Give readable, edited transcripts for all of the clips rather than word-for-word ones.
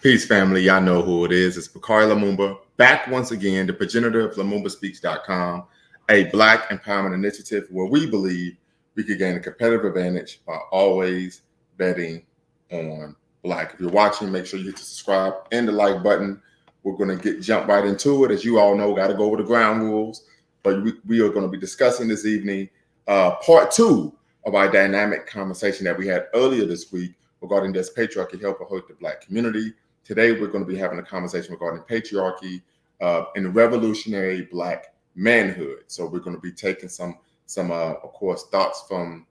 Peace, family. Y'all know who it is. It's Bakari Lumumba, back once again, the progenitor of LumumbaSpeaks.com, a Black empowerment initiative where we believe we could gain a competitive advantage by always betting on Black. If you're watching, make sure you hit the subscribe and the like button. We're going to jump right into it. As you all know, got to go over the ground rules. But we are going to be discussing this evening part two of our dynamic conversation that we had earlier this week regarding this Patriarchy Help or Hurt the Black community. Today, we're going to be having a conversation regarding patriarchy and revolutionary Black manhood. So we're going to be taking some of course, thoughts from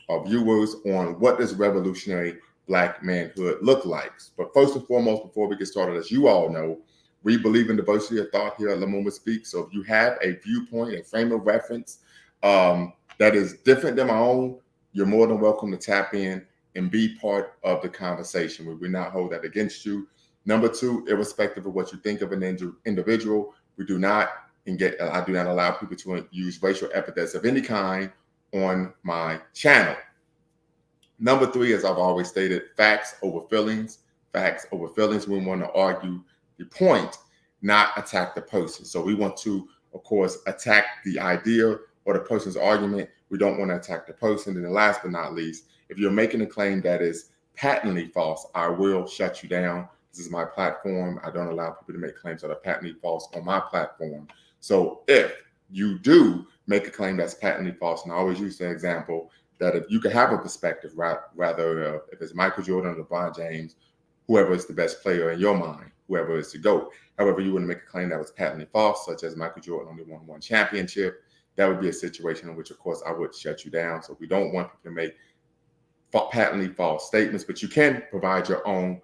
our viewers on what does revolutionary Black manhood look like. But first and foremost, before we get started, as you all know, we believe in diversity of thought here at Lumumba Speaks. So if you have a viewpoint, a frame of reference that is different than my own, you're more than welcome to tap in and be part of the conversation. We will not hold that against you. Number two, irrespective of what you think of an individual, I do not allow people to use racial epithets of any kind on my channel. Number three, as I've always stated, facts over feelings. Facts over feelings. We want to argue the point, not attack the person. So we want to, of course, attack the idea or the person's argument. We don't want to attack the person. And then last but not least, if you're making a claim that is patently false, I will shut you down. This is my platform. I don't allow people to make claims that are patently false on my platform. So if you do make a claim that's patently false, and I always use the example that if you can have a perspective, rather if it's Michael Jordan or LeBron James, whoever is the best player in your mind, whoever is the GOAT. However, you want to make a claim that was patently false, such as Michael Jordan only won one championship, that would be a situation in which, of course, I would shut you down. So we don't want people to make patently false statements, but you can provide your own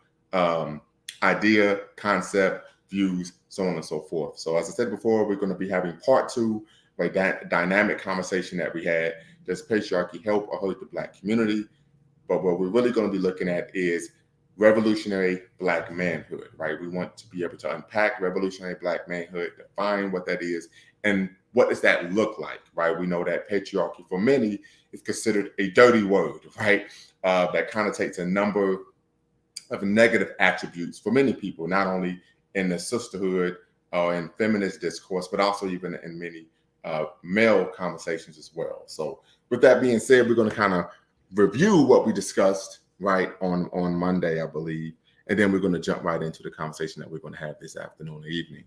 idea, concept, views, so on and so forth. So as I said before, we're going to be having part two, right? That dynamic conversation that we had. Does patriarchy help or hurt the Black community? But what we're really going to be looking at is revolutionary Black manhood, right? We want to be able to unpack revolutionary Black manhood, define what that is, and what does that look like, right? We know that patriarchy for many is considered a dirty word, right? That connotates a number of negative attributes for many people, not only in the sisterhood or in feminist discourse, but also even in many male conversations as well. So with that being said, we're going to kind of review what we discussed right on Monday, I believe, and then we're going to jump right into the conversation that we're going to have this afternoon or evening.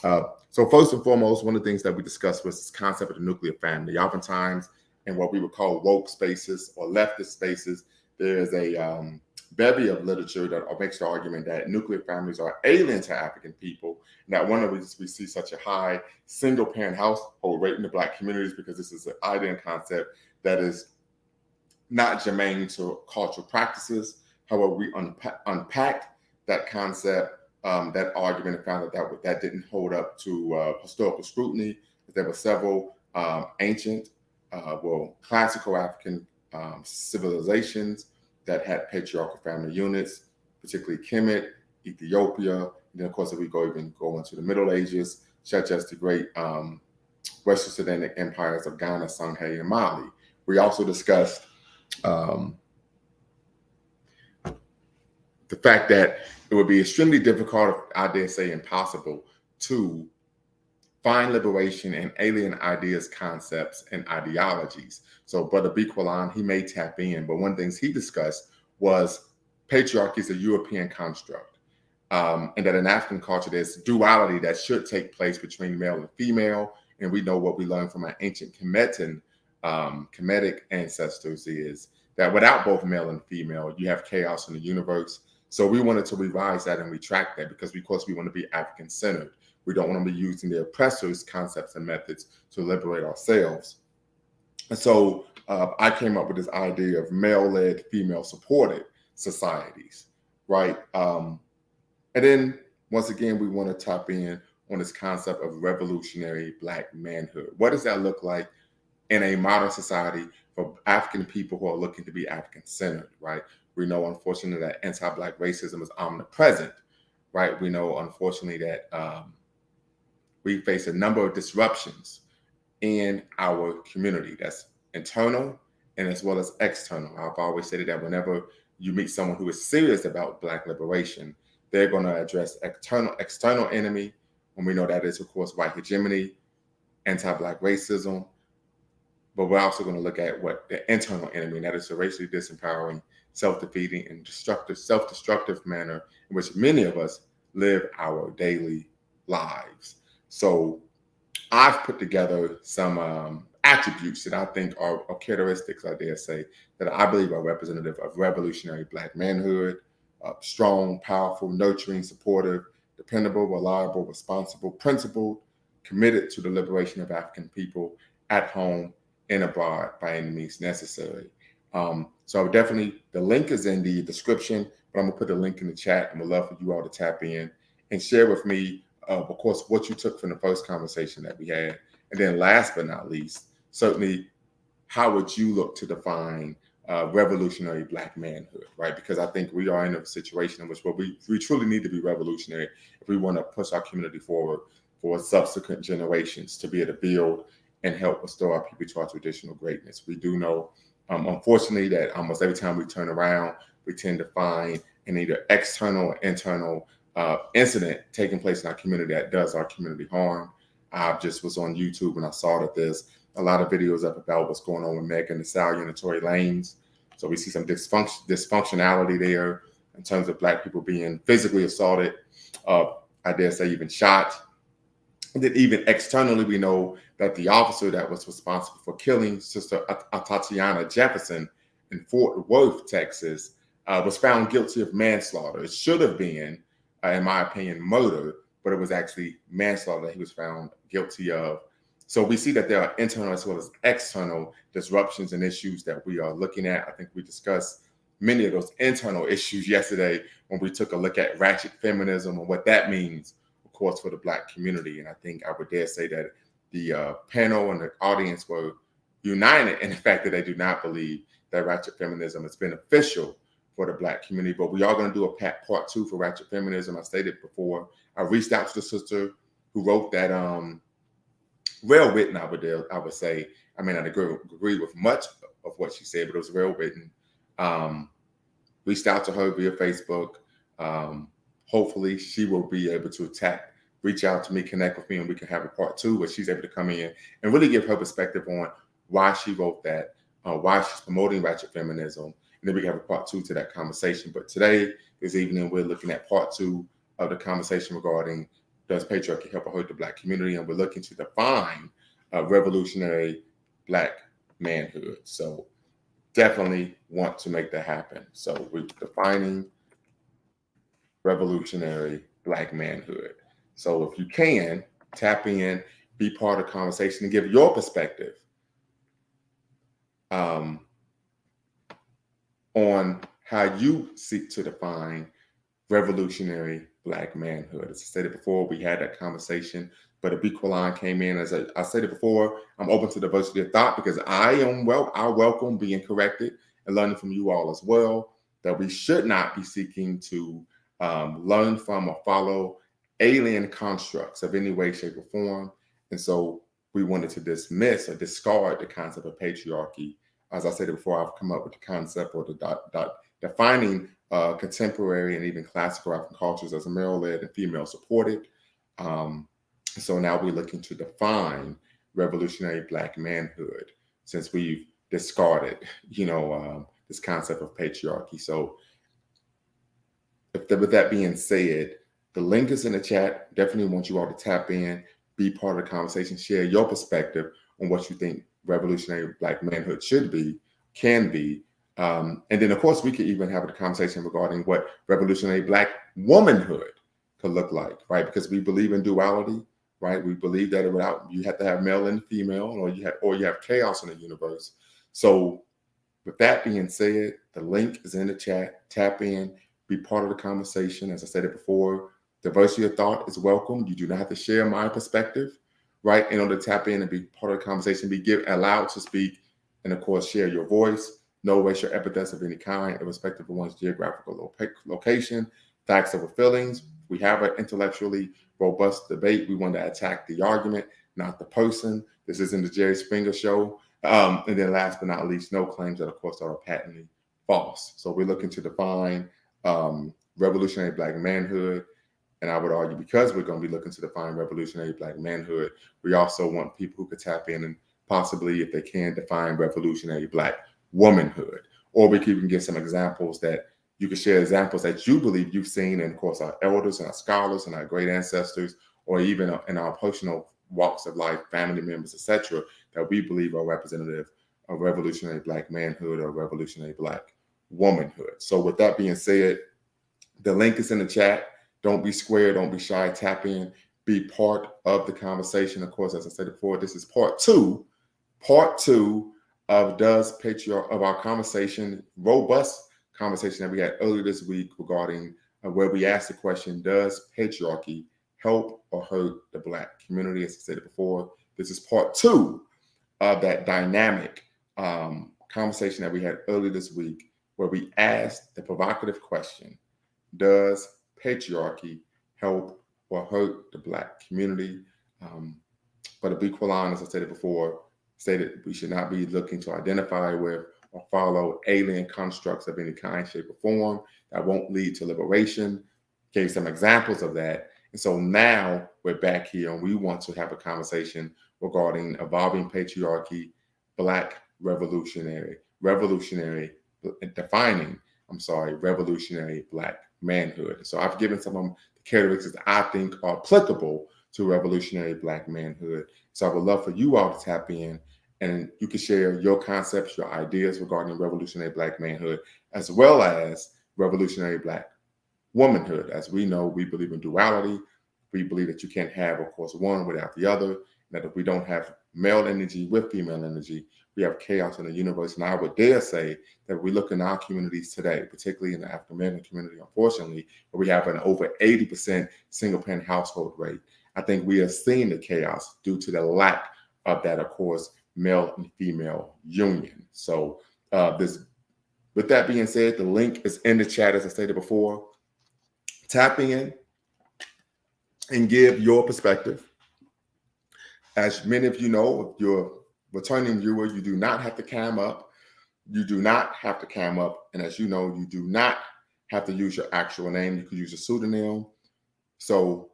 So first and foremost, one of the things that we discussed was this concept of the nuclear family. Oftentimes in what we would call woke spaces or leftist spaces, there's a bevy of literature that makes the argument that nuclear families are alien to African people. And that one of the reasons we see such a high single parent household rate in the Black communities because this is an idea and concept that is not germane to cultural practices. However, we unpacked that concept, that argument, and found that didn't hold up to historical scrutiny. There were several ancient, classical African civilizations that had patriarchal family units, particularly Kemet, Ethiopia. And then, of course, if we go into the Middle Ages, such as the great Western Sudanic empires of Ghana, Songhai, and Mali. We also discussed the fact that it would be extremely difficult, I dare say impossible, to find liberation in alien ideas, concepts, and ideologies. So Brother Biqualan, he may tap in, but one of the things he discussed was patriarchy is a European construct, and that in African culture, there's duality that should take place between male and female. And we know what we learned from our ancient Kemetic ancestors is that without both male and female, you have chaos in the universe. So we wanted to revise that and retract that because, of course, we want to be African-centered. We don't want to be using the oppressors' concepts and methods to liberate ourselves. And so I came up with this idea of male-led, female-supported societies, right? And then, once again, we want to tap in on this concept of revolutionary Black manhood. What does that look like in a modern society for African people who are looking to be African-centered, right? We know, unfortunately, that anti-Black racism is omnipresent, right? We know, unfortunately, that we face a number of disruptions in our community. That's internal and as well as external. I've always said that whenever you meet someone who is serious about Black liberation, They're going to address external enemy, and we know that is, of course, white hegemony, anti-Black racism. But we're also going to look at what the internal enemy, and that is the racially disempowering, self-defeating, and self-destructive manner in which many of us live our daily lives. So I've put together some attributes that I think are characteristics, I dare say, that I believe are representative of revolutionary Black manhood: strong, powerful, nurturing, supportive, dependable, reliable, responsible, principled, committed to the liberation of African people at home and abroad by any means necessary. So I would definitely, the link is in the description, but I'm gonna put the link in the chat, and would love for you all to tap in and share with me, of course, what you took from the first conversation that we had. And then last but not least, certainly, how would you look to define revolutionary Black manhood, right? Because I think we are in a situation in which we truly need to be revolutionary if we want to push our community forward for subsequent generations to be able to build and help restore our people to our traditional greatness. We do know, unfortunately, that almost every time we turn around, we tend to find an either external or internal incident taking place in our community that does our community harm. I just was on YouTube and I saw that there's a lot of videos up about what's going on with Megan Thee Stallion and Tory Lanez. So we see some dysfunctionality there in terms of Black people being physically assaulted, I dare say even shot. And then even externally, we know that the officer that was responsible for killing Sister Tatiana Jefferson in Fort Worth, Texas, was found guilty of manslaughter. It should have been, in my opinion, murder, but it was actually manslaughter that he was found guilty of. So we see that there are internal as well as external disruptions and issues that we are looking at. I think we discussed many of those internal issues yesterday when we took a look at ratchet feminism and what that means, of course, for the Black community. And I think I would dare say that the panel and the audience were united in the fact that they do not believe that ratchet feminism is beneficial for the Black community. But we are going to do a part 2 for ratchet feminism. I stated before, I reached out to the sister who wrote that well written, I would say. I may not agree with much of what she said, but it was well written. Reached out to her via Facebook. Hopefully she will be able to reach out to me, connect with me, and we can have a part 2 where she's able to come in and really give her perspective on why she wrote that, why she's promoting ratchet feminism, and then we can have a part 2 to that conversation. But today, this evening, we're looking at part 2 of the conversation regarding does patriarchy help or hurt the Black community, and we're looking to define revolutionary Black manhood. So definitely want to make that happen. So we're defining revolutionary Black manhood. So if you can, tap in, be part of the conversation, and give your perspective on how you seek to define revolutionary Black manhood. As I stated before, we had that conversation, but a Quillan came in. As I stated before, I'm open to diversity of thought because I welcome being corrected and learning from you all as well, that we should not be seeking to learn from or follow alien constructs of any way, shape, or form. And so we wanted to dismiss or discard the concept of patriarchy. As I said before, I've come up with the concept or the defining contemporary and even classical African cultures as male-led and female-supported. So now we're looking to define revolutionary Black manhood since we've discarded, this concept of patriarchy. So with that being said, the link is in the chat. Definitely want you all to tap in, be part of the conversation, share your perspective on what you think revolutionary Black manhood should be, can be. And then, of course, we could even have a conversation regarding what revolutionary Black womanhood could look like, right? Because we believe in duality, right? We believe that you have to have male and female, or you have chaos in the universe. So with that being said, the link is in the chat. Tap in, be part of the conversation. As I said it before, diversity of thought is welcome. You do not have to share my perspective, right? In order to tap in and be part of the conversation, be allowed to speak, and of course, share your voice. No racial epithets of any kind, irrespective of one's geographical location, facts over feelings. We have an intellectually robust debate. We want to attack the argument, not the person. This isn't the Jerry Springer show. And then last but not least, no claims that, of course, are patently false. So we're looking to define revolutionary Black manhood. And I would argue, because we're going to be looking to define revolutionary Black manhood, we also want people who could tap in and possibly, if they can, define revolutionary Black womanhood. Or we could even give some examples that you could share, examples that you believe you've seen, and of course our elders and our scholars and our great ancestors, or even in our personal walks of life, family members, etc., that we believe are representative of revolutionary Black manhood or revolutionary Black womanhood. So with that being said, the link is in the chat. Don't be square, don't be shy, tap in, be part of the conversation. Of course, as I said before, this is part two of our conversation, robust conversation that we had earlier this week regarding where we asked the question, does patriarchy help or hurt the Black community? As I said before, this is part two of that dynamic conversation that we had earlier this week, where we asked the provocative question, does patriarchy help or hurt the Black community? But to be quite honest, as I said before, stated we should not be looking to identify with or follow alien constructs of any kind, shape, or form that won't lead to liberation. Gave some examples of that. And so now we're back here and we want to have a conversation regarding evolving patriarchy, Black revolutionary, revolutionary Black manhood. So I've given some of the characteristics that I think are applicable to revolutionary Black manhood. So I would love for you all to tap in, and you can share your concepts, your ideas regarding revolutionary Black manhood, as well as revolutionary Black womanhood. As we know, we believe in duality. We believe that you can't have, of course, one without the other, and that if we don't have male energy with female energy, we have chaos in the universe. And I would dare say that we look in our communities today, particularly in the African American community, unfortunately, where we have an over 80% single parent household rate. I think we are seeing the chaos due to the lack of that, of course, male and female union. So with that being said, the link is in the chat, as I stated before. Tap in and give your perspective. As many of you know, if you're a returning viewer, you do not have to cam up. You do not have to cam up. And as you know, you do not have to use your actual name. You can use a pseudonym. So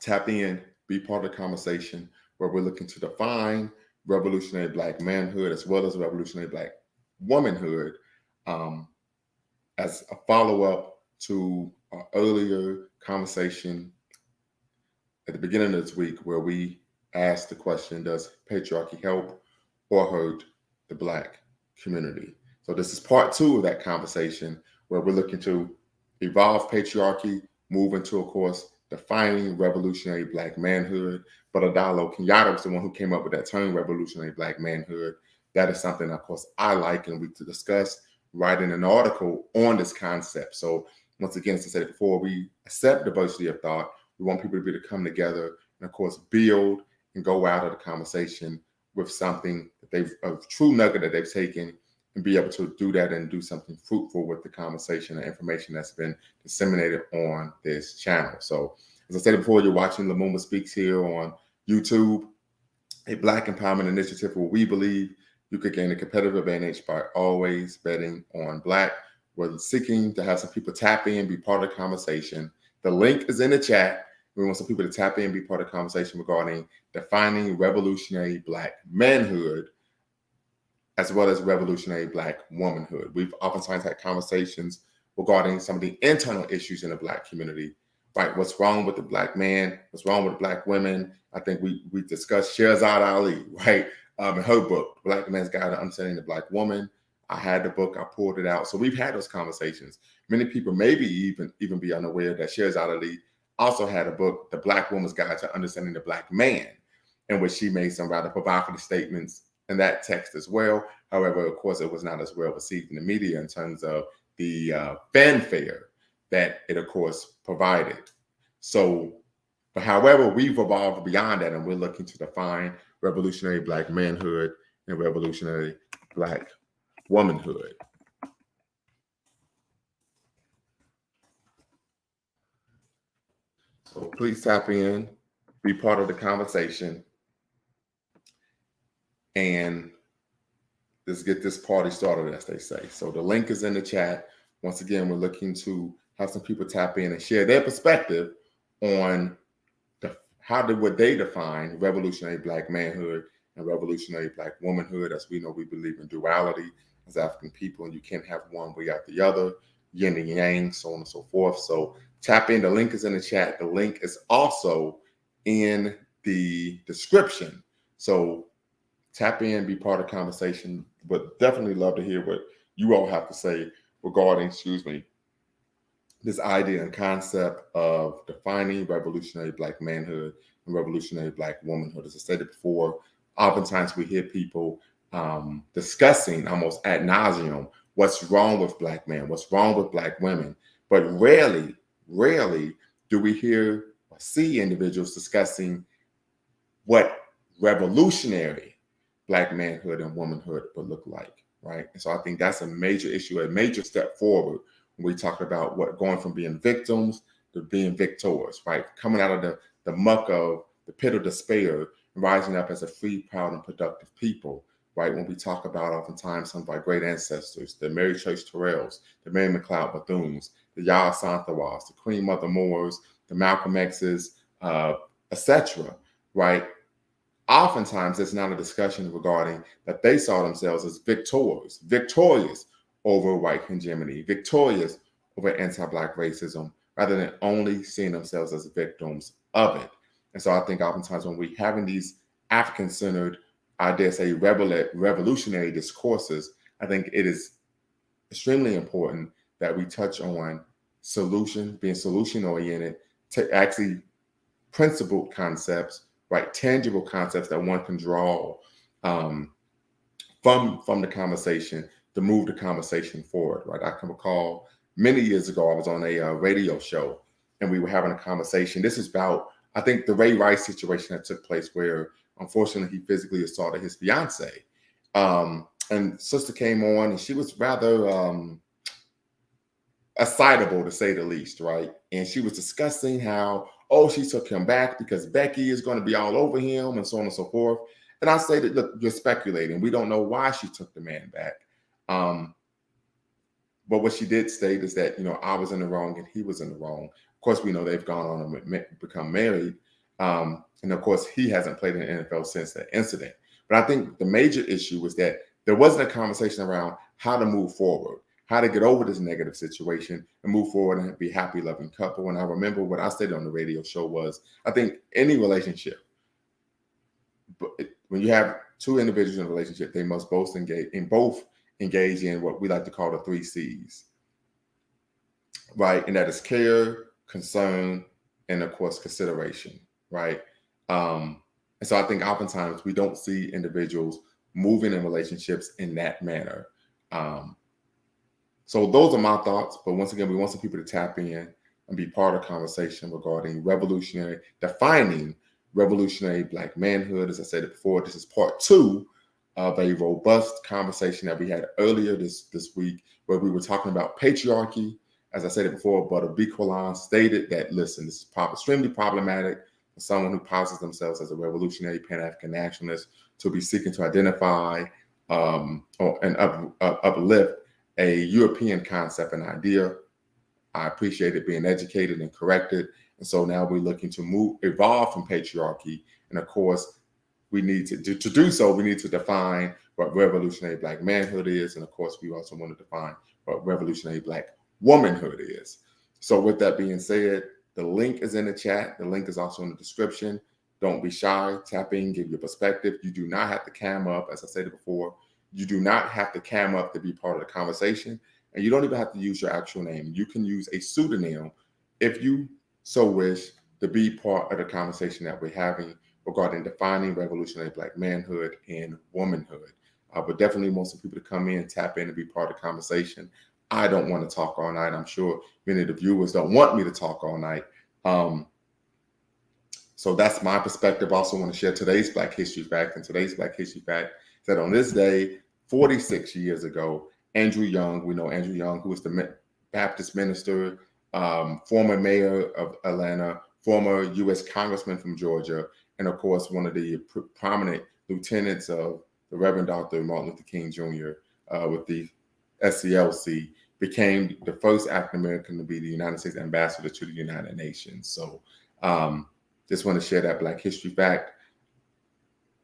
tap in, be part of the conversation, where we're looking to define revolutionary Black manhood as well as revolutionary Black womanhood, as a follow-up to our earlier conversation at the beginning of this week, where we asked the question, does patriarchy help or hurt the Black community? So this is part two of that conversation, where we're looking to evolve patriarchy, move into, of course, defining revolutionary Black manhood. But Adalo Kenyatta was the one who came up with that term, revolutionary Black manhood. That is something, of course, I like, and we to discuss, writing an article on this concept. So once again, as I said before, we accept diversity of thought. We want people to be able to come together and, of course, build and go out of the conversation with something that a true nugget that they've taken, and be able to do that and do something fruitful with the conversation and information that's been disseminated on this channel. So as I said before, you're watching Lumumba Speaks here on YouTube, a Black empowerment initiative where we believe you could gain a competitive advantage by always betting on Black. We're seeking to have some people tap in, be part of the conversation. The link is in the chat. We want some people to tap in, be part of the conversation regarding defining revolutionary Black manhood, as well as revolutionary Black womanhood. We've oftentimes had conversations regarding some of the internal issues in the Black community, right? What's wrong with the Black man? What's wrong with Black women? I think we discussed Sherzad Ali, right? In her book, Black Man's Guide to Understanding the Black Woman. I had the book, I pulled it out. So we've had those conversations. Many people maybe even be unaware that Sherzad Ali also had a book, The Black Woman's Guide to Understanding the Black Man, in which she made some rather provocative statements in that text as well. However, of course, it was not as well received in the media in terms of the fanfare that it, of course, provided. So, but however, we've evolved beyond that, and we're looking to define revolutionary Black manhood and revolutionary Black womanhood. So please tap in, be part of the conversation, and let's get this party started, as they say. So the link is in the chat. Once again, we're looking to have some people tap in and share their perspective on what they define revolutionary Black manhood and revolutionary Black womanhood. As we know, we believe in duality as African people, and you can't have one without the other, yin and yang, so on and so forth. So tap in. The link is in the chat. The link is also in the description. So tap in, be part of the conversation, but definitely love to hear what you all have to say regarding, this idea and concept of defining revolutionary Black manhood and revolutionary Black womanhood. As I stated before, oftentimes we hear people discussing almost ad nauseum what's wrong with Black men, what's wrong with Black women, but rarely do we hear or see individuals discussing what revolutionary Black manhood and womanhood would look like, right? And so I think that's a major issue, a major step forward when we talk about what going from being victims to being victors, right? Coming out of the muck of the pit of despair and rising up as a free, proud, and productive people, right? When we talk about oftentimes some of our great ancestors, the Mary Church Terrells, the Mary McLeod Bethunes, the Yah Santawas, the Queen Mother Moores, the Malcolm X's, etc., right? Oftentimes it's not a discussion regarding that they saw themselves as victorious over white hegemony, victorious over anti-Black racism, rather than only seeing themselves as victims of it. And so I think oftentimes when we're having these African-centered, I dare say, revolutionary discourses, I think it is extremely important that we touch on being solution-oriented, to actually principled concepts, right? Tangible concepts that one can draw from the conversation to move the conversation forward, right? I can recall many years ago, I was on a radio show and we were having a conversation. This is about, I think, the Ray Rice situation that took place where, unfortunately, he physically assaulted his fiance. And sister came on and she was rather excitable, to say the least, right? And she was discussing how, she took him back because Becky is going to be all over him and so on and so forth. And I stated, look, you're speculating. We don't know why she took the man back. But what she did state is that, I was in the wrong and he was in the wrong. Of course, we know they've gone on and become married. And of course, he hasn't played in the NFL since that incident. But I think the major issue was that there wasn't a conversation around how to move forward, how to get over this negative situation and move forward and be a happy, loving couple. And I remember what I stated on the radio show was, I think any relationship, when you have two individuals in a relationship, they must both engage in what we like to call the 3 C's, right? And that is care, concern, and of course, consideration, right? And so I think oftentimes we don't see individuals moving in relationships in that manner. So those are my thoughts. But once again, we want some people to tap in and be part of the conversation regarding defining revolutionary Black manhood. As I said before, this is part 2 of a robust conversation that we had earlier this week, where we were talking about patriarchy. As I said it before, but Abiqualan stated that, listen, this is extremely problematic for someone who posits themselves as a revolutionary Pan-African nationalist to be seeking to identify and uplift a European concept and idea. I appreciate it being educated and corrected. And so now we're looking to evolve from patriarchy. And of course, we need to do so. We need to define what revolutionary Black manhood is. And of course, we also want to define what revolutionary Black womanhood is. So with that being said, the link is in the chat. The link is also in the description. Don't be shy. Tap in, give your perspective. You do not have to cam up, as I said before. You do not have to cam up to be part of the conversation. And you don't even have to use your actual name. You can use a pseudonym if you so wish to be part of the conversation that we're having regarding defining revolutionary Black manhood and womanhood. But definitely want some people to come in, tap in, and be part of the conversation. I don't want to talk all night. I'm sure many of the viewers don't want me to talk all night. So that's my perspective. I also want to share today's Black History fact. And today's Black History fact is that on this day, 46 years ago, Andrew Young, we know Andrew Young, who was the Baptist minister, former mayor of Atlanta, former U.S. congressman from Georgia, and of course, one of the prominent lieutenants of the Reverend Dr. Martin Luther King Jr. With the SCLC. became the first African American to be the United States ambassador to the United Nations. So just want to share that Black history fact.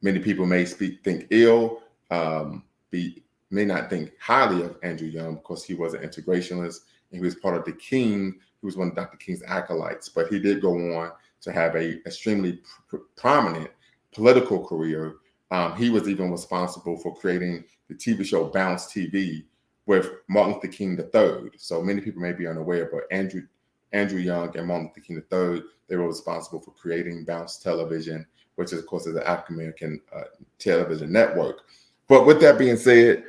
Many people may think ill, may not think highly of Andrew Young because he was an integrationist and he was part of the King. He was one of Dr. King's acolytes, but he did go on to have a extremely prominent political career. He was even responsible for creating the TV show Bounce TV with Martin Luther King III. So many people may be unaware, but Andrew Young and Martin Luther King III, they were responsible for creating Bounce Television, which is, of course, is an African-American television network. But with that being said,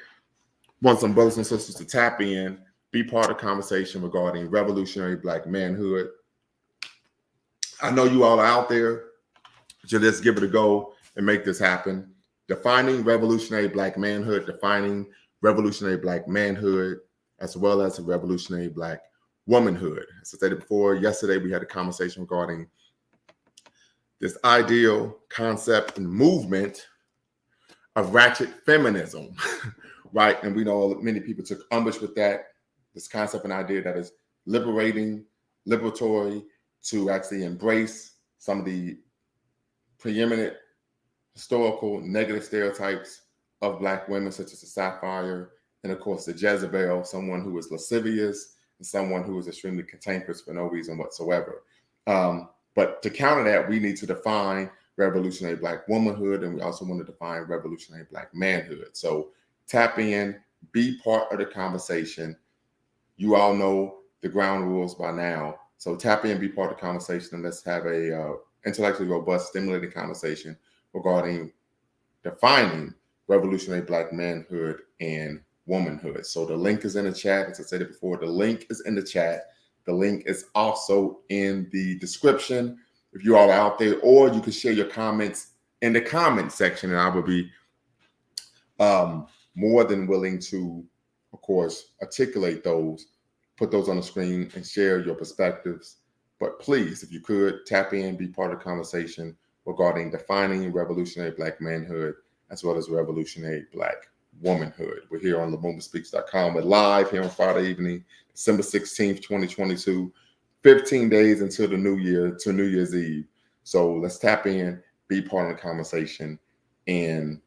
want some brothers and sisters to tap in, be part of the conversation regarding revolutionary Black manhood. I know you all are out there, so let's give it a go and make this happen. Defining revolutionary Black manhood, defining revolutionary Black manhood, as well as revolutionary Black womanhood. As I stated before, yesterday we had a conversation regarding this ideal concept and movement of ratchet feminism, right? And we know many people took umbrage with that, this concept and idea that is liberating, liberatory, to actually embrace some of the preeminent historical negative stereotypes of Black women, such as the Sapphire, and of course the Jezebel, someone who is lascivious and someone who is extremely cantankerous for no reason whatsoever. But to counter that, we need to define revolutionary Black womanhood, and we also want to define revolutionary Black manhood. So tap in, be part of the conversation. You all know the ground rules by now. So tap in, be part of the conversation, and let's have a intellectually robust, stimulating conversation regarding defining revolutionary Black manhood and womanhood. So the link is in the chat. As I said it before, the link is in the chat. The link is also in the description if you all are out there, or you can share your comments in the comment section, and I will be more than willing to, of course, articulate those, put those on the screen and share your perspectives. But please, if you could, tap in, be part of the conversation regarding defining revolutionary Black manhood as well as revolutionary Black womanhood. We're here on LumumbaSpeaks.com. We're live here on Friday evening, December 16th, 2022, 15 days until the new year, to New Year's Eve. So let's tap in, be part of the conversation, and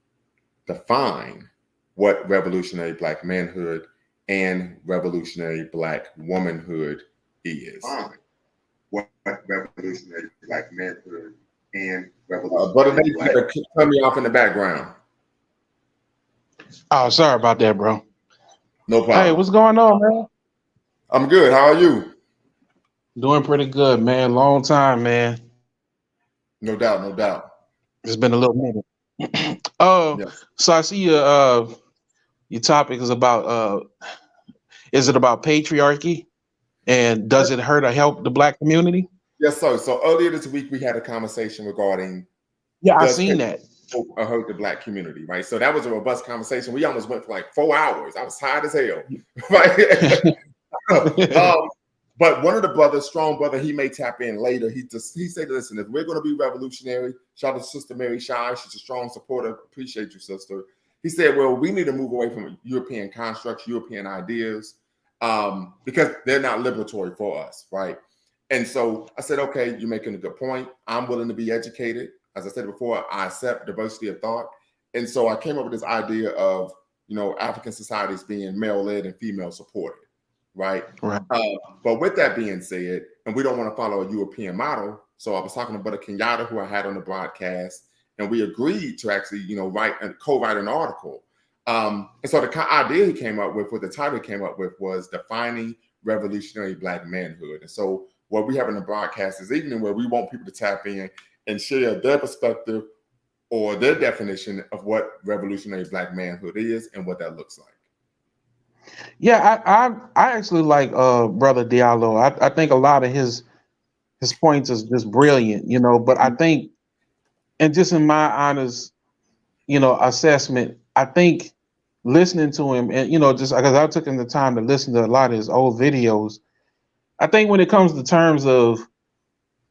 define what revolutionary Black manhood and revolutionary Black womanhood is. What revolutionary Black manhood and revolutionary Brother Nate, you better turn me off in the background. Oh, sorry about that, bro. No problem. Hey, what's going on, man? I'm good. How are you? Doing pretty good, man. Long time, man. No doubt, no doubt. It's been a little minute. Yes. So I see your topic is about is it about patriarchy, and does it hurt or help the Black community? Yes, sir. So earlier this week we had a conversation regarding I seen that. Hurt the Black community, right? So that was a robust conversation. We almost went for like 4 hours. I was tired as hell, right? But one of the brothers, strong brother, he may tap in later. He said, listen, if we're going to be revolutionary, shout out to Sister Mary Shy. She's a strong supporter. Appreciate you, sister. He said, well, we need to move away from European constructs, European ideas, because they're not liberatory for us, right? And so I said, okay, you're making a good point. I'm willing to be educated. As I said before, I accept diversity of thought. And so I came up with this idea of, African societies being male-led and female-supported. Right. But with that being said, and we don't want to follow a European model. So I was talking to Brother Kenyatta, who I had on the broadcast, and we agreed to actually, write and co-write an article. And so the idea he came up with, what the title he came up with, was defining revolutionary Black manhood. And so what we have in the broadcast this evening, where we want people to tap in and share their perspective or their definition of what revolutionary Black manhood is and what that looks like. Yeah, I actually like Brother Diallo. I think a lot of his points is just brilliant, but I think, and just in my honest, assessment, I think listening to him and, just because I took him the time to listen to a lot of his old videos, I think when it comes to terms of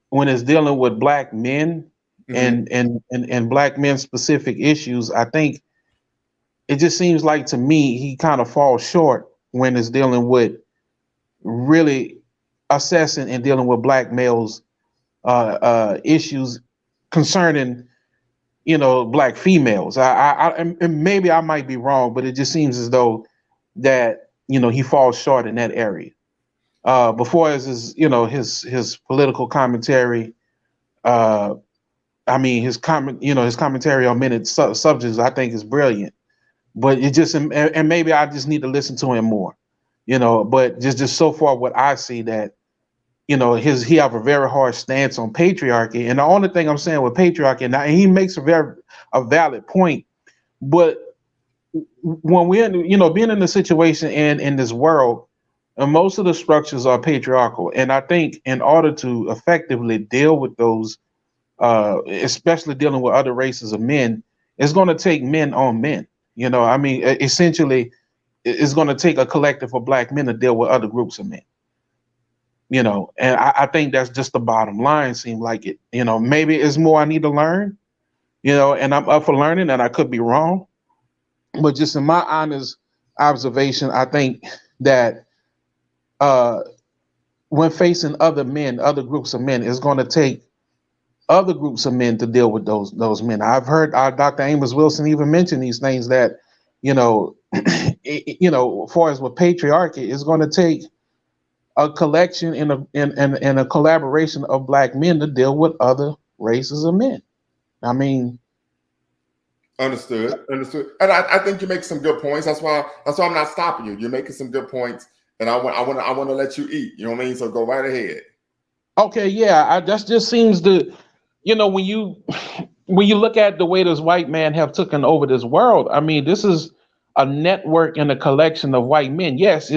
when it's dealing with Black men and Black men specific issues, I think it just seems like to me he kind of falls short when it's dealing with really assessing and dealing with black males issues concerning black females. And maybe I might be wrong, but it just seems as though that he falls short in that area. Before as his political commentary, uh, I mean his commentary on many subjects I think is brilliant. But it just and maybe I just need to listen to him more, But just so far, what I see that he have a very hard stance on patriarchy, and the only thing I'm saying with patriarchy, and he makes a valid point, but when we're being in the situation and in this world, and most of the structures are patriarchal, and I think in order to effectively deal with those, especially dealing with other races of men, it's going to take men on men. I mean, essentially, it's going to take a collective of black men to deal with other groups of men. And I think that's just the bottom line. Seem like it. Maybe it's more I need to learn. And I'm up for learning, and I could be wrong. But just in my honest observation, I think that uh, when facing other men, other groups of men, it's going to take other groups of men to deal with those men. I've heard Dr. Amos Wilson even mention these things that, as far as with patriarchy, it's going to take a collection and a collaboration of black men to deal with other races of men. I mean, understood, and I think you make some good points. That's why I'm not stopping you. You're making some good points, and I want to let you eat. You know what I mean? So go right ahead. Okay, yeah, that just seems to, when you look at the way this white man have taken over this world. I mean, this is a network and a collection of white men. Yes,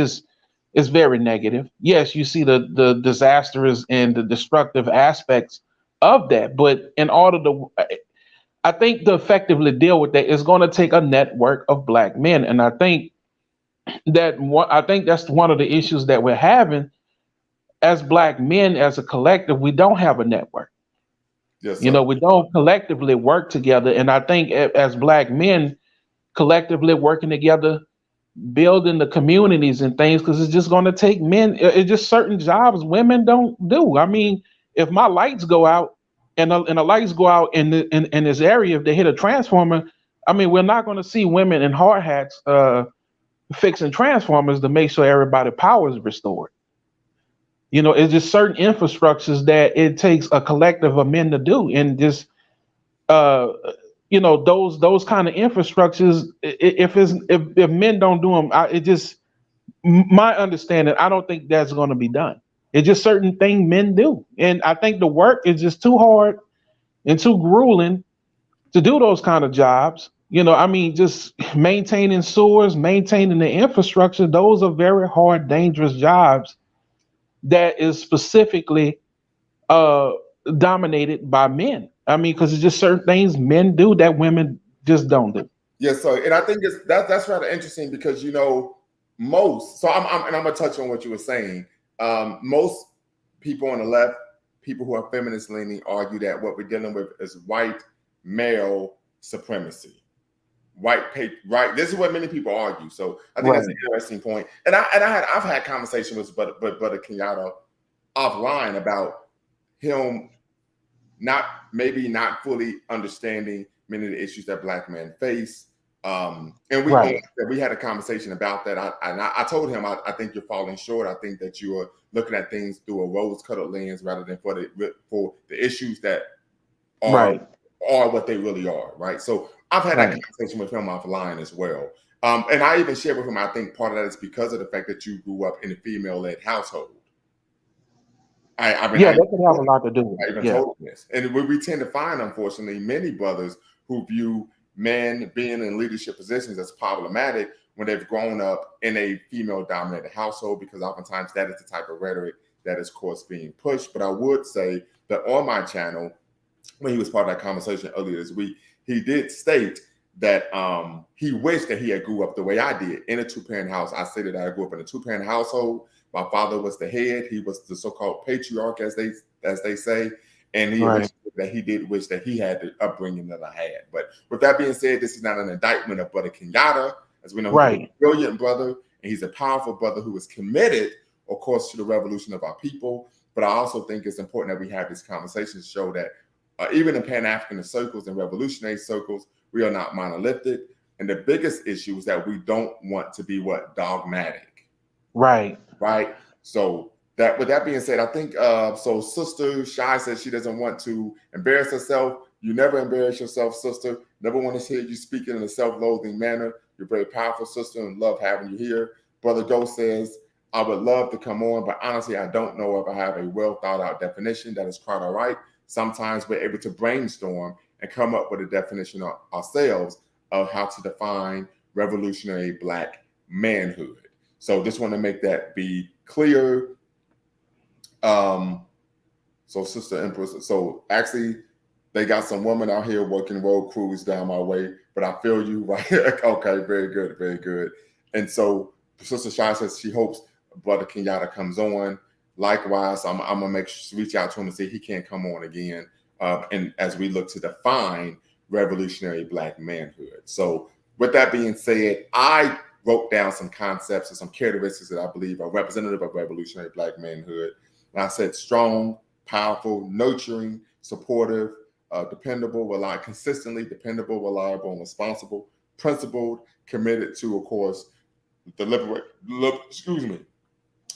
it's very negative. Yes, you see the disastrous and the destructive aspects of that. But in order to, I think to effectively deal with that is going to take a network of black men, and I think that's one of the issues that we're having as black men, as a collective. We don't have a network. Yes, sir. We don't collectively work together, and I think as black men collectively working together, building the communities and things, because it's just going to take men. It's just certain jobs women don't do. I mean, if my lights go out and the lights go out in this area, if they hit a transformer, I mean, we're not going to see women in hard hats fixing transformers to make sure everybody power is restored. It's just certain infrastructures that it takes a collective of men to do, and just uh, those kind of infrastructures. If men don't do them, it just my understanding. I don't think that's going to be done. It's just certain things men do, and I think the work is just too hard and too grueling to do those kind of jobs. I mean, just maintaining sewers, maintaining the infrastructure. Those are very hard, dangerous jobs that is specifically uh dominated by men. I mean, because it's just certain things men do that women just don't do. Yes, sir. And I think that's rather interesting because most. So I'm gonna touch on what you were saying. Most people on the left, people who are feminist leaning, argue that what we're dealing with is white male supremacy. Right. This is what many people argue. So I think that's an interesting point. And I've had conversations with Brother Kenyatta offline about him maybe not fully understanding many of the issues that black men face. And we had a conversation about that. I told him I think you're falling short. I think that you are looking at things through a rose-colored lens rather than for the issues that are what they really are. Right. So I've had that conversation with him offline as well. And I even shared with him, I think part of that is because of the fact that you grew up in a female-led household. That could have a lot to do with it. I even told him this. And we tend to find, unfortunately, many brothers who view men being in leadership positions as problematic when they've grown up in a female-dominated household, because oftentimes that is the type of rhetoric that is, of course, being pushed. But I would say that on my channel, when he was part of that conversation earlier this week, he did state that he wished that he had grew up the way I did in a two-parent house. I stated that I grew up in a two-parent household. My father was the head. He was the so-called patriarch, as they say. And he did wish that he had the upbringing that I had. But with that being said, this is not an indictment of Brother Kenyatta, as we know, he's a brilliant brother. and he's a powerful brother who is committed, of course, to the revolution of our people. But I also think it's important that we have these conversations to show that even in Pan-Africanist circles and revolutionary circles, we are not monolithic. And the biggest issue is that we don't want to be dogmatic. Right. Right. So that, with that being said, I think so Sister Shy says she doesn't want to embarrass herself. You never embarrass yourself, sister. Never want to hear you speaking in a self-loathing manner. You're a very powerful sister and love having you here. Brother Doe says, I would love to come on, but honestly, I don't know if I have a well thought out definition. That is quite all right. Sometimes we're able to brainstorm and come up with a definition ourselves of how to define revolutionary Black manhood. So just want to make that be clear. So Sister Empress, so actually they got some women out here working road crews down my way, but I feel you, right? Okay, very good, very good. And so Sister Shy says she hopes Brother Kenyatta comes on. Likewise, I'm gonna reach out to him and say he can't come on again. And as we look to define revolutionary Black manhood. So with that being said, I wrote down some concepts and some characteristics that I believe are representative of revolutionary Black manhood. And I said strong, powerful, nurturing, supportive, dependable, consistently dependable, reliable, and responsible, principled, committed to, of course, the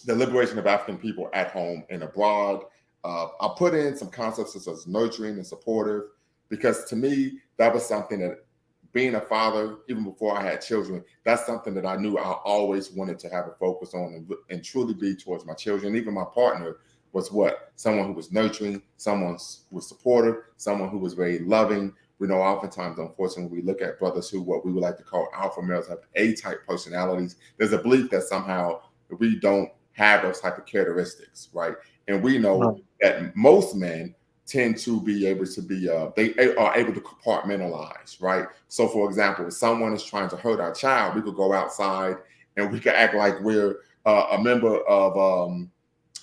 liberation of African people at home and abroad. I put in some concepts such as nurturing and supportive, because to me, that was something that, being a father, even before I had children, that's something that I knew I always wanted to have a focus on and truly be towards my children. Even my partner was someone who was nurturing, someone who was supportive, someone who was very loving. We know oftentimes, unfortunately, we look at brothers who, what we would like to call alpha males, have A-type personalities. There's a belief that somehow we don't have those type of characteristics, right? And we know that most men tend to be able to be, they are able to compartmentalize, right? So for example, if someone is trying to hurt our child, we could go outside and we could act like we're a member of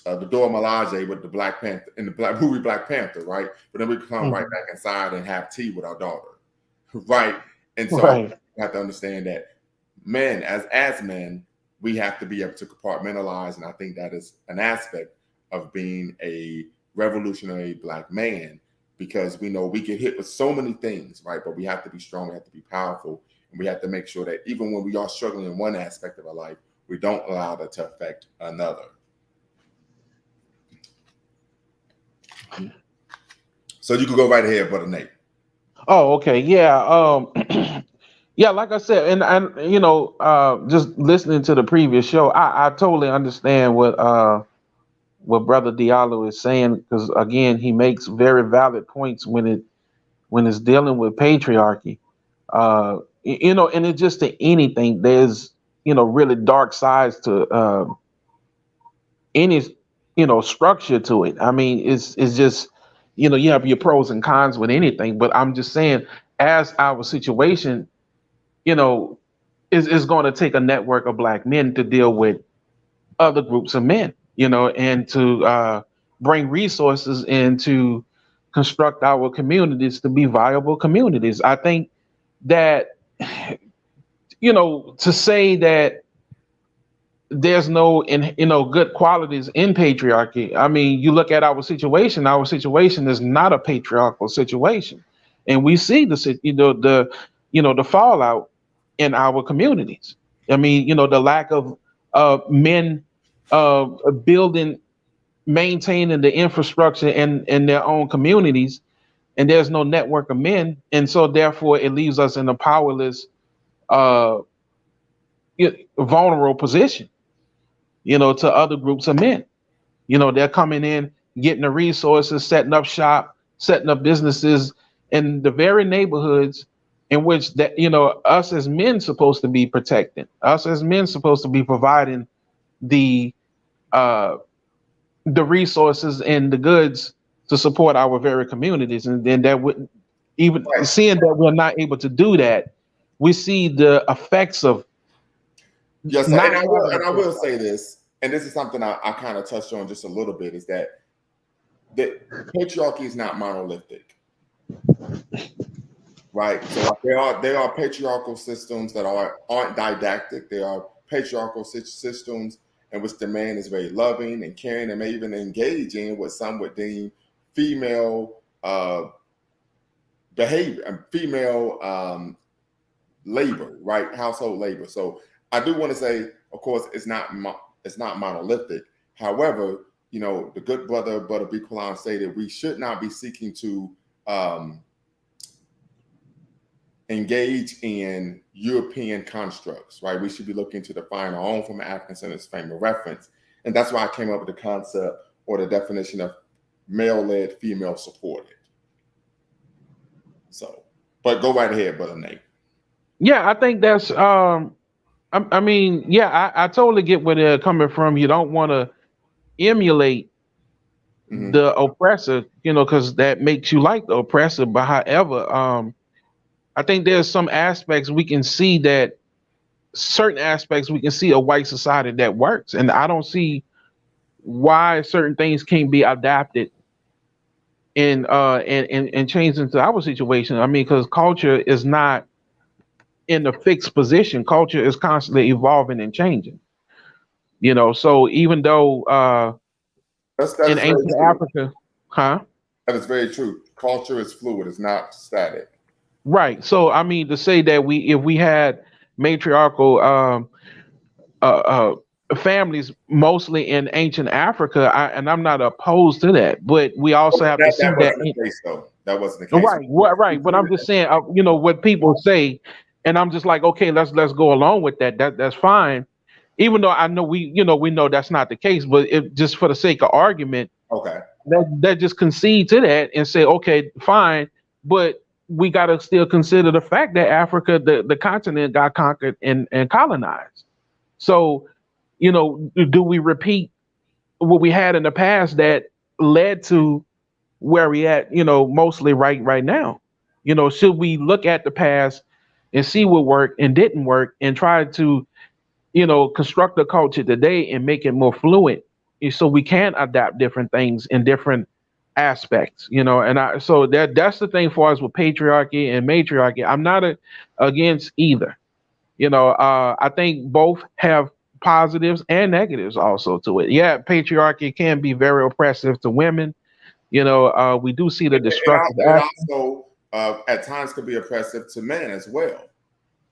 the Dora Milaje with the Black Panther, in the movie Black Panther, right? But then we come right back inside and have tea with our daughter, right? And so you have to understand that men, as men, we have to be able to compartmentalize, and I think that is an aspect of being a revolutionary Black man, because we know we get hit with so many things, right? But we have to be strong, we have to be powerful, and we have to make sure that even when we are struggling in one aspect of our life, we don't allow that to affect another. So you can go right ahead, Brother Nate. Oh, okay. Yeah. Yeah, like I said, and you know, just listening to the previous show, I totally understand what Brother Diallo is saying, because again, he makes very valid points when it's dealing with patriarchy. You know, and it's just to anything, there's, you know, really dark sides to any, you know, structure to it. I mean, it's just, you know, you have your pros and cons with anything, but I'm just saying, as our situation, you know, is going to take a network of Black men to deal with other groups of men, you know, and to bring resources and to construct our communities to be viable communities. I think that, you know, to say that there's no, you know, good qualities in patriarchy. I mean, you look at our situation. Our situation is not a patriarchal situation, and we see the fallout in our communities. I mean, you know, the lack of men building, maintaining the infrastructure in their own communities, and there's no network of men, and so therefore it leaves us in a powerless, uh, vulnerable position, you know, to other groups of men. You know, they're coming in, getting the resources, setting up shop, setting up businesses in the very neighborhoods in which, that, you know, us as men supposed to be protecting. Us as men supposed to be providing the uh the resources and the goods to support our very communities. And then that would, even seeing that we're not able to do that, we see the effects of Yes, sir. not And I will say this, and this is something I kind of touched on just a little bit, is that patriarchy is not monolithic, right? So there are patriarchal systems that aren't didactic. There are patriarchal systems in which the man is very loving and caring and may even engage in what some would deem female behavior and female labor, right? Household labor. So I do want to say, of course, it's not monolithic. However, the good brother B. Quillan stated we should not be seeking to engage in European constructs, right? We should be looking to define our own from an African-centered frame of reference. And that's why I came up with the concept or the definition of male-led, female-supported. So, but go right ahead, Brother Nate. Yeah, I think that's I mean, yeah, I totally get where they're coming from. You don't want to emulate the oppressor, because that makes you like the oppressor. But however, I think there's some aspects we can see that certain aspects we can see a white society that works, and I don't see why certain things can't be adapted and changed into our situation. I mean, because culture is not in a fixed position. Culture is constantly evolving and changing. So even though that in is very ancient true. Africa, huh? That is very true. Culture is fluid; it's not static. Right. So I mean to say that if we had matriarchal uh, families mostly in ancient Africa, and I'm not opposed to that, but we also have to see That that. wasn't the case, though. That wasn't the case. Right, right. But I'm just saying, what people say, and I'm just like, okay, let's go along with that. That's fine. Even though I know we know that's not the case, but it just for the sake of argument, Okay. that just concede to that and say, okay, fine, but we got to still consider the fact that Africa, the continent, got conquered and colonized. So, do we repeat what we had in the past that led to where we at, mostly right now? Should we look at the past and see what worked and didn't work and try to, construct the culture today and make it more fluent so we can adapt different things in different aspects, and so that's the thing for us with patriarchy and matriarchy. I'm not against either. I think both have positives and negatives also to it. Yeah, patriarchy can be very oppressive to women. We do see the destructive It aspect. also, at times, could be oppressive to men as well.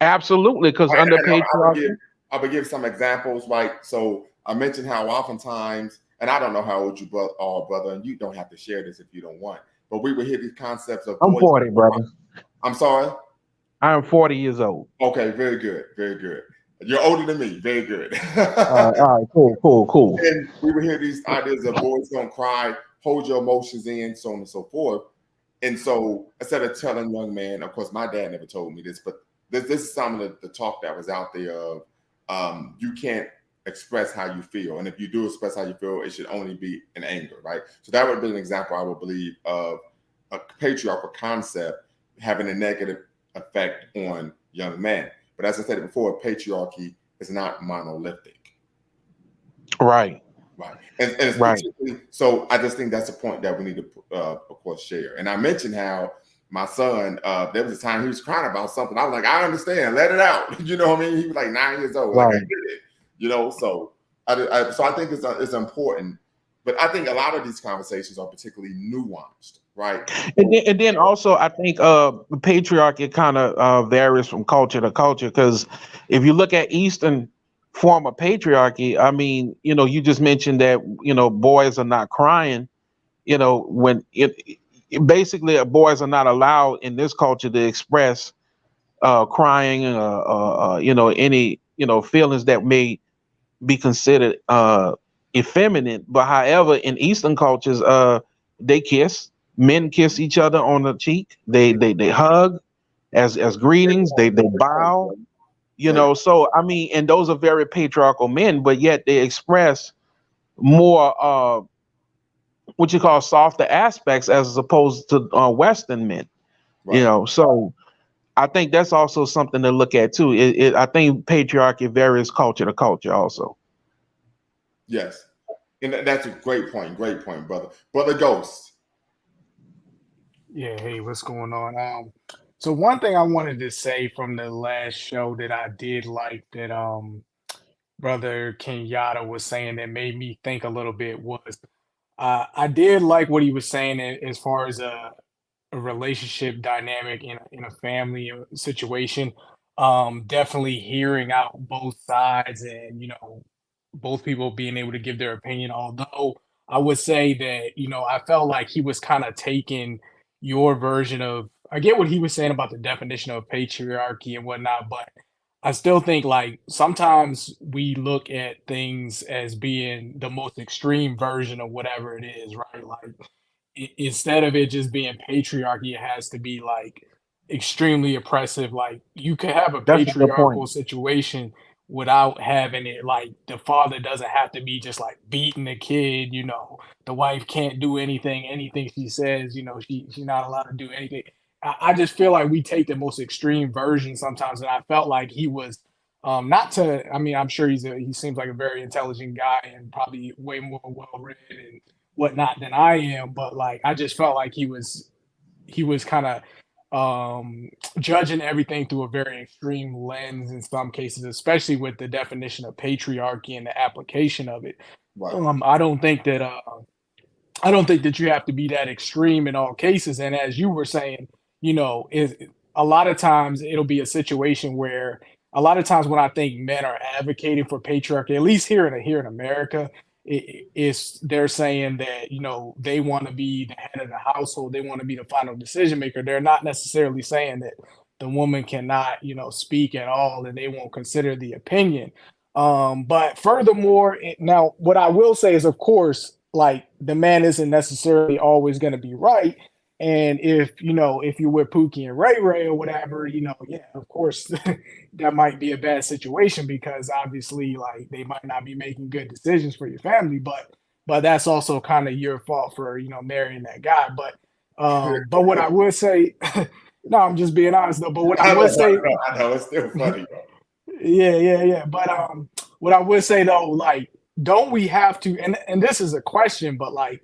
Absolutely, because Right, under and patriarchy, I would give some examples, right? So I mentioned how oftentimes, and I don't know how old you are, brother, and you don't have to share this if you don't want, but we would hear these concepts of I'm boys. 40, brother. I'm sorry. I'm 40 years old. Okay, very good, very good. You're older than me. Very good. All right, cool. And we would hear these ideas of boys don't cry, hold your emotions in, so on and so forth. And so instead of telling young man, of course, my dad never told me this, but this is some of the talk that was out there of you can't express how you feel. And if you do express how you feel, it should only be in anger, right? So that would be an example, I would believe, of a patriarchal concept having a negative effect on young men. But as I said before, patriarchy is not monolithic. Right. Right. And it's Right. particularly, so I just think that's a point that we need to, of course, share. And I mentioned how my son, there was a time he was crying about something. I was like, I understand, let it out. You know what I mean? He was like 9 years old. Like, I Right. get it. So I think it's important. But I think a lot of these conversations are particularly nuanced, right? And then also I think patriarchy kind of varies from culture to culture, because if you look at Eastern form of patriarchy, I mean, you just mentioned that boys are not crying. When basically boys are not allowed in this culture to express crying, any feelings that may be considered effeminate. But however, in Eastern cultures, they kiss. Men kiss each other on the cheek. They hug as greetings. They bow. Right. So I mean, and those are very patriarchal men, but yet they express more what you call softer aspects as opposed to Western men. Right. So I think that's also something to look at too. I think patriarchy varies culture to culture also. Yes. And that's a great point. Great point, brother. Brother Ghost. Yeah, hey, what's going on? So one thing I wanted to say from the last show that I did like that Brother Kenyatta was saying that made me think a little bit was I did like what he was saying as far as a relationship dynamic in a family situation. Definitely hearing out both sides and, both people being able to give their opinion. Although I would say that, I felt like he was kind of taking your version of, I get what he was saying about the definition of patriarchy and whatnot, but I still think like sometimes we look at things as being the most extreme version of whatever it is, right? Like instead of it just being patriarchy, it has to be like extremely oppressive. Like you could have a That's a good patriarchal point. situation without having it like the father doesn't have to be just like beating the kid, the wife can't do anything she says, she's not allowed to do anything. I just feel like we take the most extreme version sometimes, and I felt like he was not to. I mean, I'm sure he seems like a very intelligent guy and probably way more well read and whatnot than I am, but like I just felt like he was kind of judging everything through a very extreme lens in some cases, especially with the definition of patriarchy and the application of it. Right. I don't think that you have to be that extreme in all cases. And as you were saying, is a lot of times it'll be a situation where a lot of times when I think men are advocating for patriarchy, at least here in America, it's they're saying that they want to be the head of the household, they want to be the final decision maker. They're not necessarily saying that the woman cannot speak at all, and they won't consider the opinion. But furthermore, now what I will say is, of course, like the man isn't necessarily always going to be right. And if you're with Pookie and Ray Ray or whatever, yeah, of course, that might be a bad situation because obviously, like, they might not be making good decisions for your family. But that's also kind of your fault for marrying that guy. But what I would say, no, I'm just being honest though. But what I would say, I know it's still funny, bro. yeah. But what I would say though, like, don't we have to? And this is a question, but like,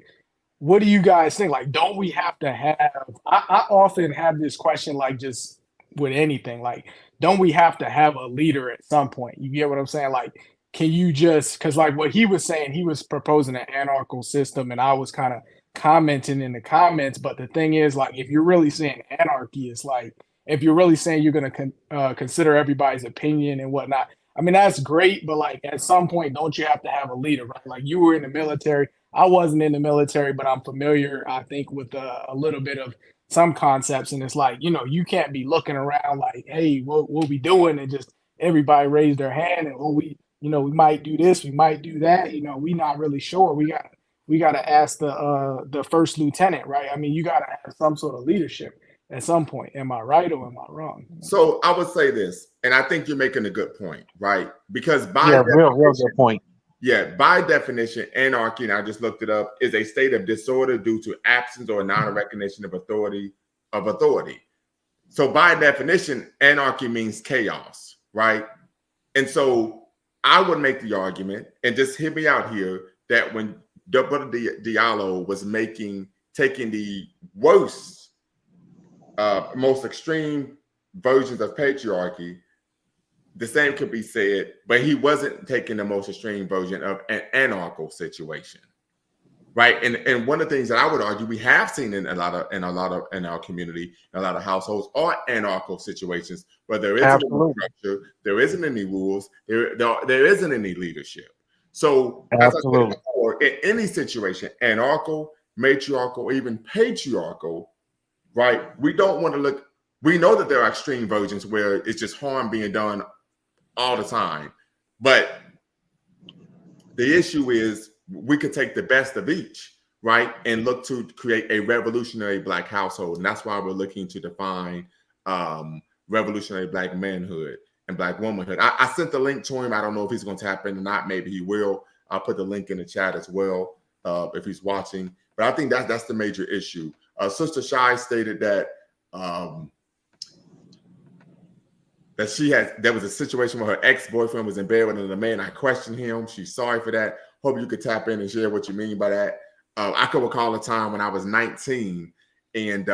what do you guys think? Like, don't we have to have? I often have this question, like, just with anything, like, don't we have to have a leader at some point? You get what I'm saying? Like, can you just because like what he was saying, he was proposing an anarchical system, and I was kind of commenting in the comments. But the thing is, like, if you're really saying anarchy, it's like if you're really saying you're going to consider everybody's opinion and whatnot. I mean, that's great, but like at some point, don't you have to have a leader, right? Like you were in the military. I wasn't in the military, but I'm familiar, I think, with a little bit of some concepts. And it's like, you can't be looking around like, hey, what we doing? And just everybody raise their hand and, we might do this, we might do that. We not really sure. We gotta ask the first lieutenant, right? I mean, you gotta have some sort of leadership at some point. Am I right or am I wrong? So I would say this, and I think you're making a good point, right? Because Real good point. by definition, anarchy, and I just looked it up, is a state of disorder due to absence or non-recognition of authority. So by definition, anarchy means chaos, right? And so I would make the argument, and just hear me out here, that when Brother Diallo was taking the worst, most extreme versions of patriarchy, the same could be said, but he wasn't taking the most extreme version of an anarchical situation, right? And one of the things that I would argue we have seen in our community, in a lot of households, are anarchical situations where there isn't any structure, there isn't any rules, there isn't any leadership. So as I said before, in any situation, anarchical, matriarchal, or even patriarchal, right? We don't want to look. We know that there are extreme versions where it's just harm being done all the time. But the issue is we could take the best of each, right? And look to create a revolutionary Black household. And that's why we're looking to define revolutionary Black manhood and Black womanhood. I sent the link to him. I don't know if he's going to tap in or not. Maybe he will. I'll put the link in the chat as well if he's watching. But I think that's the major issue. Sister Shai stated that there was a situation where her ex-boyfriend was in bed with another man. I questioned him. She's sorry for that. Hope you could tap in and share what you mean by that. I could recall a time when I was 19 and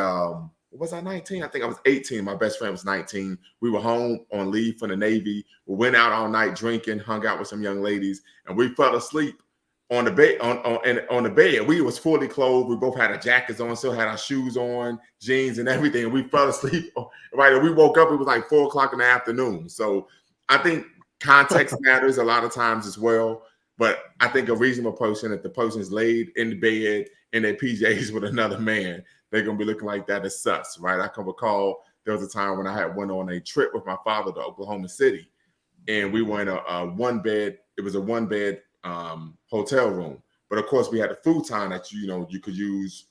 was I 19? I think I was 18. My best friend was 19. We were home on leave from the Navy. We went out all night drinking, hung out with some young ladies, and we fell asleep on the bed. On the bed, we was fully clothed. We both had our jackets on, still had our shoes on, jeans and everything. And we fell asleep. Right, and we woke up. It was like 4 o'clock in the afternoon. So I think context matters a lot of times as well. But I think a reasonable person, if the person's laid in the bed in their PJs with another man, they're gonna be looking like that as sus, right? I can recall there was a time when I had went on a trip with my father to Oklahoma City, and we were in a one bed. It was a one bed hotel room, but of course we had a futon that you could use.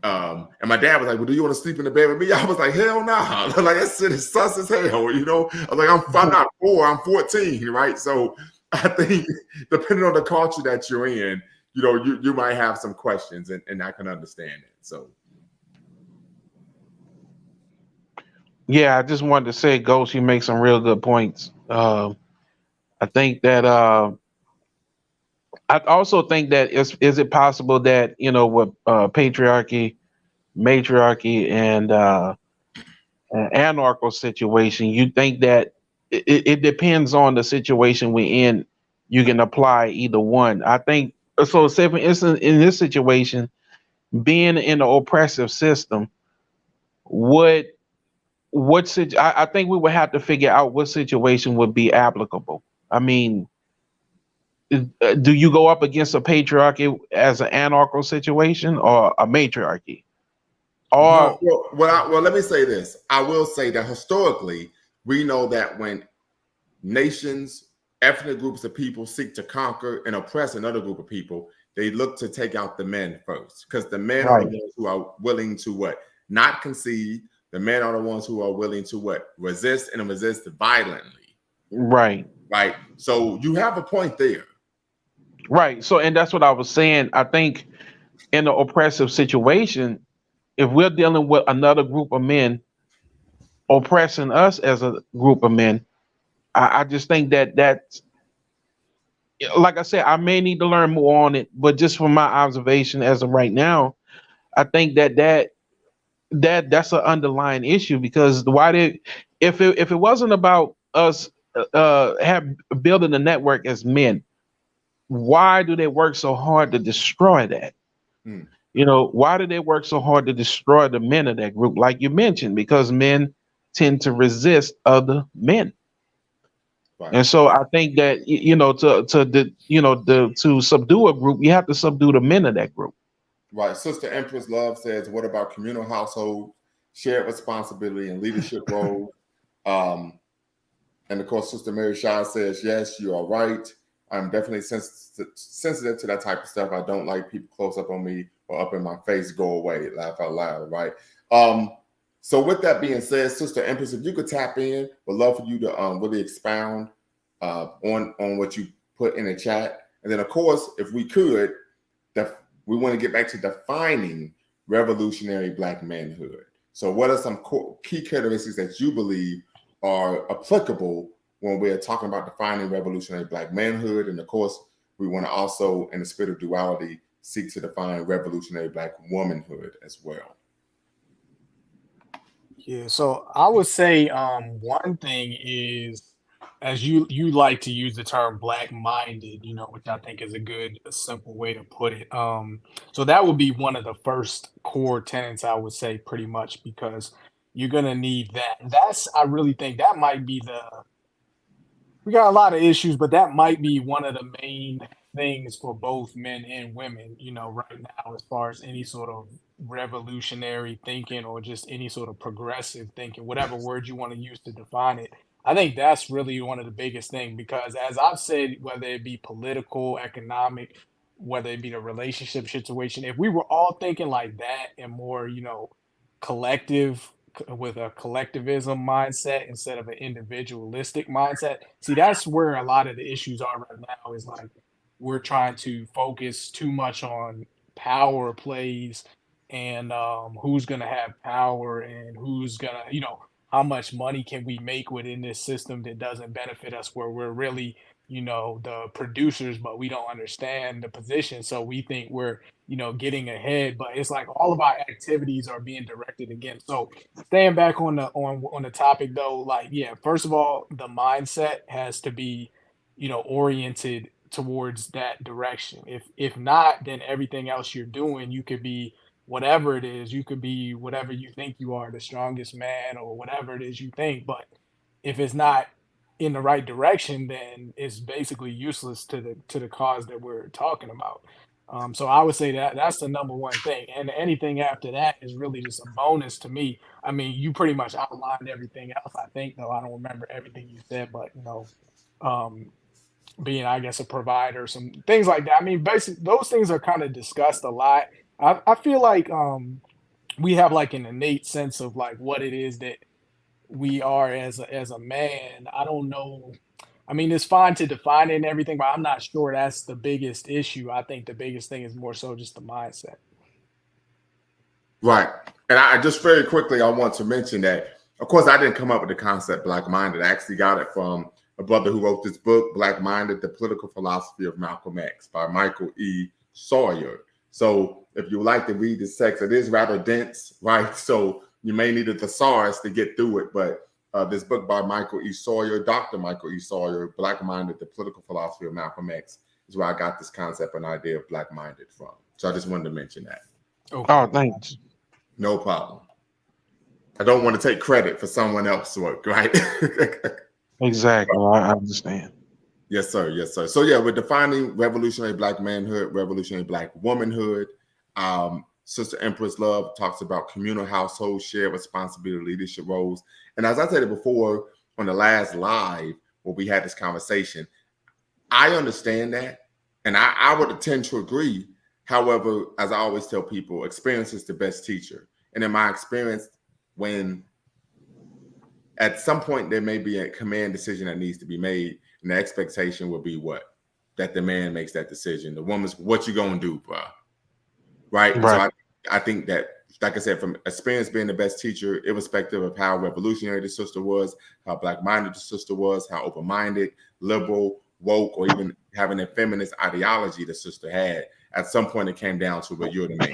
And my dad was like, "Well, do you want to sleep in the bed with me?" I was like, "Hell no!" Nah. Like that shit is sus as hell, I was like, I'm not 4, I'm 14, right? So I think depending on the culture that you're in, you might have some questions, and I can understand it. So. Yeah, I just wanted to say, Ghost, you make some real good points. I think that I also think that is it possible that with patriarchy, matriarchy, and an anarchical situation, you think that it depends on the situation we're in. You can apply either one. I think so. Say for instance, in this situation, being in an oppressive system, would I think we would have to figure out what situation would be applicable. I mean, do you go up against a patriarchy as an anarchical situation or a matriarchy? No, Or well, let me say this. I will say that historically, we know that when nations, ethnic groups of people seek to conquer and oppress another group of people, they look to take out the men first, because the men are the right, ones who are willing to what? Not concede. The men are the ones who are willing to what? Resist, and resist violently. right, Right. So you have a point there. right. So, and that's what I was saying. I think in an oppressive situation, if we're dealing with another group of men oppressing us as a group of men, I just think that like I said, I may need to learn more on it, but just from my observation as of right now, I think that's an underlying issue because why did if it wasn't about us have building the network as men, why do they work so hard to destroy that? Hmm. Why do they work so hard to destroy the men of that group, like you mentioned? Because men tend to resist other men. Right. And so I think that to subdue a group, you have to subdue the men of that group. Right. Sister Empress Love says, what about communal household, shared responsibility, and leadership roles? Um, and of course, Sister Mary Shaw says, yes, you are right. I'm definitely sensitive to that type of stuff. I don't like people close up on me or up in my face, go away, laugh out loud, right? So with that being said, Sister Empress, if you could tap in, would love for you to really expound on what you put in the chat. And then, of course, if we could, we want to get back to defining revolutionary Black manhood. So what are some key characteristics that you believe are applicable when we're talking about defining revolutionary Black manhood? And of course, we want to also, in the spirit of duality, seek to define revolutionary Black womanhood as well. Yeah, so I would say one thing is, as you like to use the term black minded, which I think is a simple way to put it. So that would be one of the first core tenets I would say pretty much, because you're gonna need that. I really think that might be we got a lot of issues, but that might be one of the main things for both men and women, right now, as far as any sort of revolutionary thinking or just any sort of progressive thinking, whatever word you want to use to define it. I think that's really one of the biggest things because, as I've said, whether it be political, economic, whether it be the relationship situation, if we were all thinking like that and more, collective with a collectivism mindset instead of an individualistic mindset. See, that's where a lot of the issues are right now is like we're trying to focus too much on power plays and who's going to have power and who's going to, how much money can we make within this system that doesn't benefit us where we're really, the producers, but we don't understand the position. So we think we're getting ahead, but it's like all of our activities are being directed against. So staying back on the topic though, like yeah, first of all, the mindset has to be, oriented towards that direction. If not, then everything else you're doing, you could be whatever it is, you could be whatever you think you are, the strongest man or whatever it is you think, but if it's not in the right direction, then it's basically useless to the cause that we're talking about. So I would say that that's the number one thing, and anything after that is really just a bonus to me. I mean, you pretty much outlined everything else. I think, though I don't remember everything you said, but um, being I guess a provider, some things like that. I mean, basically those things are kind of discussed a lot. I feel like we have like an innate sense of like what it is that we are as a man. I don't know. I mean, it's fine to define it and everything, but I'm not sure that's the biggest issue. I think the biggest thing is more so just the mindset. Right. And I just very quickly, I want to mention that, of course, I didn't come up with the concept Black Minded. I actually got it from a brother who wrote this book, Black Minded, The Political Philosophy of Malcolm X by Michael E. Sawyer. So if you like to read this text, it is rather dense, right? So you may need a thesaurus to get through it, but this book by Michael E. Sawyer, Dr. Michael E. Sawyer, Black Minded, The Political Philosophy of Malcolm X, is where I got this concept and idea of Black Minded from. So I just wanted to mention that. Okay. Oh, thanks. No problem. I don't want to take credit for someone else's work, right? Exactly. I understand. Yes, sir. Yes, sir. So yeah, we're defining revolutionary Black manhood, revolutionary Black womanhood. Sister Empress Love talks about communal households, shared responsibility, leadership roles. And as I said it before on the last live where we had this conversation, I understand that. And I would tend to agree. However, as I always tell people, experience is the best teacher. And in my experience, when at some point there may be a command decision that needs to be made, and the expectation will be what? That the man makes that decision. The woman's, what you gonna do, bro? Right? So I think that, like I said, from experience being the best teacher, irrespective of how revolutionary the sister was, how Black-minded the sister was, how open-minded, liberal, woke, or even having a feminist ideology the sister had, at some point it came down to, but you're the man.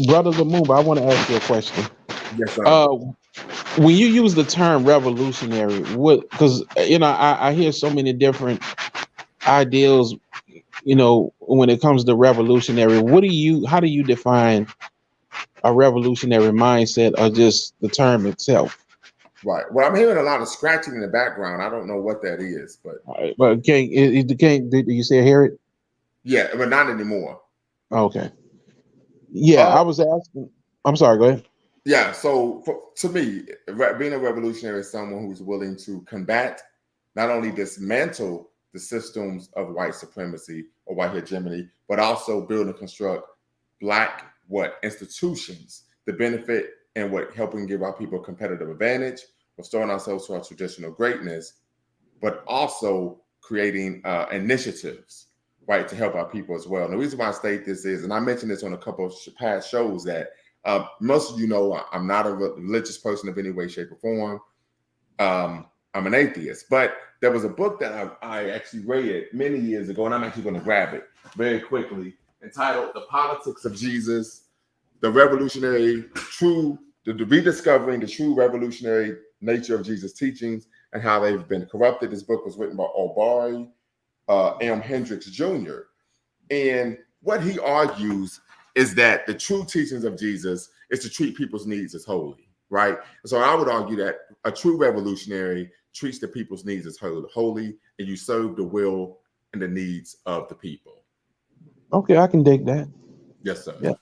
Brother Lumumba, I want to ask you a question. Yes, sir. When you use the term revolutionary, what? Because I hear so many different ideals. When it comes to revolutionary, how do you define a revolutionary mindset, or just the term itself? Right. Well, I'm hearing a lot of scratching in the background. I don't know what that is, but did you say hear it? Yeah, but not anymore. Okay. Yeah, I was asking. I'm sorry. Go ahead. Yeah. So to me, being a revolutionary is someone who's willing to combat, not only dismantle the systems of white supremacy or white hegemony, but also build and construct Black institutions to benefit and helping give our people a competitive advantage, restoring ourselves to our traditional greatness, but also creating initiatives, right, to help our people as well. And the reason why I state this is, and I mentioned this on a couple of past shows, that most of you know I'm not a religious person of any way, shape, or form. I'm an atheist, but there was a book that I actually read many years ago, and I'm actually going to grab it very quickly, entitled "The Politics of Jesus: The Rediscovering the True Revolutionary Nature of Jesus' Teachings and How They've Been Corrupted." This book was written by Obari M. Hendricks Jr. And what he argues is that the true teachings of Jesus is to treat people's needs as holy, right? So I would argue that a true revolutionary treats the people's needs as holy, and you serve the will and the needs of the people. Okay, I can dig that. Yes, sir. Yeah.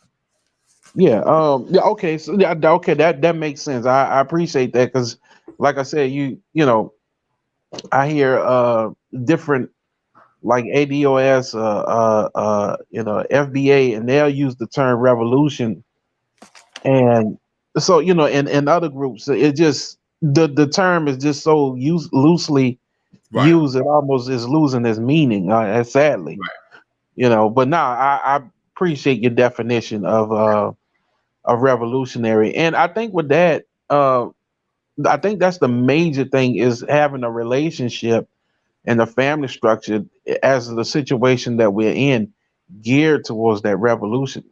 Yeah. Okay. So okay, that makes sense. I appreciate that, because, like I said, I hear different, like ADOS, FBA, and they'll use the term revolution, and so in other groups, it just the term is just so loosely used, it almost is losing its meaning, sadly. Right. But now I appreciate your definition of revolutionary, and I think with that, I think that's the major thing, is having a relationship and the family structure as the situation that we're in. geared towards that revolution,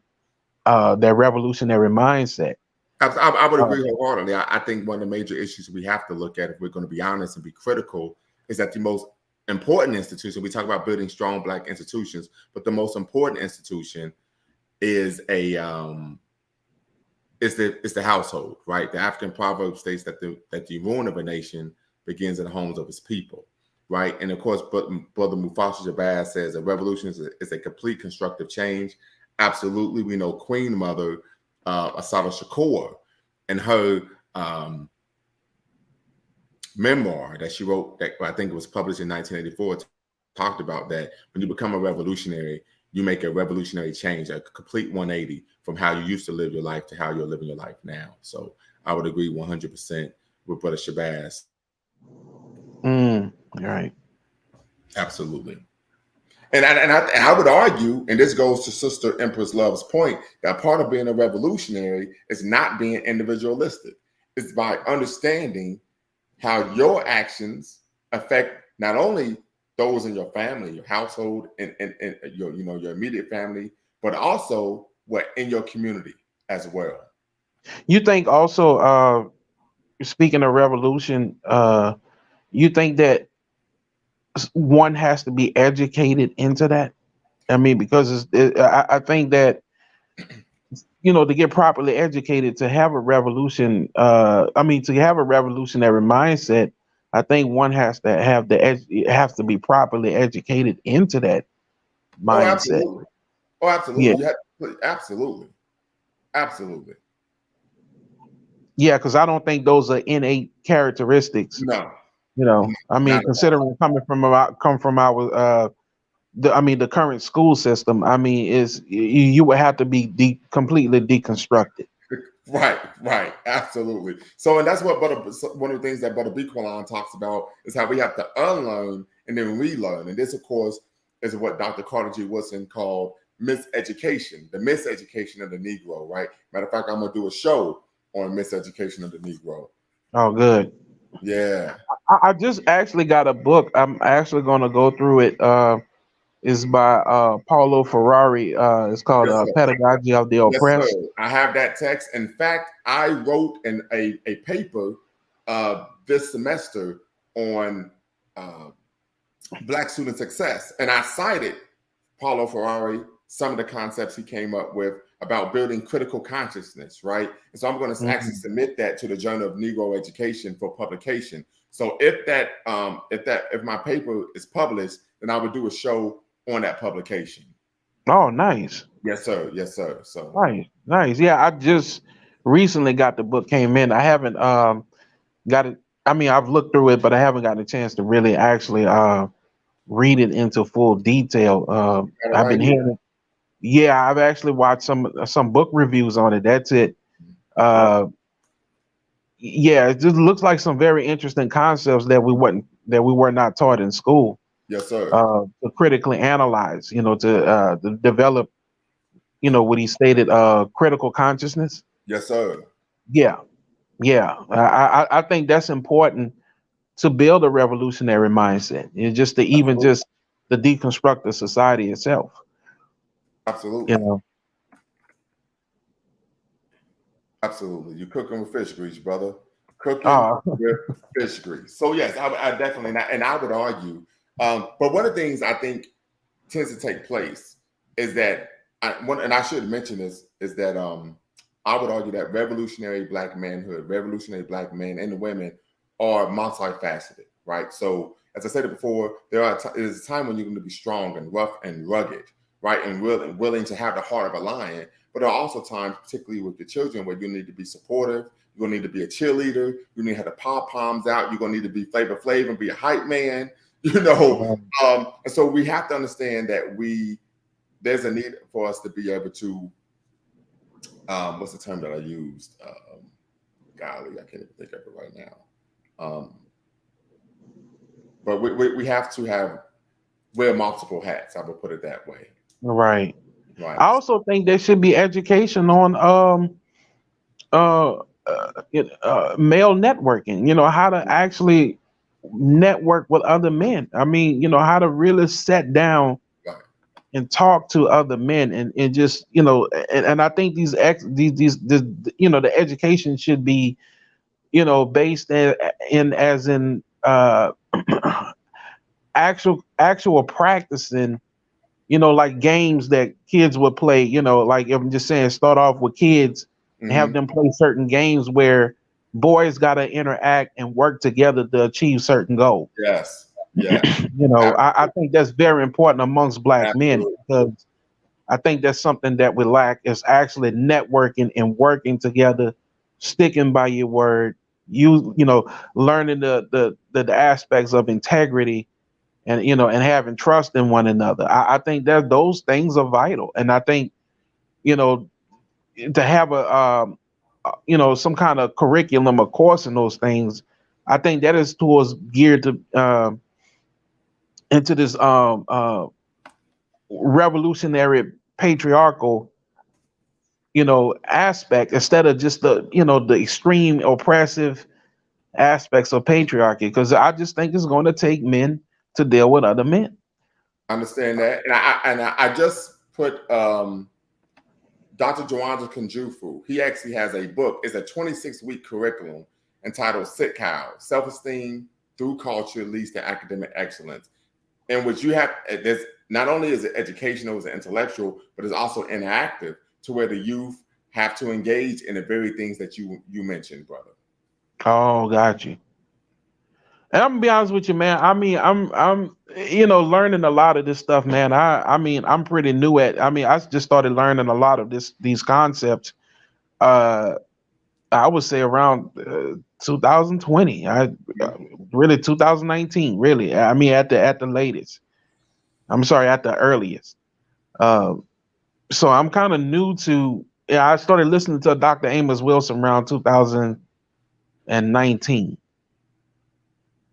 that revolutionary mindset. I would Uh, agree wholeheartedly. I think one of the major issues we have to look at, if we're going to be honest and be critical, is that the most important institution, we talk about building strong Black institutions, but the most important institution is is the household, right? The African proverb states that the ruin of a nation begins in the homes of its people, right? And of course, Brother Mufasa Shabazz says a revolution is a complete constructive change. Absolutely, we know Queen Mother Assata Shakur and her memoir that she wrote, that I think it was published in 1984, talked about that when you become a revolutionary, you make a revolutionary change, a complete 180 from how you used to live your life to how you're living your life now. So I would agree 100% with Brother Shabazz. right. Absolutely. And I would argue, and this goes to Sister Empress Love's point, that part of being a revolutionary is not being individualistic. It's by understanding how your actions affect not only those in your family, your household, and your your immediate family, but also what in your community as well. You think also, speaking of revolution, you think that one has to be educated into that? I mean, because I think that to get properly educated to have a revolution, I mean, to have a revolutionary mindset, I think one has to have has to be properly educated into that Oh, mindset. absolutely. Oh, Yeah, absolutely. You have absolutely, absolutely. yeah, because I don't think those are innate characteristics. No, I mean, not at all. considering come from our the current school system, I mean, is you would have to be completely deconstructed. Right, right, absolutely. So, and that's what one of the things that Brother Bequalon talks about is how we have to unlearn and then relearn. And this, of course, is what Dr. Carter G. Woodson called miseducation, the miseducation of the Negro, right? Matter of fact, I'm going to do a show on miseducation of the Negro. Oh, good. Yeah. I just actually got a book. I'm actually going to go through it. It's by Paulo Ferrari. It's called Yes, sir. Pedagogy of the Yes, sir. Oppressed. I have that text. In fact, I wrote a paper this semester on Black student success, and I cited Paulo Ferrari, some of the concepts he came up with about building critical consciousness, right? And so I'm going to actually Mhm. submit that to the Journal of Negro Education for publication. So if my paper is published, then I would do a show on that publication. Oh, nice. Yes, sir. Yes, sir. So Nice. Nice. Yeah, I just recently got the book came in. I haven't got it. I mean, I've looked through it, but I haven't gotten a chance to really actually read it into full detail. got it I've right been here. hearing. Yeah, I've actually watched some book reviews on it. That's it. Right. Uh, yeah, it just looks like some very interesting concepts that we were not taught in school. Yes, sir. To critically analyze, to develop, what he stated, critical consciousness. Yes, sir. Yeah, yeah. I think that's important to build a revolutionary mindset. And just to even Absolutely. just to deconstruct the society itself. You Absolutely. know. Absolutely. You're cooking with fish grease, brother. Cooking Uh, with fish grease. So yes, I definitely not, and I would argue. But one of the things I think tends to take place is that and I should mention this, is that I would argue that revolutionary Black manhood, revolutionary Black men and women are multifaceted, right? So as I said it before, there's a time when you're going to be strong and rough and rugged, right, and willing to have the heart of a lion. But there are also times, particularly with the children, where you need to be supportive. You're gonna need to be a cheerleader. You need to have the pom poms out. You're gonna need to be Flavor Flav and be a hype man. And so we have to understand that there's a need for us to be able to what's the term that I used? Golly, I can't even think of it right now. But we have to wear multiple hats. I would put it that way. right. Right. I also think there should be education on uh, male networking. How to actually network with other men. I mean, how to really set down Right. and talk to other men, and just, and I think these the education should be, based in as in actual practicing, like games that kids would play, like I'm just saying, start off with kids and have Hmm. them play certain games where boys got to interact and work together to achieve certain goals. Yes. Yeah. I think that's very important amongst black men, Absolutely. because I think that's something that we lack, is actually networking and working together, sticking by your word, learning the aspects of integrity, and and having trust in one another. I think that those things are vital, and I think, you know to have some kind of curriculum or course in those things. I think that is towards geared to into this revolutionary patriarchal aspect, instead of just the extreme oppressive aspects of patriarchy, because I just think it's going to take men to deal with other men. I understand that, and I just put Dr. Joanna Kunjufu. He actually has a book. It's a 26-week curriculum entitled "Sit Cow: Self-Esteem Through Culture Leads to Academic Excellence," in which you have there's not only is it educational, it's intellectual, but it's also interactive, to where the youth have to engage in the very things that you mentioned, brother. Oh, got you. And I'm gonna be honest with you, man. I mean, I'm learning a lot of this stuff, man. I mean, I'm pretty new at. I mean, I just started learning a lot of these concepts. Uh, I would say around 2020. Really 2019. Really, I mean, at the latest. I'm sorry, at the earliest. Uh, so I'm kind of new to. Yeah, I started listening to Dr. Amos Wilson around 2019.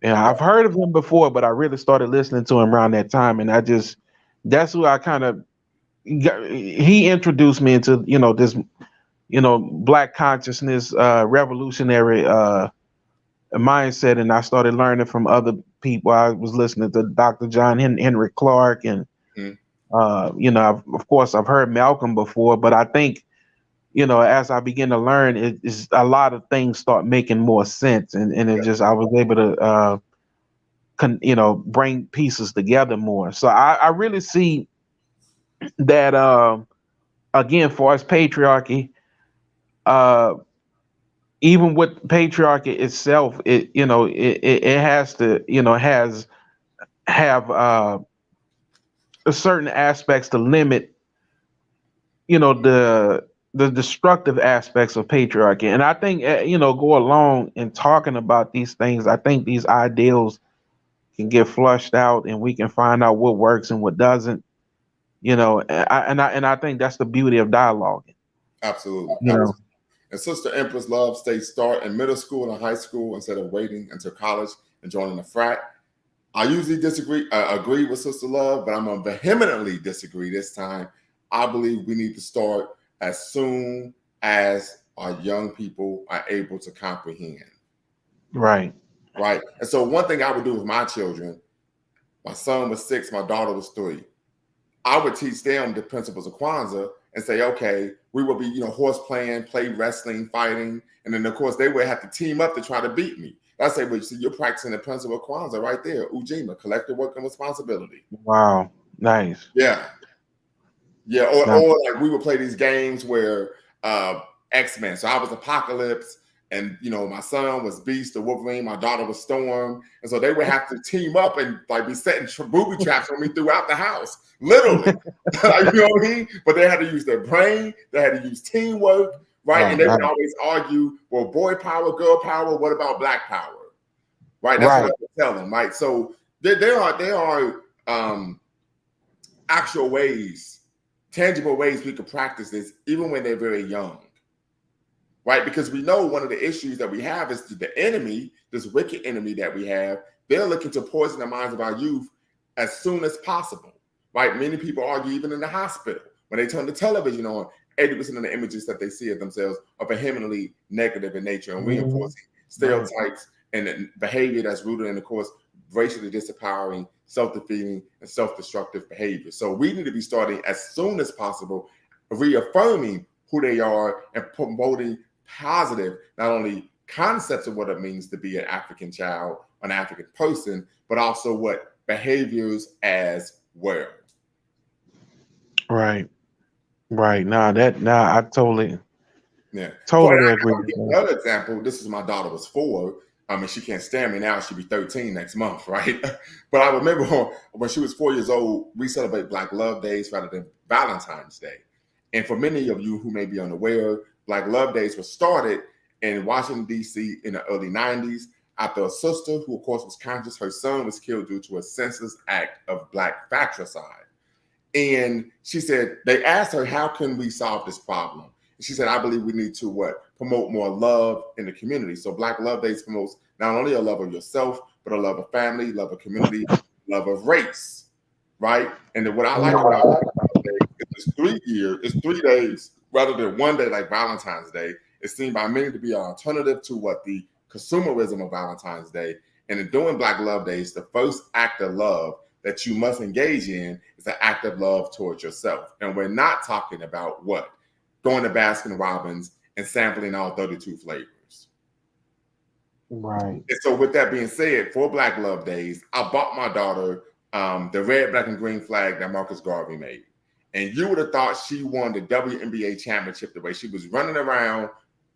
Yeah, I've heard of him before, but I really started listening to him around that time, and that's who I kind of he introduced me into this black consciousness revolutionary mindset, and I started learning from other people. I was listening to Dr. John Henry Clark, and Mhm. of course I've heard Malcolm before, but I think as I begin to learn, it's a lot of things start making more sense, and it just I was able to bring pieces together more. So I really see that again, for us patriarchy, uh even with patriarchy itself, it has to has have certain aspects to limit the destructive aspects of patriarchy. And I think go along in talking about these things, I think these ideals can get flushed out, and we can find out what works and what doesn't. And I think that's the beauty of dialogue. Absolutely. You know, And Sister Empress Love states start in middle school and high school instead of waiting until college and joining a frat. I usually agree with Sister Love, but I'm gonna vehemently disagree this time. I believe we need to start as soon as our young people are able to comprehend. right, Right. And so one thing I would do with my children, my son was 6, my daughter was 3. I would teach them the principles of Kwanzaa and say, okay, we will be, horse playing, play wrestling, fighting. And then, of course, they would have to team up to try to beat me. I say, well, you see, you're practicing the principle of Kwanzaa right there. Ujima, collective work and responsibility. wow, nice. Yeah. Yeah. Now, Or like we would play these games where X-Men. So I was Apocalypse, and my son was Beast or Wolverine, my daughter was Storm. And so they would have to team up and like be setting booby traps on me throughout the house. Literally. Like, you know what I mean? But they had to use their brain, they had to use teamwork, right? And they would nice. always argue, well, boy power, girl power, what about black power? Right. That's what I Right, would tell them, right? So there are actual ways, tangible ways we could practice this even when they're very young, right? Because we know one of the issues that we have is the enemy, this wicked enemy that we have, they're looking to poison the minds of our youth as soon as possible, right? Many people argue even in the hospital, when they turn the television on, 80% of the images that they see of themselves are vehemently negative in nature and mhm, reinforcing right, stereotypes and behavior that's rooted in, of course, racially disempowering self-defeating, and self-destructive behavior. So we need to be starting as soon as possible, reaffirming who they are and promoting positive, not only concepts of what it means to be an African child, an African person, but also what behaviors as well. Right. Right. I totally Yeah. totally agree with that. Another example, this is my daughter was 4. I mean, she can't stand me now. She'll be 13 next month, right? But I remember when she was 4 years old, we celebrate Black Love Days rather than Valentine's Day. And for many of you who may be unaware, Black Love Days were started in Washington, D.C. in the early 90s after a sister who, of course, was conscious her son was killed due to a senseless act of Black fratricide. And she said, they asked her, how can we solve this problem? And she said, I believe we need to promote more love in the community. So Black Love Days promotes not only a love of yourself, but a love of family, love of community, love of race, right? And then what I like about it is it's 3 days rather than one day like Valentine's Day. It's seen by many to be an alternative to the consumerism of Valentine's Day. And in doing Black Love Days, the first act of love that you must engage in is an act of love towards yourself. And we're not talking about going to Baskin Robbins and sampling all 32 flavors. Right. And so with that being said, for Black Love Days, I bought my daughter the red, black, and green flag that Marcus Garvey made. And you would have thought she won the WNBA championship the way she was running around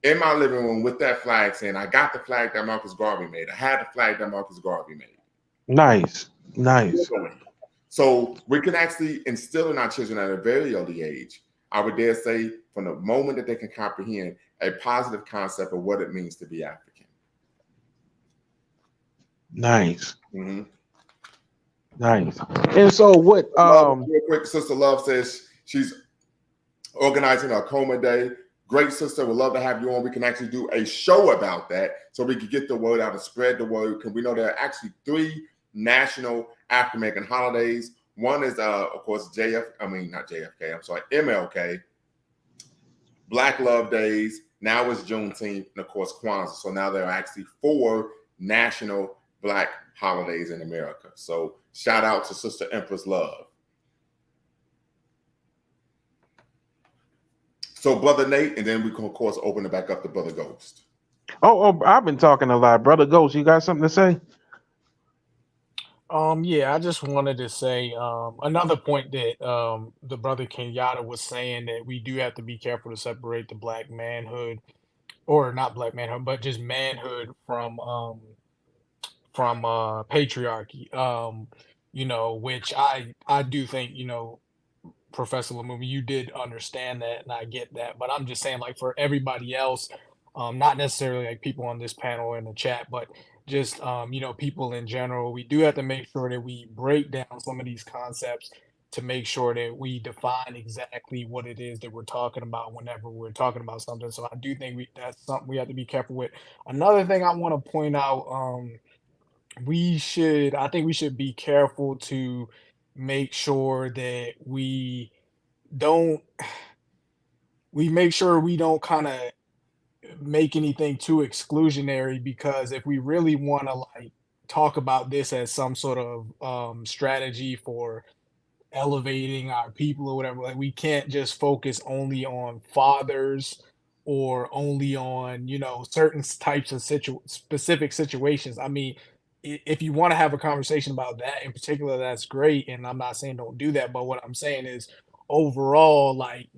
in my living room with that flag saying, I got the flag that Marcus Garvey made. I had the flag that Marcus Garvey made. Nice. So we can actually instill in our children at a very early age, I would dare say from the moment that they can comprehend, a positive concept of what it means to be African. Nice. Mm-hmm. Nice. And so what real quick, Sister Love says she's organizing a coma day. Great, sister, would love to have you on. We can actually do a show about that so we can get the word out and spread the word, because we know there are actually 3 national African American holidays. One is of course MLK, Black Love Days. Now it's Juneteenth, and of course Kwanzaa. So now there are actually 4 national Black holidays in America. So shout out to Sister Empress Love. So Brother Nate, and then we can of course open it back up to Brother Ghost. Oh, I've been talking a lot. Brother Ghost, you got something to say? Yeah, I just wanted to say another point that the brother Kenyatta was saying, that we do have to be careful to separate the Black manhood, or not Black manhood, but just manhood from patriarchy. Which I do think, Professor Lumumba, you did understand that, and I get that. But I'm just saying, like, for everybody else, not necessarily like people on this panel or in the chat, but just people in general, we do have to make sure that we break down some of these concepts to make sure that we define exactly what it is that we're talking about whenever we're talking about something. So I do think that's something we have to be careful with. Another thing I want to point out, I think we should be careful to make sure that don't we make sure we don't kind of make anything too exclusionary, because if we really want to like talk about this as some sort of strategy for elevating our people or whatever, like we can't just focus only on fathers or only on certain types of specific situations. I mean, if you want to have a conversation about that in particular, that's great, and I'm not saying don't do that, but what I'm saying is overall, like,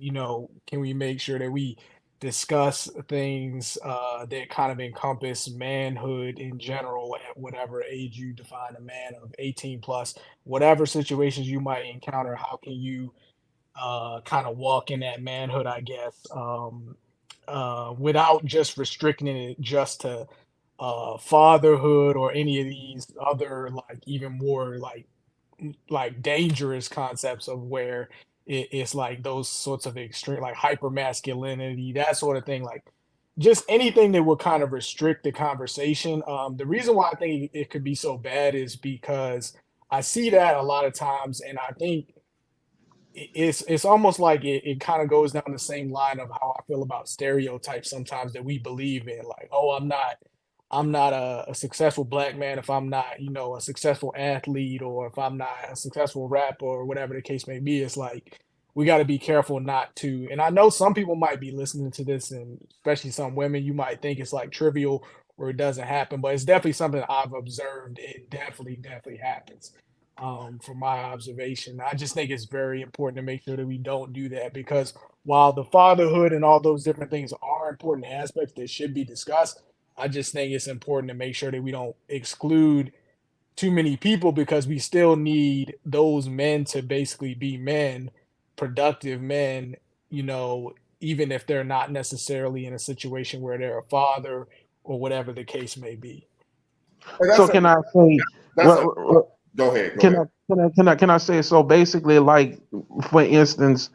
can we make sure that we discuss things that kind of encompass manhood in general at whatever age you define a man, of 18 plus, whatever situations you might encounter, how can you kind of walk in that manhood, I guess, without just restricting it just to fatherhood or any of these other, like, even more like dangerous concepts of where it's like those sorts of extreme, like hyper masculinity, that sort of thing, like just anything that would kind of restrict the conversation. The reason why I think it could be so bad is because I see that a lot of times, and I think it's almost like it kind of goes down the same line of how I feel about stereotypes sometimes that we believe in, like, oh, I'm not a successful black man, if I'm not, you know, a successful athlete, or if I'm not a successful rapper, or whatever the case may be. It's like we got to be careful not to. And I know some people might be listening to this, and especially some women, you might think it's like trivial or it doesn't happen, but it's definitely something I've observed. It definitely happens. From my observation, I just think it's very important to make sure that we don't do that, because while the fatherhood and all those different things are important aspects that should be discussed, I just think it's important to make sure that we don't exclude too many people, because we still need those men to basically be men, productive men, you know, even if they're not necessarily in a situation where they're a father or whatever the case may be. And So can I say, that's a well, go ahead, go can ahead. I say, so basically, like, for instance,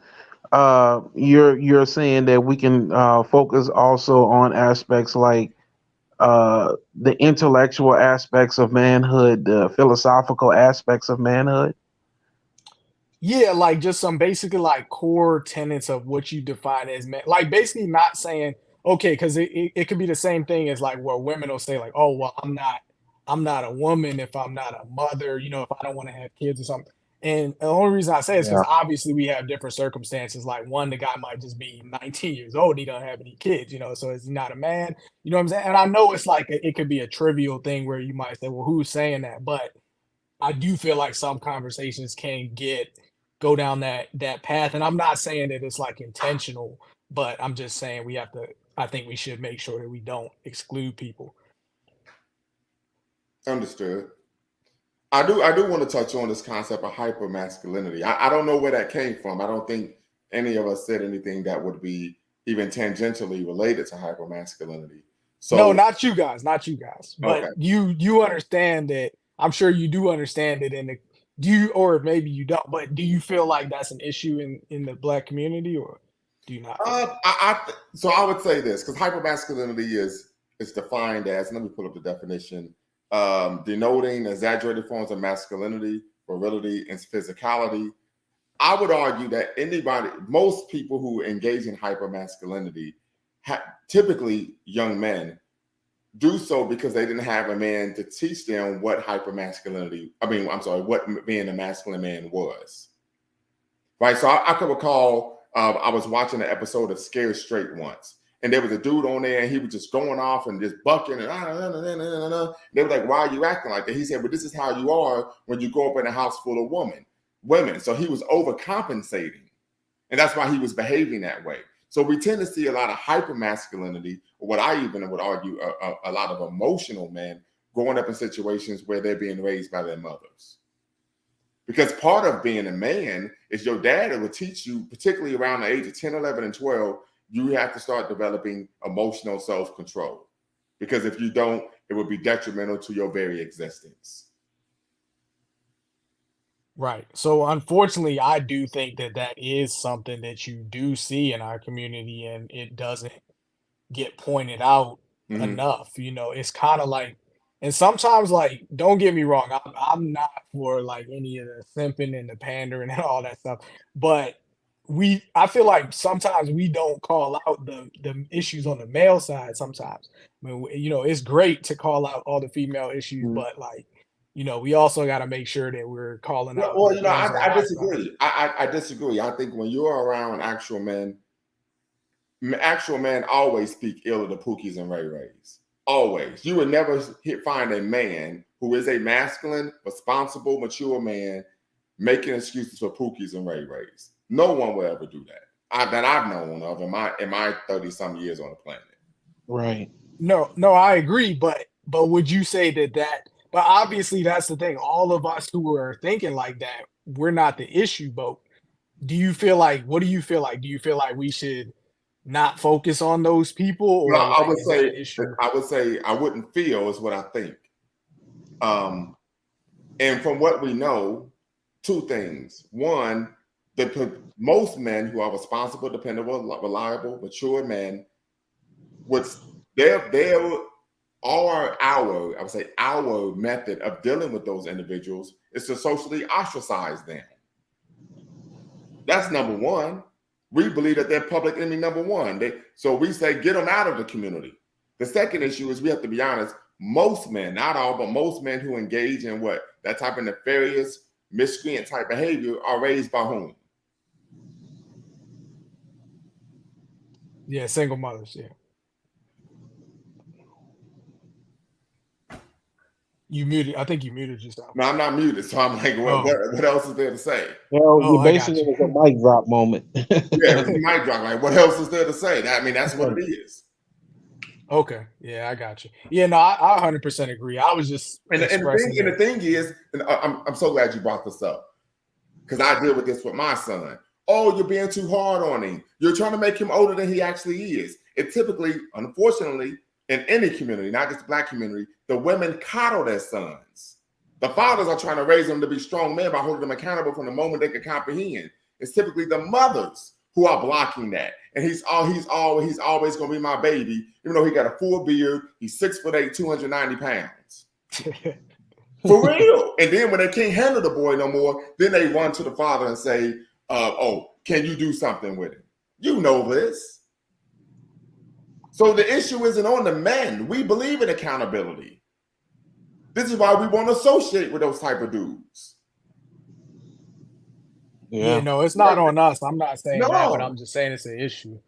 you're saying that we can focus also on aspects like the intellectual aspects of manhood, the philosophical aspects of manhood. Yeah, like just some basically like core tenets of what you define as man. Like basically not saying, okay, because it could be the same thing as like where women will say, like, oh, well, I'm not a woman if I'm not a mother, you know, if I don't want to have kids or something. And the only reason I say is Yeah. because obviously we have different circumstances. Like one, the guy might just be 19 years old, he don't have any kids, you know, so is he not a man? You know what I'm saying? And I know it's like it could be a trivial thing where you might say, well, who's saying that? But I do feel like some conversations can go down that path, and I'm not saying that it's like intentional, but I'm just saying we have to. I think we should make sure that we don't exclude people. Understood. I do want to touch on this concept of hyper masculinity. I don't know where that came from. I don't think any of us said anything that would be even tangentially related to hyper masculinity. No, So not you guys, okay. but you understand that. I'm sure you do understand it. In the do you, or maybe you don't, but do you feel like that's an issue in the black community, or do you not feel that? So I would say this, because hypermasculinity is defined as, let me pull up the definition, denoting exaggerated forms of masculinity, virility, and physicality. I would argue that most people who engage in hypermasculinity, typically young men, do so because they didn't have a man to teach them what hypermasculinity, I'm sorry, what being a masculine man was. Right. So I can recall I was watching an episode of Scared Straight once, and there was a dude on there, and he was just going off and just bucking, and they were like, "Why are you acting like that?" He said, "Well, this is how you are when you grow up in a house full of women." So he was overcompensating, and that's why he was behaving that way. So we tend to see a lot of hyper masculinity, or what I even would argue, a lot of emotional men growing up in situations where they're being raised by their mothers. Because part of being a man is your dad will teach you, particularly around the age of 10, 11, and 12, you have to start developing emotional self-control. Because if you don't, it would be detrimental to your very existence. Right. So unfortunately, I do think that that is something that you do see in our community, and it doesn't get pointed out Mm-hmm. enough. You know, it's kind of like, and sometimes, like, don't get me wrong, I'm not for like any of the simping and the pandering and all that stuff, but I feel like sometimes we don't call out the issues on the male side. Sometimes, I mean, you know, it's great to call out all the female issues, Mm. but like, you know, we also got to make sure that we're calling out Well, the things on I our side. disagree. I disagree. I think when you're around actual men always speak ill of the Pookies and Ray Rays. Always. You would never find a man who is a masculine, responsible, mature man making excuses for Pookies and Ray Rays. No one will ever do that. That I've known of in my 30-some years on the planet. Right. No, I agree, but would you say that but obviously that's the thing. All of us who are thinking like that, we're not the issue, but do you feel like what do you feel like? Do you feel like we should not focus on those people, or Well, like is that an issue? I would say I wouldn't feel is what I think. Um, and from what we know, two things. One, most men who are responsible, dependable, reliable, mature men, what's their I would say our method of dealing with those individuals is to socially ostracize them. That's number one. We believe that they're public enemy number one. So we say get them out of the community. The second issue is we have to be honest. most men, not all, but most men who engage in what? That type of nefarious, miscreant type behavior are raised by whom? Yeah, single mothers. Yeah. You muted. I think you muted yourself. No, I'm not muted, so I'm like, Oh. what else is there to say? Well, Oh, I got basically, you. it was a mic drop moment. Yeah, it was a mic drop. Like, what else is there to say? I mean, that's what it is. Okay. Yeah, I got you. Yeah, no, I 100% agree. I was just And expressing the thing is, and I'm so glad you brought this up, because I deal with this with my son. Oh, you're being too hard on him. You're trying to make him older than he actually is. It typically, unfortunately, in any community, not just the Black community, the women coddle their sons. The fathers are trying to raise them to be strong men by holding them accountable from the moment they can comprehend. It's typically the mothers who are blocking that. And he's always going to be my baby, even though he got a full beard. He's 6'8", 290 pounds. For real. And then when they can't handle the boy no more, then they run to the father and say, oh, can you do something with him? You know this. So the issue isn't on the men. We believe in accountability. This is why we won't associate with those type of dudes. Yeah, no, it's not on us. I'm not saying that, but No. I'm just saying it's an issue.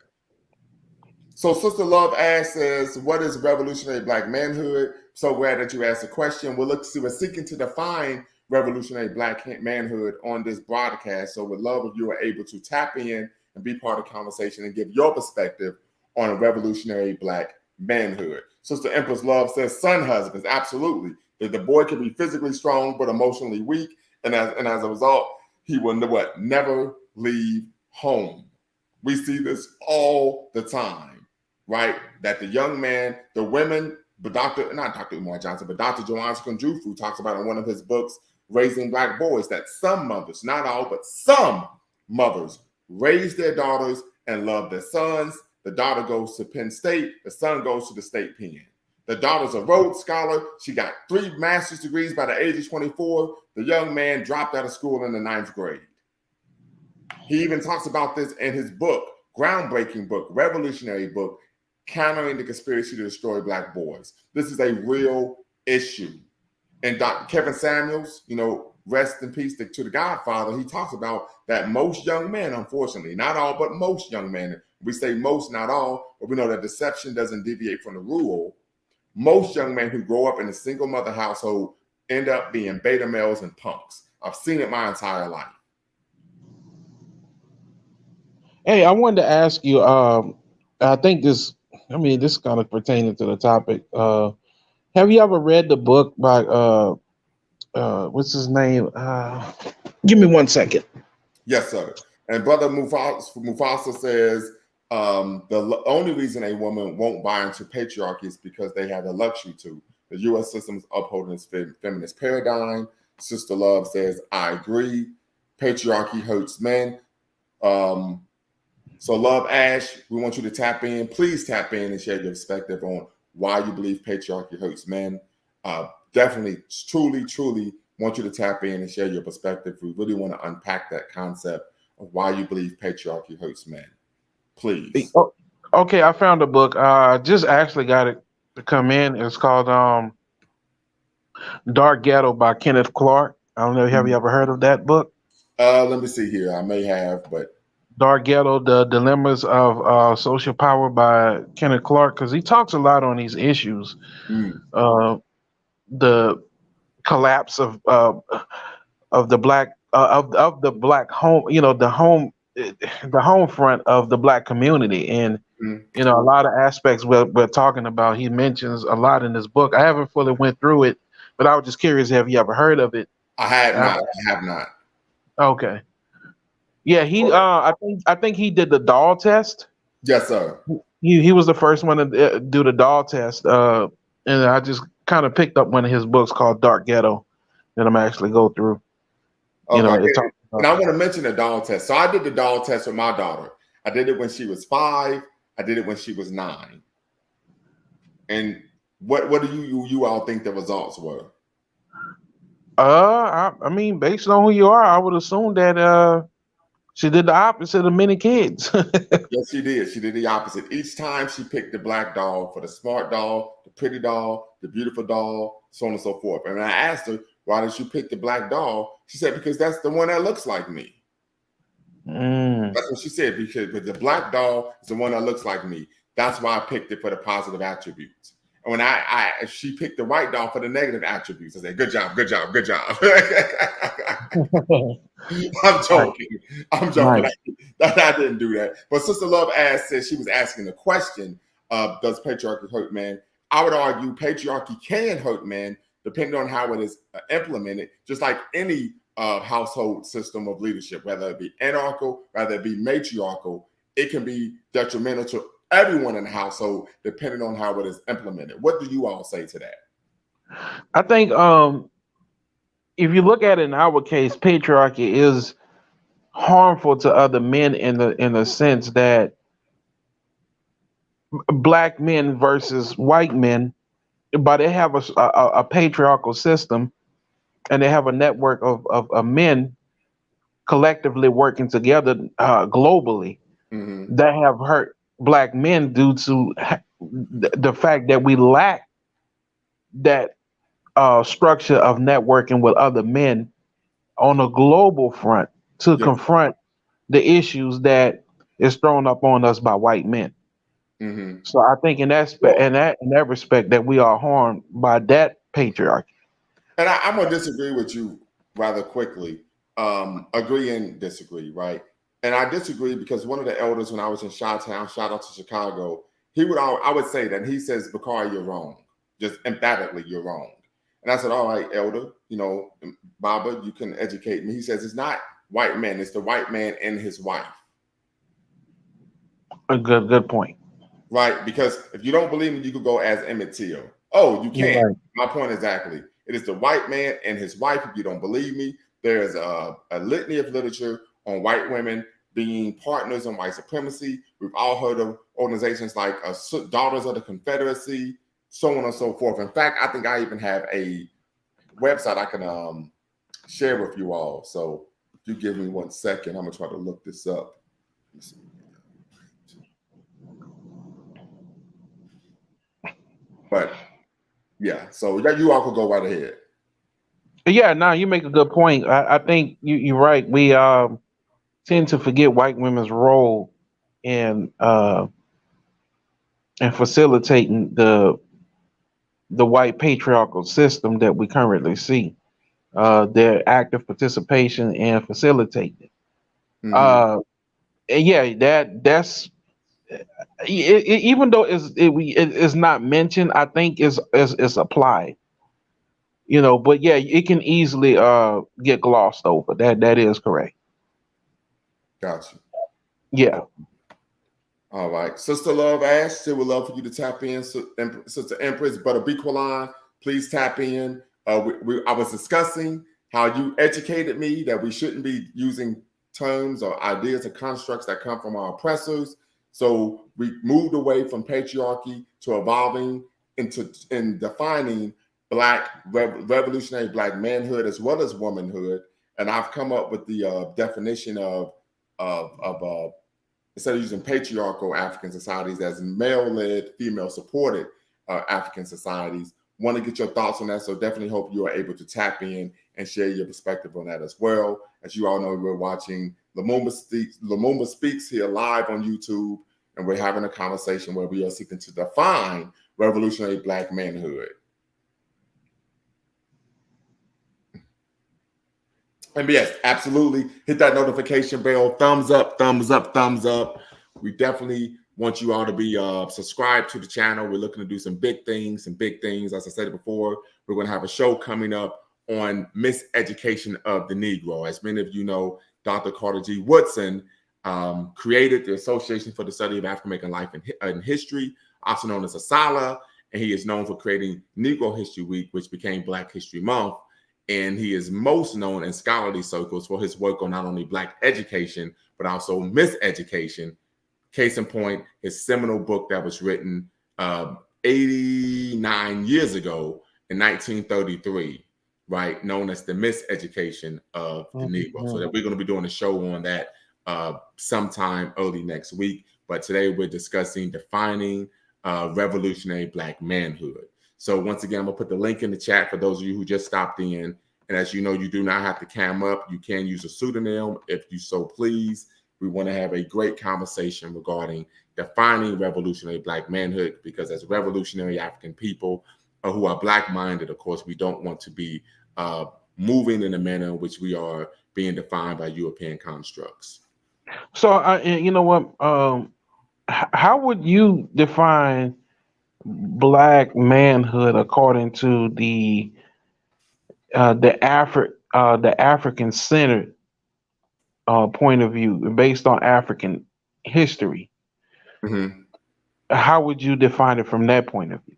So Sister Love asks says, what is revolutionary Black manhood? So glad that you asked the question. We're seeking to define revolutionary Black manhood on this broadcast. So we'd love if you are able to tap in and be part of the conversation and give your perspective on a revolutionary Black manhood. Sister Empress Love says son husbands, absolutely. That the boy can be physically strong but emotionally weak, and as a result, he will never leave home. We see this all the time, right? That the young man, the women, but Dr. Umar Johnson, but Dr. Joanne Kunjufu talks about in one of his books, Raising Black Boys, that some mothers, not all, but some mothers raise their daughters and love their sons. The daughter goes to Penn State, the son goes to the state pen. The daughter's a Rhodes Scholar. She got 3 master's degrees by the age of 24. The young man dropped out of school in the 9th grade. He even talks about this in his book, groundbreaking book, revolutionary book, Countering the Conspiracy to Destroy Black Boys. This is a real issue. And Dr. Kevin Samuels, rest in peace to the Godfather, he talks about that most young men, unfortunately, not all, but most young men, we say most, not all, but we know that deception doesn't deviate from the rule. Most young men who grow up in a single mother household end up being beta males and punks. I've seen it my entire life. Hey, I wanted to ask you, I think this kind of pertaining to the topic. Have you ever read the book by, what's his name? Give me 1 second. Yes, sir. And Brother Mufasa says, the only reason a woman won't buy into patriarchy is because they have the luxury to. The U.S. system is upholding its feminist paradigm. Sister Love says, I agree. Patriarchy hurts men. So Love Ash, we want you to tap in. Please tap in and share your perspective on why you believe patriarchy hurts men. Definitely, truly want you to tap in and share your perspective. We really want to unpack that concept of why you believe patriarchy hurts men. Please. Oh, okay, I found a book. Just actually got it to come in. It's called Dark Ghetto by Kenneth Clark. I don't know. Have you ever heard of that book? Let me see here. I may have, but Dark Ghetto: The Dilemmas of Social Power by Kenneth Clark, because he talks a lot on these issues. The collapse of the black of the black home, the home front of the black community, and a lot of aspects we're talking about. He mentions a lot in this book. I haven't fully went through it, but I was just curious. Have you ever heard of it? I have not. Okay. Yeah, I think he did the doll test. Yes, sir. He was the first one to do the doll test. And I just kind of picked up one of his books called Dark Ghetto that I'm actually go through. And I want to mention the doll test. So I did the doll test with my daughter. I did it when she was 5. I did it when she was 9. And what do you all think the results were? I mean, based on who you are, I would assume that she did the opposite of many kids. Yes, she did. She did the opposite. Each time she picked the black doll for the smart doll, the pretty doll, the beautiful doll, so on and so forth. And I asked her, why did you pick the black doll? She said, because that's the one that looks like me. That's what she said, because the black doll is the one that looks like me. That's why I picked it for the positive attributes. And when she picked the white doll for the negative attributes, I said, good job, good job, good job. I'm joking. I'm joking. Nice. I didn't do that. But Sister Love said she was asking the question, does patriarchy hurt men? I would argue patriarchy can hurt men depending on how it is implemented, just like any household system of leadership, whether it be anarchical, whether it be matriarchal, it can be detrimental to everyone in the household depending on how it is implemented. What do you all say to that? I think if you look at it in our case, patriarchy is harmful to other men in the sense that black men versus white men, but they have a patriarchal system, and they have a network of men collectively working together globally that have hurt black men due to the fact that we lack that structure of networking with other men on a global front to confront the issues that is thrown up on us by white men. So I think in that respect that we are harmed by that patriarchy. And I'm gonna disagree with you rather quickly. Agree and disagree, right? And I disagree because one of the elders when I was in Chi-Town, shout out to Chicago, I would say that he says, Bakari, you're wrong. Just emphatically, you're wrong. And I said, all right, elder, Baba, you can educate me. He says, it's not white men, it's the white man and his wife. A good point. Right? Because if you don't believe me, you could go as Emmett Till. Oh, you can't. Right. My point exactly. It is the white man and his wife. If you don't believe me, there's a litany of literature on white women being partners in white supremacy. We've all heard of organizations like Daughters of the Confederacy, so on and so forth. In fact, I think I even have a website I can share with you all. So if you give me 1 second, I'm going to try to look this up. But yeah, so you all could go right ahead. Yeah, no, you make a good point. I think you're right. We tend to forget white women's role in facilitating the white patriarchal system that we currently see. Their active participation and facilitating it. And yeah, that's even though it is not mentioned, I think is applied. But yeah, it can easily get glossed over. That is correct. Gotcha. Yeah. All right. Sister Love Ash, still would love for you to tap in. Sister Empress, Brother Bequaline, please tap in. I was discussing how you educated me that we shouldn't be using terms or ideas or constructs that come from our oppressors. So we moved away from patriarchy to evolving in defining revolutionary Black manhood as well as womanhood. And I've come up with the definition of instead of using patriarchal African societies as male-led, female-supported African societies. Want to get your thoughts on that, so definitely hope you are able to tap in and share your perspective on that as well. As you all know, we're watching Lumumba Speaks here live on YouTube, and we're having a conversation where we are seeking to define revolutionary Black manhood. And yes, absolutely. Hit that notification bell. Thumbs up, thumbs up, thumbs up. We definitely want you all to be subscribed to the channel. We're looking to do some big things. As I said before, we're going to have a show coming up on miseducation of the Negro. As many of you know, Dr. Carter G. Woodson created the Association for the Study of African American Life and History, also known as ASALH, and he is known for creating Negro History Week, which became Black History Month. And he is most known in scholarly circles for his work on not only Black education, but also miseducation. Case in point, his seminal book that was written 89 years ago in 1933, right, known as The Miseducation of the Negro. So that we're going to be doing a show on that sometime early next week. But today we're discussing defining revolutionary Black manhood. So once again, I'm gonna put the link in the chat for those of you who just stopped in. And as you know, you do not have to cam up. You can use a pseudonym if you so please. We want to have a great conversation regarding defining revolutionary Black manhood, because as revolutionary African people who are Black-minded, of course, we don't want to be moving in a manner in which we are being defined by European constructs. So, you know what? How would you define Black manhood according to the African centered point of view, based on African history? Mm-hmm. How would you define it from that point of view?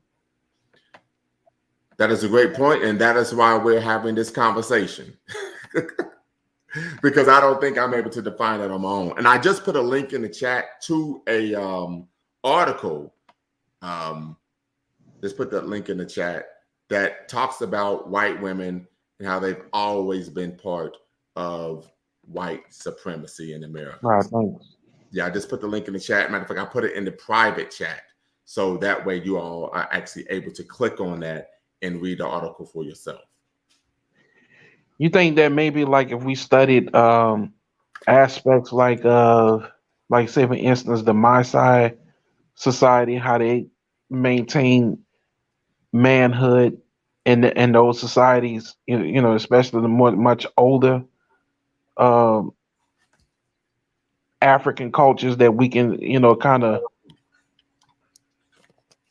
That is a great point, and that is why we're having this conversation. Because I don't think I'm able to define it on my own. And I just put a link in the chat to a article. Just put that link in the chat that talks about white women and how they've always been part of white supremacy in America. Right, thanks. Yeah, I just put the link in the chat. Matter of fact, I put it in the private chat. So that way you all are actually able to click on that and read the article for yourself. You think that maybe like if we studied aspects like say for instance the Maasai society, how they maintain manhood in those societies, you know, especially the much older um African cultures, that we can, you know, kind of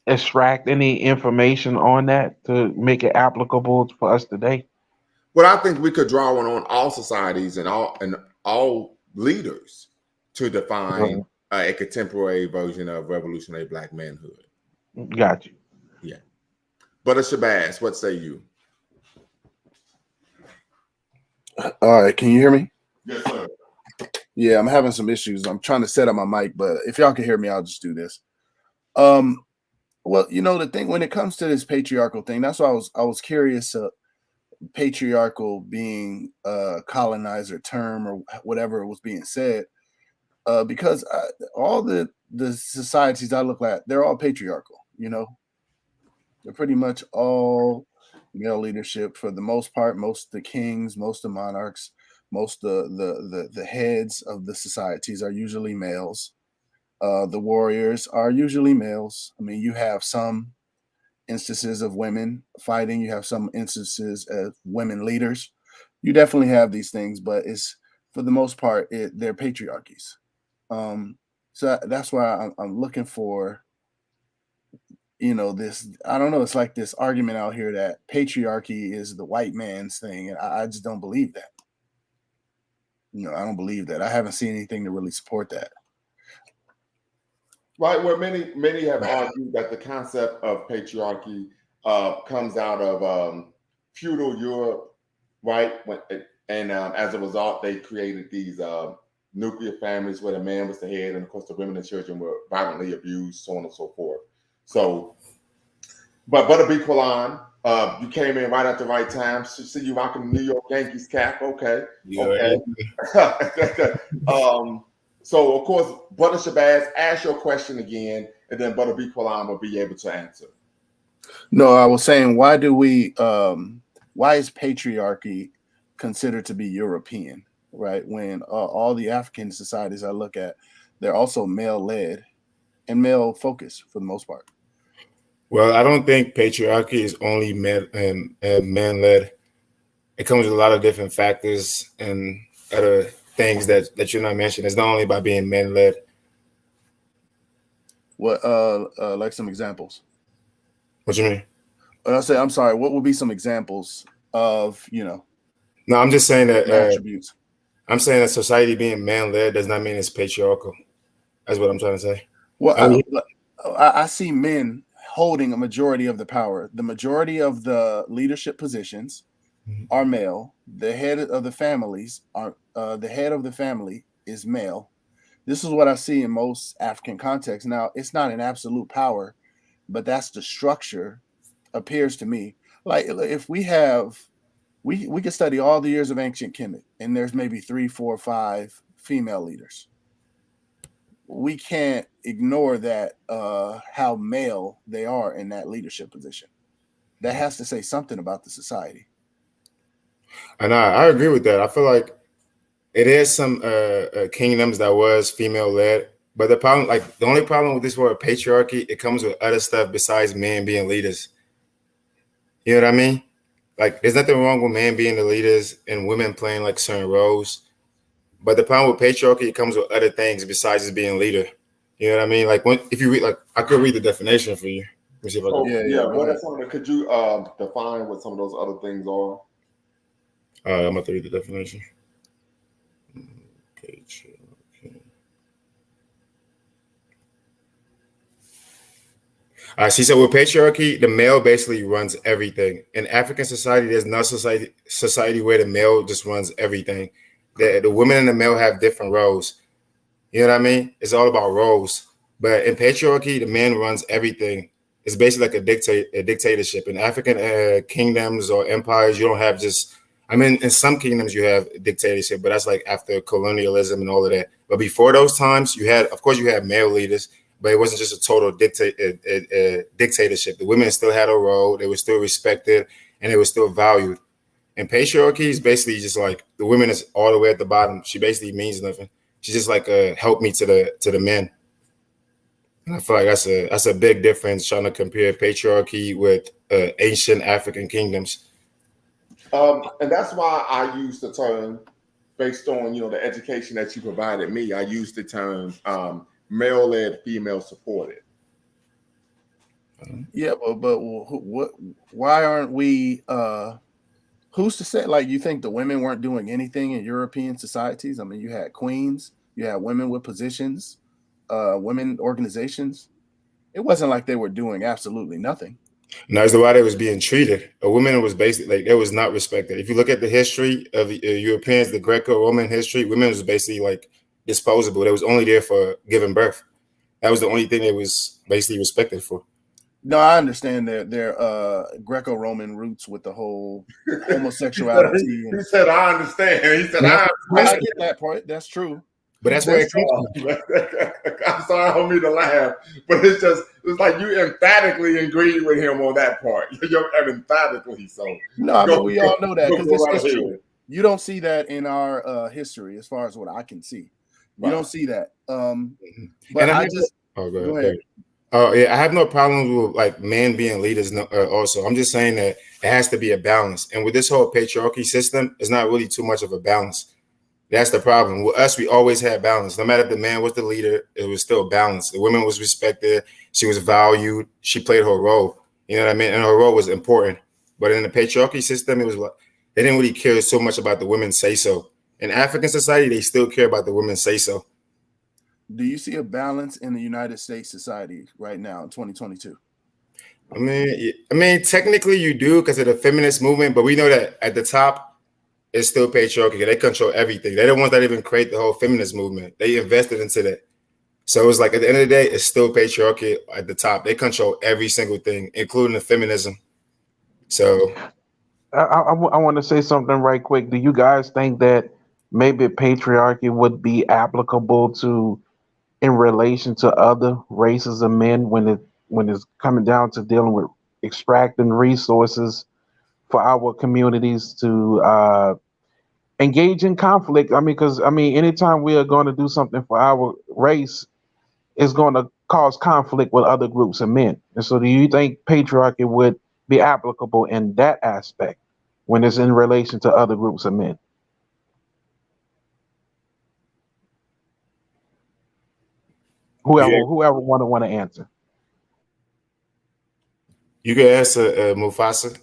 extract any information on that to make it applicable for us today? Well, I think we could draw one on all societies and all leaders to define a contemporary version of revolutionary Black manhood. Got you. Yeah. But Shabazz, what say you? All right, can you hear me? Yes, sir. Yeah, I'm having some issues. I'm trying to set up my mic, but if y'all can hear me, I'll just do this. Well, you know, the thing when it comes to this patriarchal thing, that's why I was curious. Patriarchal being a colonizer term or whatever was being said, because all the societies I look at, they're all patriarchal. You know, they're pretty much all male leadership for the most part. Most of the kings, most of the monarchs, most of the heads of the societies are usually males. The warriors are usually males. I mean, you have some instances of women fighting. You have some instances of women leaders. You definitely have these things, but it's for the most part, they're patriarchies. So that's why I'm looking for, you know, this. I don't know. It's like this argument out here that patriarchy is the white man's thing, and I just don't believe that. You know, I don't believe that. I haven't seen anything to really support that. Right, where many have argued that the concept of patriarchy comes out of feudal Europe, right? And as a result, they created these nuclear families where the man was the head, and of course the women and children were violently abused, so on and so forth. So, but Butter B. Quillan, you came in right at the right time. See you rocking the New York Yankees cap. Okay. Yeah. Okay. So, of course, Brother Shabazz, ask your question again, and then Brother B. Quillan will be able to answer. No, I was saying, why is patriarchy considered to be European, right? When all the African societies I look at, they're also male-led and male-focused for the most part. Well, I don't think patriarchy is only man-led. It comes with a lot of different factors and other things that you're not mentioning. It's not only by being man-led. What like some examples? What you mean? I'm sorry, what would be some examples of, you know? No, I'm just saying that attributes. I'm saying that society being man-led does not mean it's patriarchal. That's what I'm trying to say. Well, I see men holding a majority of the power. The majority of the leadership positions are male. The head of the families are the head of the family is male. This is what I see in most African contexts. Now, it's not an absolute power, but that's the structure, appears to me. Like if we can study all the years of ancient Kemet, and there's maybe 3, 4, 5 female leaders. We can't ignore that how male they are in that leadership position. that has to say something about the society. And I agree with that. I feel like it is some kingdoms that was female led, but the only problem with this word patriarchy, it comes with other stuff besides men being leaders. You know what I mean? Like, there's nothing wrong with men being the leaders and women playing like certain roles, but the problem with patriarchy, it comes with other things besides just being leader. You know what I mean? Like, if you read, like, I could read the definition for you. Let me see if I can. Yeah, What are some of the? Could you define what some of those other things are? I'm about to read the definition. Patriarchy. See, so with patriarchy, the male basically runs everything. In African society, there's no society where the male just runs everything. The women and the male have different roles. You know what I mean? It's all about roles. But in patriarchy, the man runs everything. It's basically like a dictatorship. In African kingdoms or empires, you don't have just. I mean, in some kingdoms you have dictatorship, but that's like after colonialism and all of that. But before those times, of course, you had male leaders, but it wasn't just a total dictatorship. The women still had a role; they were still respected, and they were still valued. And patriarchy is basically just like the women is all the way at the bottom. She basically means nothing. She's just like a help me to the men. And I feel like that's a big difference trying to compare patriarchy with ancient African kingdoms. And that's why I use the term, based on the education that you provided me. I use the term male-led, female-supported. Yeah, but what? Why aren't we? Who's to say? Like, you think the women weren't doing anything in European societies? I mean, you had queens, you had women with positions, women organizations. It wasn't like they were doing absolutely nothing. And that's the way they was being treated. A woman was basically like, they was not respected. If you look at the history of Europeans, the Greco-Roman history, women was basically like disposable. They was only there for giving birth. That was the only thing they was basically respected for. No, I understand their Greco-Roman roots with the whole homosexuality. He said, "I understand." He said, "I get that part. That's true." But that's where it comes from. I'm sorry, I don't mean to laugh, but it's like you emphatically agreed with him on that part. You're emphatically so. No, I mean, we all know that because it's true. You don't see that in our history, as far as what I can see. You don't see that. But I just go ahead. Oh yeah, I have no problems with like men being leaders. Also, I'm just saying that it has to be a balance. And with this whole patriarchy system, it's not really too much of a balance. That's the problem. With us, we always had balance. No matter if the man was the leader, it was still balanced. The woman was respected. She was valued. She played her role. You know what I mean? And her role was important. But in the patriarchy system, it was like they didn't really care so much about the women's say so. In African society, they still care about the women's say so. Do you see a balance in the United States society right now in 2022? I mean, technically you do because of the feminist movement, but we know that at the top, it's still patriarchy. They control everything. They're the ones that even create the whole feminist movement. They invested into that. So it's like at the end of the day, it's still patriarchy at the top. They control every single thing, including the feminism. So I want to say something right quick. Do you guys think that maybe patriarchy would be applicable to in relation to other races of men when it's coming down to dealing with extracting resources for our communities to engage in conflict? I mean, because anytime we are going to do something for our race, it's going to cause conflict with other groups of men. And so, do you think patriarchy would be applicable in that aspect when it's in relation to other groups of men? Whoever want to answer. You can answer, Mufasa.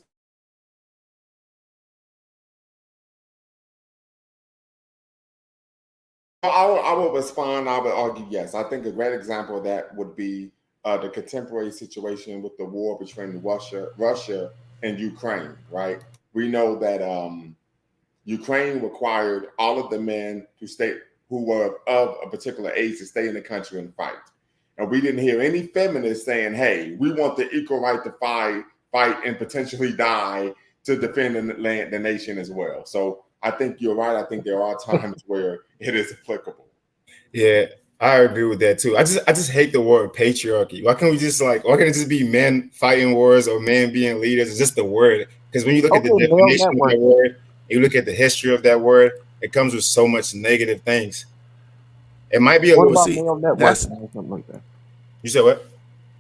I would respond. I would argue yes. I think a great example of that would be the contemporary situation with the war between Russia and Ukraine. Right? We know that Ukraine required all of the men who were of a particular age to stay in the country and fight. And we didn't hear any feminists saying, "Hey, we want the equal right to fight and potentially die to defend the nation as well." So I think you're right. I think there are times where it is applicable. Yeah, I agree with that too. I just hate the word patriarchy. Why can't we just why can't it just be men fighting wars or men being leaders? It's just the word. Because when you look at Okay, the male definition of that networking. word, you look at the history of that word, it comes with so much negative things. It might be a What Well, little. about see, male that's networking or something like that? You said what?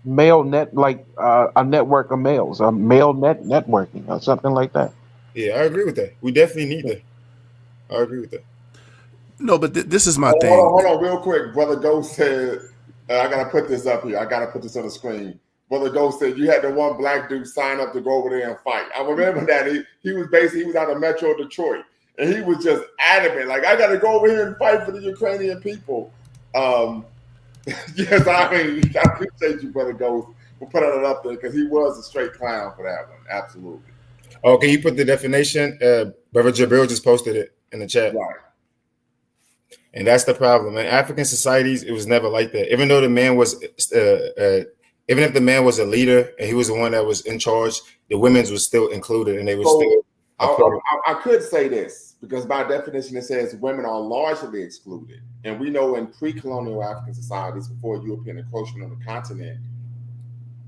Male net, like a network of males, a male networking or something like that. Yeah, I agree with that. We definitely need that. I agree with that. no, but this is my Hold on, thing. hold on, real quick. Brother Ghost said, I gotta put this up here. I gotta put this on the screen. Brother Ghost said you had the one black dude sign up to go over there and fight. I remember that he was out of Metro Detroit, and he was just adamant, like I gotta go over here and fight for the Ukrainian people. Yes, I mean I appreciate you, Brother Ghost, for putting it up there because he was a straight clown for that one. Absolutely. Oh, can you put the definition? Brother Jabril just posted it in the chat. Right. And that's the problem. In African societies, it was never like that. Even though the man was, even if the man was a leader and he was the one that was in charge, the women's was still included, and they were So still a part of. I could say this because by definition it says women are largely excluded, and we know in pre-colonial African societies before European encroachment on the continent,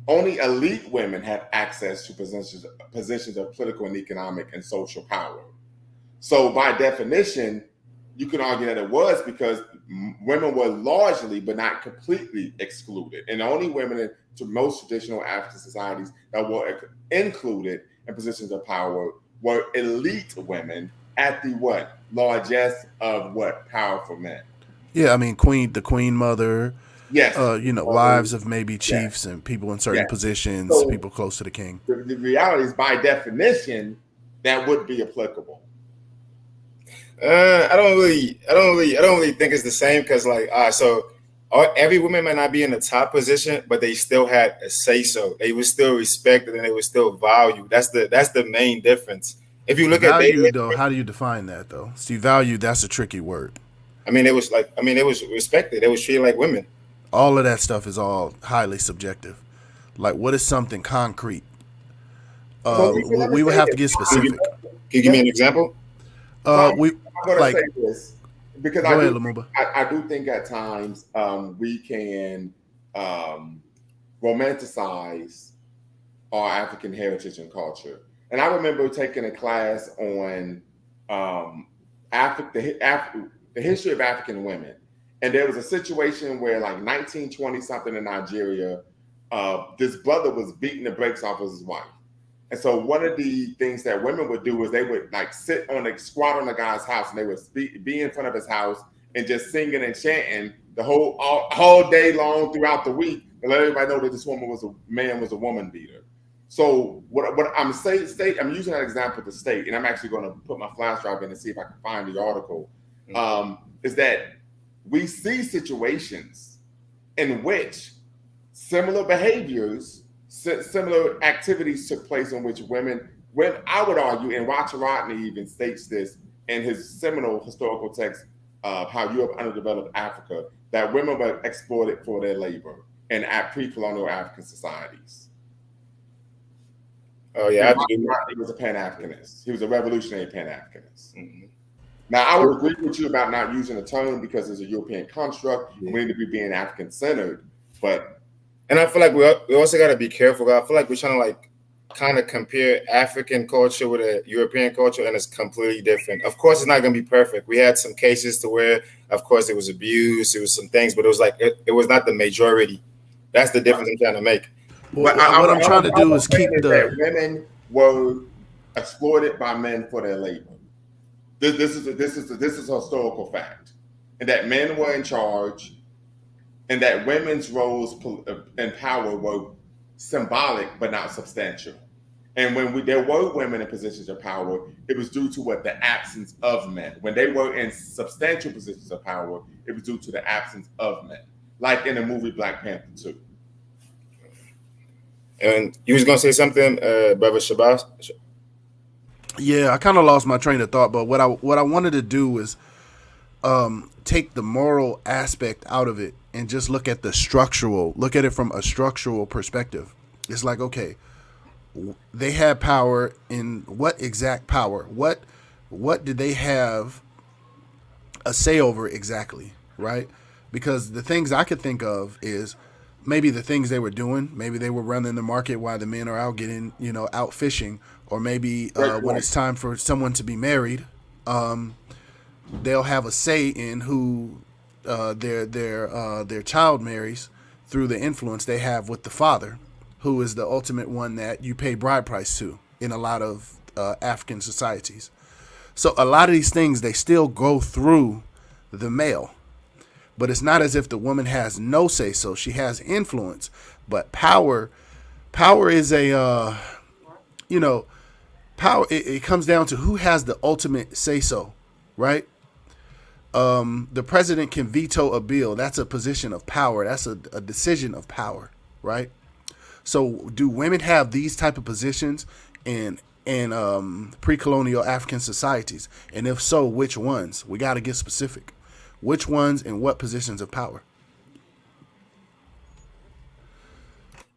only elite women had access to positions of political and economic and social power. So by definition, you can argue that it was because women were largely, but not completely, excluded. And the only women to most traditional African societies that were included in positions of power were elite women at the what? Largesse of what? Powerful men. Yeah, I mean, the queen mother, Yes. wives of maybe Yes. chiefs and people in certain Yes. positions, So people close to the king. the reality is, by definition, that would be applicable. I don't really think it's the same because every woman might not be in the top position, but they still had a say so. They were still respected and they were still valued. That's the main difference. If you look at Value, though, how do you define that, though? See, value, that's a tricky word. it was respected. They was treated like women. All of that stuff is all highly subjective. Like, what is something concrete? So let me We would say have to this. get specific. Can you give me an example? We I'm going to like say this because go ahead, Lumumba. I do think at times we can romanticize our African heritage and culture. And I remember taking a class on the history of African women. And there was a situation where, like 1920 something in Nigeria, this brother was beating the brakes off of his wife. And so one of the things that women would do is they would like squat on the guy's house, and they would be in front of his house and just singing and chanting the all day long throughout the week and let everybody know that this woman was a woman beater. So what I'm I'm using that example to state, and I'm actually going to put my flash drive in and see if I can find the article, is that we see situations in which similar behaviors, similar activities took place in which women, when I would argue, and Ratcharatney even states this in his seminal historical text, How Europe Underdeveloped Africa, that women were exploited for their labor in pre-colonial African societies. Oh yeah, He was a Pan-Africanist. He was a revolutionary Pan-Africanist. Mm-hmm. Now, I would agree with you about not using the term because it's a European construct. Yeah. We need to be being African-centered, and I feel like we also got to be careful. I feel like we're trying to kind of compare African culture with a European culture, and it's completely different. Of course, it's not going to be perfect. We had some cases to where, of course, it was abuse, it was some things, but it was it was not the majority. That's the difference I'm trying to make. Well, what I'm trying to do is keep that women were exploited by men for their labor. This is a historical fact, and that men were in charge, and that women's roles and power were symbolic but not substantial. And when there were women in positions of power, it was due to the absence of men. When they were in substantial positions of power, it was due to the absence of men, like in the movie Black Panther 2. And you was gonna say something, Brother Shabazz? Yeah, I kind of lost my train of thought, but what I wanted to do was take the moral aspect out of it and just look at it from a structural perspective. It's like, okay, they had power in what exact power? What did they have a say over exactly, right? because the things I could think of is maybe the things they were doing. Maybe they were running the market while the men are out getting, out fishing, or maybe when it's time for someone to be married, they'll have a say in who their child marries through the influence they have with the father, who is the ultimate one that you pay bride price to in a lot of African societies. So a lot of these things, they still go through the male. But it's not as if the woman has no say so. She has influence. But power is a, power, it comes down to who has the ultimate say so, right? The president can veto a bill. That's a position of power. That's a decision of power, right? So do women have these type of positions in pre-colonial African societies? And if so, which ones? We got to get specific. Which ones and what positions of power?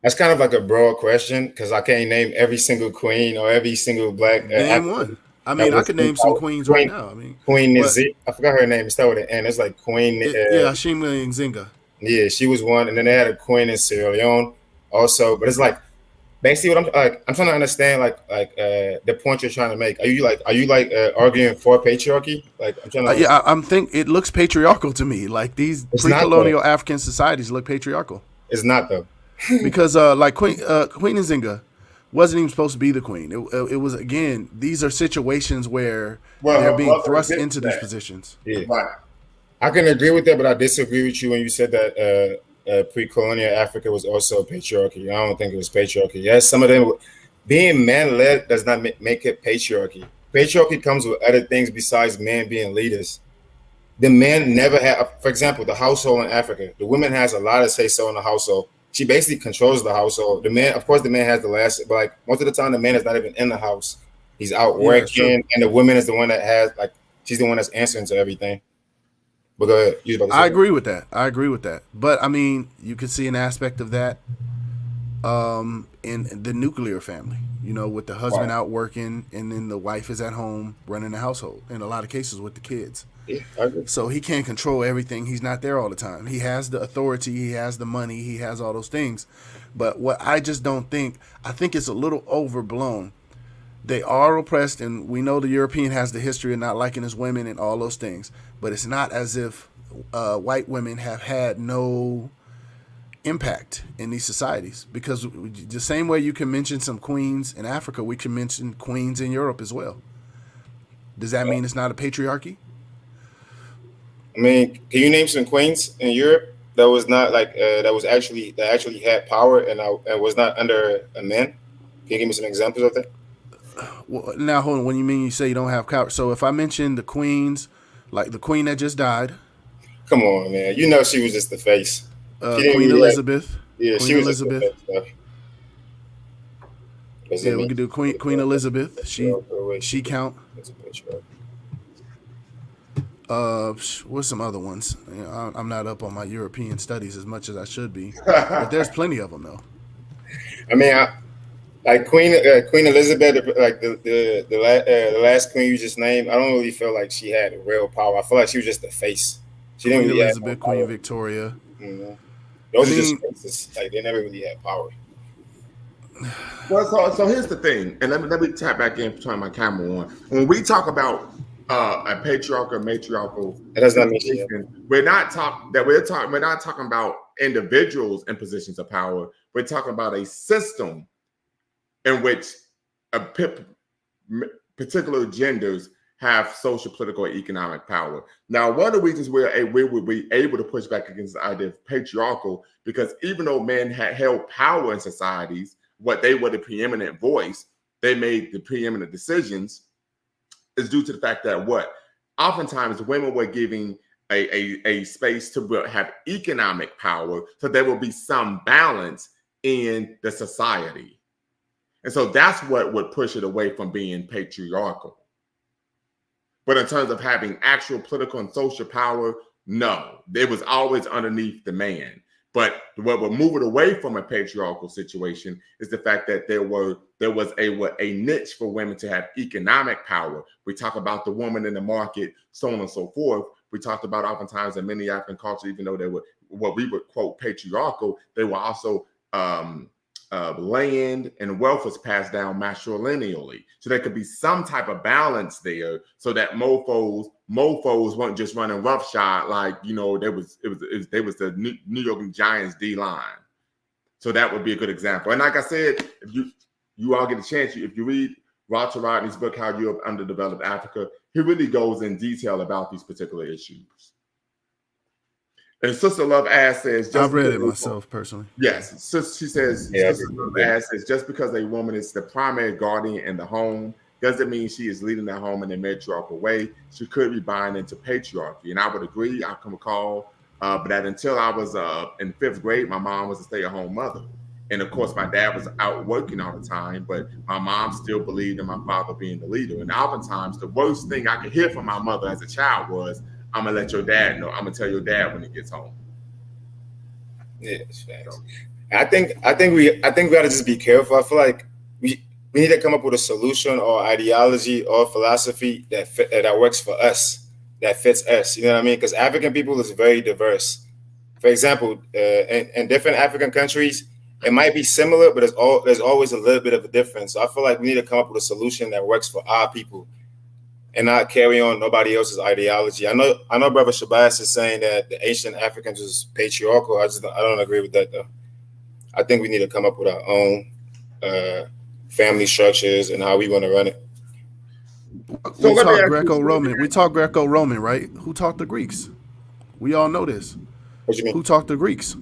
That's kind of like a broad question because I can't name every single queen or every single black. Name one. I mean, I could name some queens right now. I mean, Queen Nzinga. I forgot her name. It started with an N. It's like Queen. Ashima Nzinga. Yeah, she was one, and then they had a queen in Sierra Leone also. But it's like basically what I'm trying to understand, the point you're trying to make. Are you arguing for patriarchy? Like I'm trying to. I'm think it looks patriarchal to me. Like these pre-colonial African societies look patriarchal. It's not though. Because Queen Nzinga wasn't even supposed to be the queen. It was, again, these are situations where they're being thrust into these positions. Yeah. Right. I can agree with that, but I disagree with you when you said that pre-colonial Africa was also patriarchy. I don't think it was patriarchy. Yes, some of them being man-led does not make it patriarchy. Patriarchy comes with other things besides men being leaders. The men never have, for example, the household in Africa. The woman has a lot of say-so in the household. She basically controls the household. The man, of course, the man has the last, but like most of the time, the man is not even in the house. He's out working, and the woman is the one that has, she's the one that's answering to everything. But go ahead. I agree with that. But I mean, you can see an aspect of that in the nuclear family, with the husband out working and then the wife is at home running the household, in a lot of cases with the kids. Yeah, I agree. So he can't control everything. He's not there all the time. He has the authority. He has the money. He has all those things. But what I just don't think, I think it's a little overblown. They are oppressed, and we know the European has the history of not liking his women and all those things. But it's not as if white women have had no impact in these societies. Because the same way you can mention some queens in Africa, we can mention queens in Europe as well. Does that mean it's not a patriarchy? I mean, can you name some queens in Europe that was not that actually had power and was not under a man? Can you give me some examples of that? Well, now hold on. When you say you don't have power, so if I mention the queens, like the queen that just died, come on, man, she was just the face. Queen Elizabeth. Yeah, Queen she was Elizabeth. Yeah, we could do Queen Elizabeth. She count. What's some other ones? I'm not up on my European studies as much as I should be, but there's plenty of them though. I mean, like Queen Elizabeth, like the last queen you just named. I don't really feel like she had real power. I feel like she was just the face. She didn't really Elizabeth, Queen Victoria. Mm-hmm. Those are just faces. Like they never really had power. Well, so here's the thing, and let me tap back in, turn my camera on. When we talk about a patriarchal, matriarchal, that does not mean we're not talking about individuals in positions of power. We're talking about a system in which particular genders have social, political, and economic power. Now, one of the reasons we would be able to push back against the idea of patriarchal, because even though men had held power in societies, they were the preeminent voice, they made the preeminent decisions, is due to the fact that oftentimes women were giving a space to have economic power, so there will be some balance in the society. And so that's what would push it away from being patriarchal. But in terms of having actual political and social power, no, it was always underneath the man. But what would move it away from a patriarchal situation is the fact that there was a niche for women to have economic power. We talk about the woman in the market, so on and so forth. we talked about oftentimes in many African cultures, even though they were what we would quote patriarchal, they were also land and wealth was passed down matrilineally. So there could be some type of balance there, so that mofos weren't just running roughshod like there was the New York Giants D line. So that would be a good example. And like I said, if you all get a chance, if you read Walter Rodney's book, How Europe Underdeveloped Africa, he really goes in detail about these particular issues. And Sister Love Ass says, I've read it myself personally. Yes. So she says, Sister Love Ass says, just because a woman is the primary guardian in the home doesn't mean she is leading the home in a matriarchal way. She could be buying into patriarchy. And I would agree. I can recall that until I was in 5th grade, my mom was a stay-at-home mother. And of course, my dad was out working all the time, but my mom still believed in my father being the leader. And oftentimes, the worst thing I could hear from my mother as a child was, "I'm gonna let your dad know. I'm gonna tell your dad when he gets home." Yeah, it's facts. I think we gotta just be careful. I feel like we need to come up with a solution or ideology or philosophy that works for us, that fits us. You know what I mean? Because African people is very diverse. For example, in different African countries, it might be similar, but there's always a little bit of a difference. So I feel like we need to come up with a solution that works for our people and not carry on nobody else's ideology. I know Brother Shabazz is saying that the ancient Africans was patriarchal. I don't agree with that though. I think we need to come up with our own family structures and how we want to run it. So we talk Greco-Roman. We talk Greco-Roman, right? Who taught the Greeks? We all know this. What you mean? Who taught the Greeks?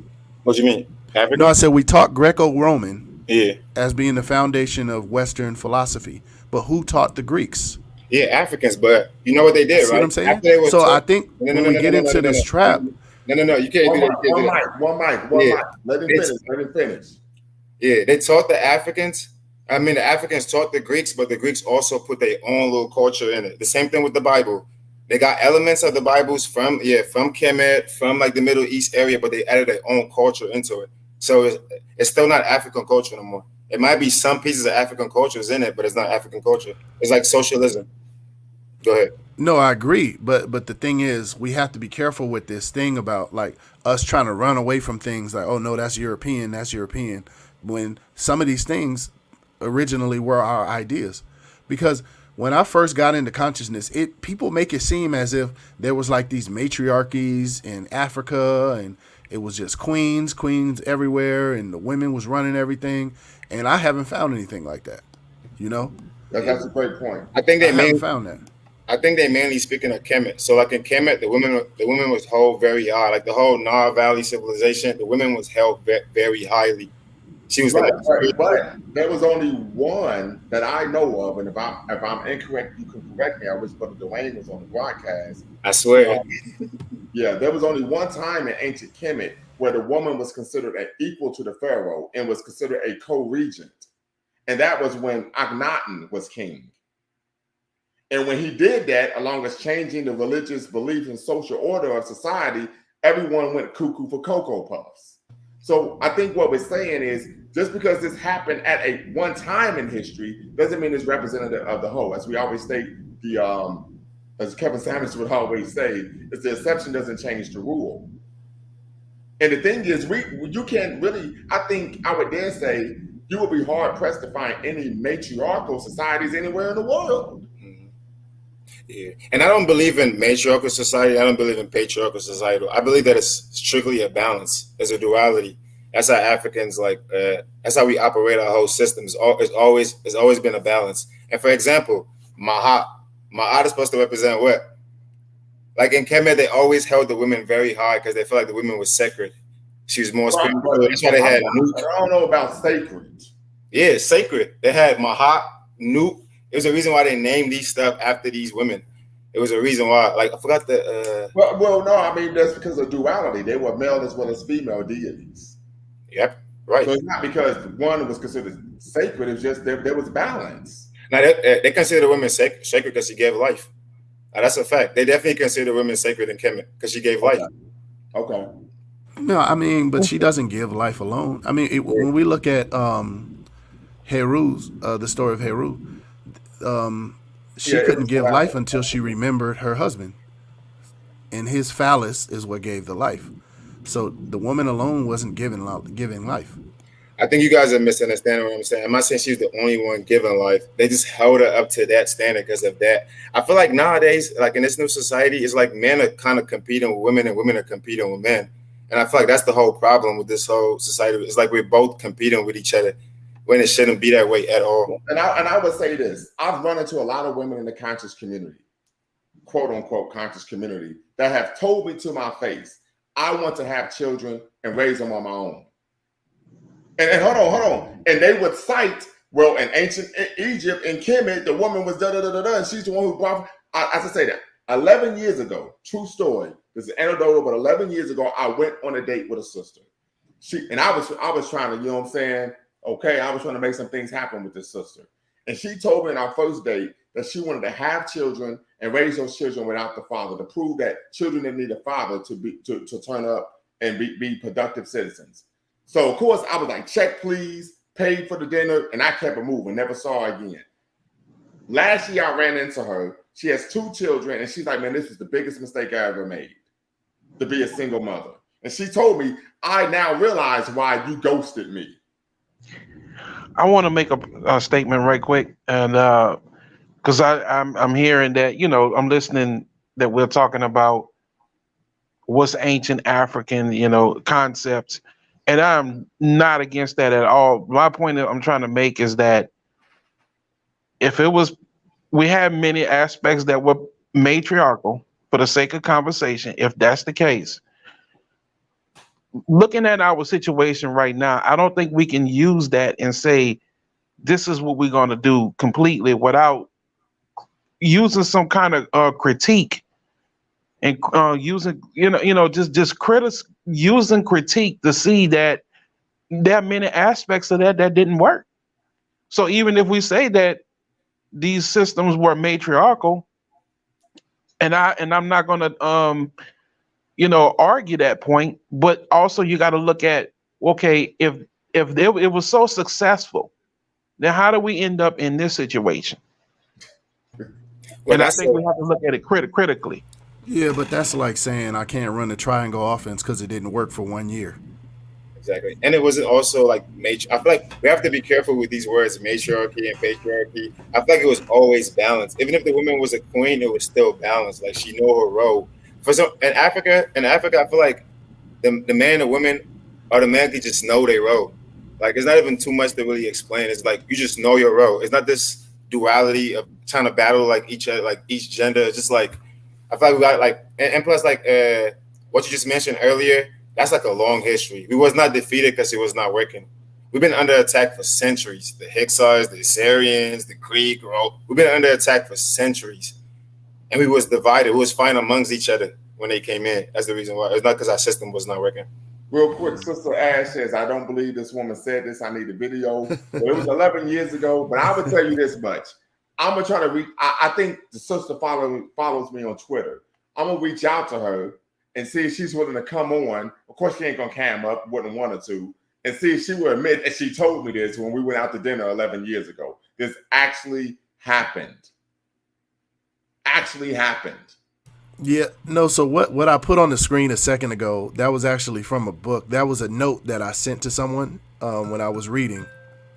What you mean? African? No, I said we taught Greco-Roman. Yeah. As being the foundation of Western philosophy. But who taught the Greeks? Yeah, Africans. But you know what they did, See right? what I'm saying? So I think when we get into this trap. No, you can't do that. One mic. Let him finish. Yeah, they taught the Africans. I mean, the Africans taught the Greeks, but the Greeks also put their own little culture in it. The same thing with the Bible. They got elements of the Bibles from Kemet, from like the Middle East area, but they added their own culture into it. So it's still not African culture no more. It might be some pieces of African cultures in it, but it's not African culture. It's like socialism. Go ahead. No, I agree. But the thing is, we have to be careful with this thing about like us trying to run away from things like, oh no, that's European. When some of these things originally were our ideas. Because when I first got into consciousness, people make it seem as if there was like these matriarchies in Africa and it was just queens everywhere and the women was running everything. And I haven't found anything like that, you know? That's a great point. I haven't found that. I think they mainly speaking of Kemet. So like in Kemet, the women was held very high. Like the whole Nile Valley civilization, the women was held very highly. She was right. But there was only one that I know of, and if I'm incorrect, you can correct me. I wish Brother Dwayne was on the broadcast. I swear. Yeah, there was only one time in ancient Kemet where the woman was considered an equal to the pharaoh and was considered a co-regent, and that was when Akhenaten was king. And when he did that, along with changing the religious belief and social order of society, everyone went cuckoo for Cocoa Puffs. So I think what we're saying is, just because this happened at a one time in history doesn't mean it's representative of the whole. As we always state, as Kevin Samuels would always say, is the exception doesn't change the rule. And the thing is, you can't really, I think I would dare say, you would be hard pressed to find any matriarchal societies anywhere in the world. Yeah, and I don't believe in matriarchal society. I don't believe in patriarchal society. I believe that it's strictly a balance. There's a duality. That's how Africans that's how we operate our whole system. It's always been a balance. And for example, Mahat is supposed to represent what? Like in Kemet, they always held the women very high because they felt like the women was sacred. She was more spiritual. That's why they had Nut. I don't know about sacred. Yeah, sacred. They had Mahat, Nut. There's a reason why they named these stuff after these women. It was a reason why. Like I forgot the. Well, no, I mean that's because of duality. They were male as well as female deities. Yep, right. So it's not because one was considered sacred. It's just there was balance. Now they consider the women sacred because she gave life. Now, that's a fact. They definitely consider women sacred in Kemet because she gave life. Okay. No, I mean, but she doesn't give life alone. I mean, when we look at Heru's the story of Heru. She couldn't give life until she remembered her husband. and his phallus is what gave the life. So the woman alone wasn't giving life. I think you guys are misunderstanding what I'm saying. I'm not saying she's the only one giving life. They just held her up to that standard because of that. I feel like nowadays, like in this new society, it's like men are kind of competing with women and women are competing with men. And I feel like that's the whole problem with this whole society. It's like we're both competing with each other when it shouldn't be that way at all. And I would say this. I've run into a lot of women in the conscious community, quote unquote conscious community, that have told me to my face, I want to have children and raise them on my own. And hold on. And they would cite, well, in ancient Egypt, in Kemet, the woman was da-da-da-da-da, and she's the one who brought, I should say that, 11 years ago, true story, this is anecdotal, but 11 years ago, I went on a date with a sister. I was trying to, you know what I'm saying? Okay, I was trying to make some things happen with this sister. And she told me in our first date that she wanted to have children and raise those children without the father, to prove that children didn't need a father to turn up and be productive citizens. So, of course, I was like, check, please, paid for the dinner, and I kept it moving, never saw her again. Last year, I ran into her. She has 2 children, and she's like, man, this is the biggest mistake I ever made, to be a single mother. And she told me, I now realize why you ghosted me. I want to make a statement right quick, and because I'm hearing that, you know, I'm listening that we're talking about what's ancient African, you know, concepts. And I'm not against that at all. My point that I'm trying to make is that if it was, we have many aspects that were matriarchal for the sake of conversation. If that's the case, looking at our situation right now, I don't think we can use that and say, this is what we're going to do completely without using some kind of critique and using, using critique to see that there are many aspects of that didn't work. So even if we say that these systems were matriarchal, and I'm not going to argue that point, but also you got to look at, okay, if it was so successful, then how do we end up in this situation? Well, and I think we have to look at it critically. Yeah, but that's like saying I can't run the triangle offense because it didn't work for 1 year. Exactly. And it wasn't also like I feel like we have to be careful with these words, matriarchy and patriarchy. I feel like it was always balanced. Even if the woman was a queen, it was still balanced. Like she knew her role. In Africa, I feel like the man and women automatically just know their role. Like it's not even too much to really explain. It's like you just know your role. It's not this duality of trying to battle like each other, like each gender. It's just like I feel like we got like and plus like what you just mentioned earlier. That's like a long history. We was not defeated because it was not working. We've been under attack for centuries. The Hyksos, the Assyrians, the Greek, we've been under attack for centuries. And we was divided. We was fighting amongst each other when they came in. That's the reason why. It's not because our system was not working. Real quick, Sister Ash says, I don't believe this woman said this. I need a video. Well, it was 11 years ago, but I would tell you this much. I'm going to try to reach. I think the sister follows me on Twitter. I'm going to reach out to her and see if she's willing to come on. Of course, she ain't going to cam up, wouldn't want her to, and see if she will admit, and she told me this when we went out to dinner 11 years ago. This actually happened. Yeah, no, so what I put on the screen a second ago, that was actually from a book. That was a note that I sent to someone when I was reading.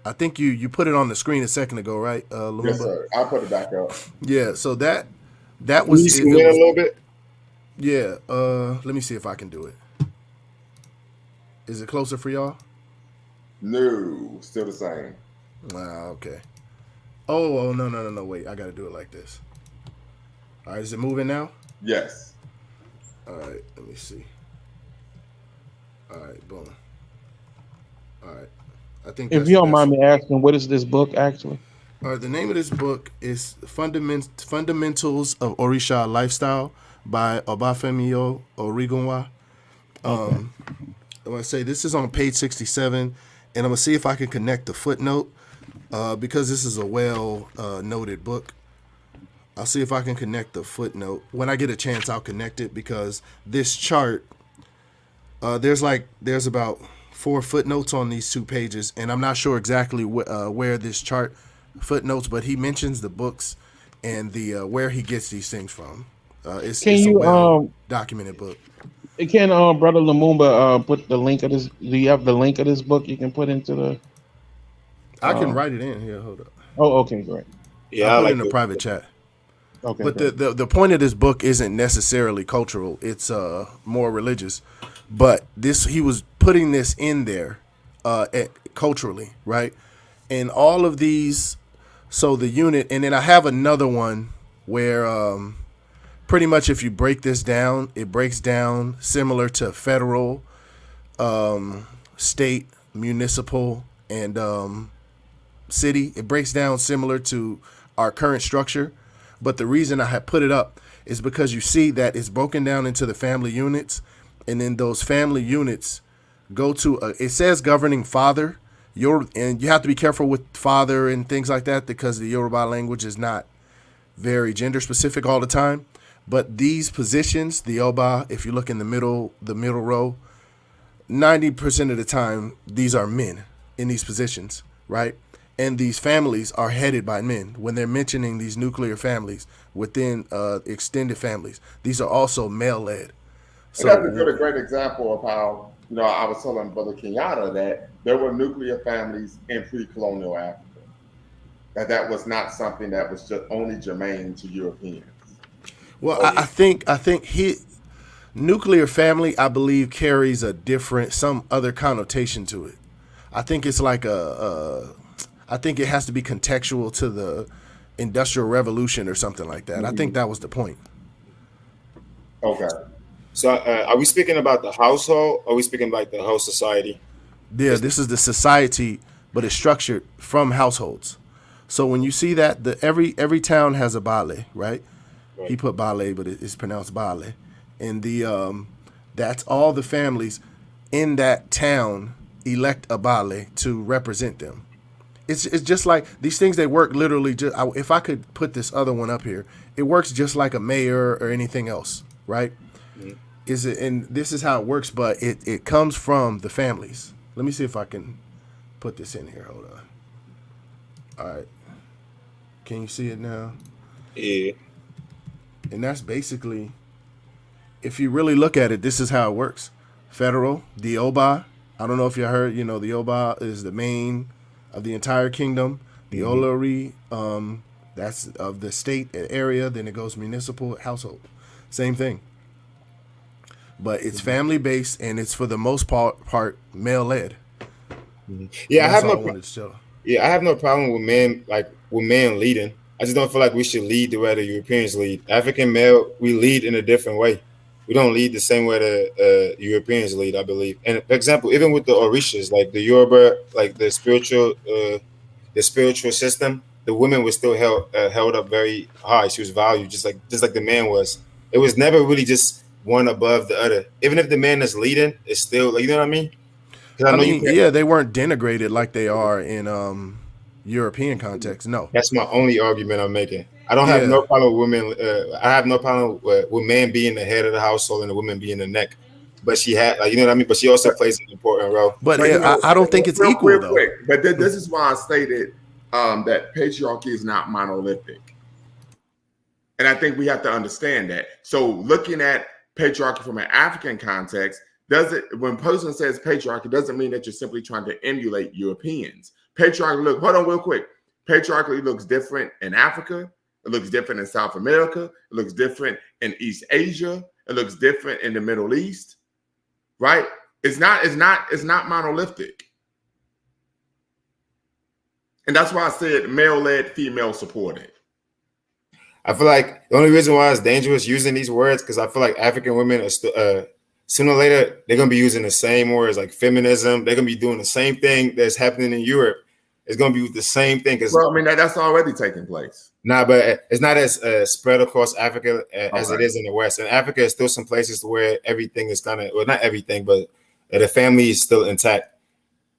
I think you put it on the screen a second ago, right, Lumumba? Yes, sir. I'll put it back up. Yeah, so that was... Can you zoom in a little bit? Yeah, let me see if I can do it. Is it closer for y'all? No, still the same. Wow, okay. Oh, no, wait, I got to do it like this. All right, is it moving now? Yes. All right, let me see. All right, boom. All right. I think if you don't mind me asking, what is this book actually? All right, the name of this book is Fundamentals of Orisha Lifestyle by Obafemi Origunwa. I'm going to say this is on page 67, and I'm going to see if I can connect the footnote because this is a well-noted book. I'll see if I can connect the footnote. When I get a chance, I'll connect it because this chart, there's about 4 footnotes on these 2 pages, and I'm not sure exactly where this chart footnotes, but he mentions the books and the where he gets these things from. It's Can a you well documented book. can Brother Lumumba put the link of this? Do you have the link of this book you can put into the? I can write it in here. Hold up. Oh, okay, great. I'll Yeah, I put it like in a it. private chat. Okay, But great. the point of this book isn't necessarily cultural. It's more religious. But he was putting this in there culturally, right? And all of these, so the unit, and then I have another one where pretty much if you break this down, it breaks down similar to federal, state, municipal, and city. It breaks down similar to our current structure. But the reason I have put it up is because you see that it's broken down into the family units, and then those family units go to it says governing father. And you have to be careful with father and things like that because the Yoruba language is not very gender specific all the time. But these positions, the Oba, if you look in the middle row, 90% of the time these are men in these positions, right? And these families are headed by men. When they're mentioning these nuclear families within extended families, these are also male-led. And that's a great example of how, I was telling Brother Kenyatta that there were nuclear families in pre-colonial Africa. That was not something that was just only germane to Europeans. Well, I think nuclear family, I believe, carries some other connotation to it. I think it's like I think it has to be contextual to the Industrial Revolution or something like that. I think that was the point. Okay. So are we speaking about the household, or are we speaking like the whole society? Yeah, this is the society, but it's structured from households. So when you see that, every town has a Bale, right? He put Bale, but it's pronounced Bale. And that's all the families in that town elect a Bale to represent them. It's just like these things, they work literally. If I could put this other one up here, it works just like a mayor or anything else, right? Mm-hmm. And this is how it works, but it comes from the families. Let me see if I can put this in here. Hold on. All right. Can you see it now? Yeah. And that's basically, if you really look at it, this is how it works. Federal, the Oba. I don't know if you heard, the Oba is the main of the entire kingdom. The Olori, that's of the state area. Then it goes municipal, household. Same thing. But it's family based, and it's for the most part male led. Yeah, I have no problem with men leading. I just don't feel like we should lead the way the Europeans lead. African male, we lead in a different way. We don't lead the same way the Europeans lead, I believe. And for example, even with the Orishas, like the Yoruba, like the spiritual system, the woman was still held up very high. She was valued just like the man was. It was never really just one above the other. Even if the man is leading, it's still like, you know what I mean? They weren't denigrated like they are in European context. No, that's my only argument I'm making. I don't have no problem with women. I have no problem with men being the head of the household and the woman being the neck. But she had, you know what I mean. But she also plays an important role. But I don't think it's equal though. Quick. But this is why I stated that patriarchy is not monolithic, and I think we have to understand that. So looking at patriarchy from an African context, when a person says patriarchy, doesn't mean that you're simply trying to emulate Europeans. Patriarchy, hold on real quick. Patriarchy looks different in Africa. It looks different in South America. It looks different in East Asia. It looks different in the Middle East. Right? It's not monolithic. And that's why I said male-led, female-supported. I feel like the only reason why it's dangerous using these words, because I feel like African women are still sooner or later, they're going to be using the same words like feminism. They're going to be doing the same thing that's happening in Europe. It's going to be the same thing. Well, I mean, that's already taking place. Nah, but it's not as spread across Africa as it is in the West. In Africa, there's still some places where everything is kind of, well, not everything, but the family is still intact.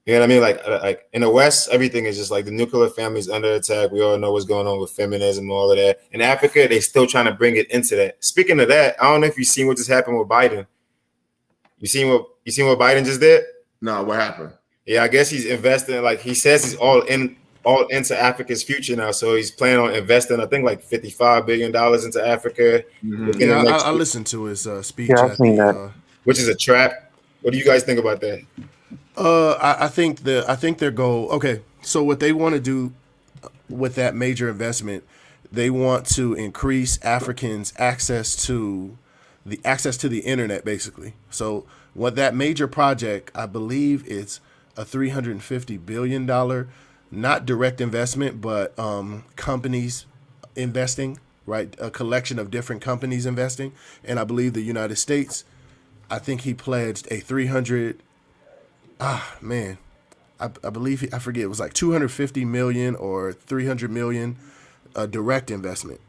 You know what I mean? Like in the West, everything is just like the nuclear family is under attack. We all know what's going on with feminism and all of that. In Africa, they still trying to bring it into that. Speaking of that, I don't know if you've seen what just happened with Biden. You seen what Biden just did? No, what happened? Yeah, I guess he's investing. Like he says, he's all all into Africa's future now. So he's planning on investing, I think, like $55 billion into Africa within Yeah, the next I year, listened to his speech Yeah, I've at seen the. that. which is a trap. What do you guys think about that? I think their goal. Okay, so what they want to do with that major investment, they want to increase Africans' access to the internet, basically. So what that major project, I believe it's a $350 billion, not direct investment, but companies investing, right? A collection of different companies investing, and I believe the United States. I think he pledged a 300. Man, I believe I forget, it was like 250 million or 300 million direct investment.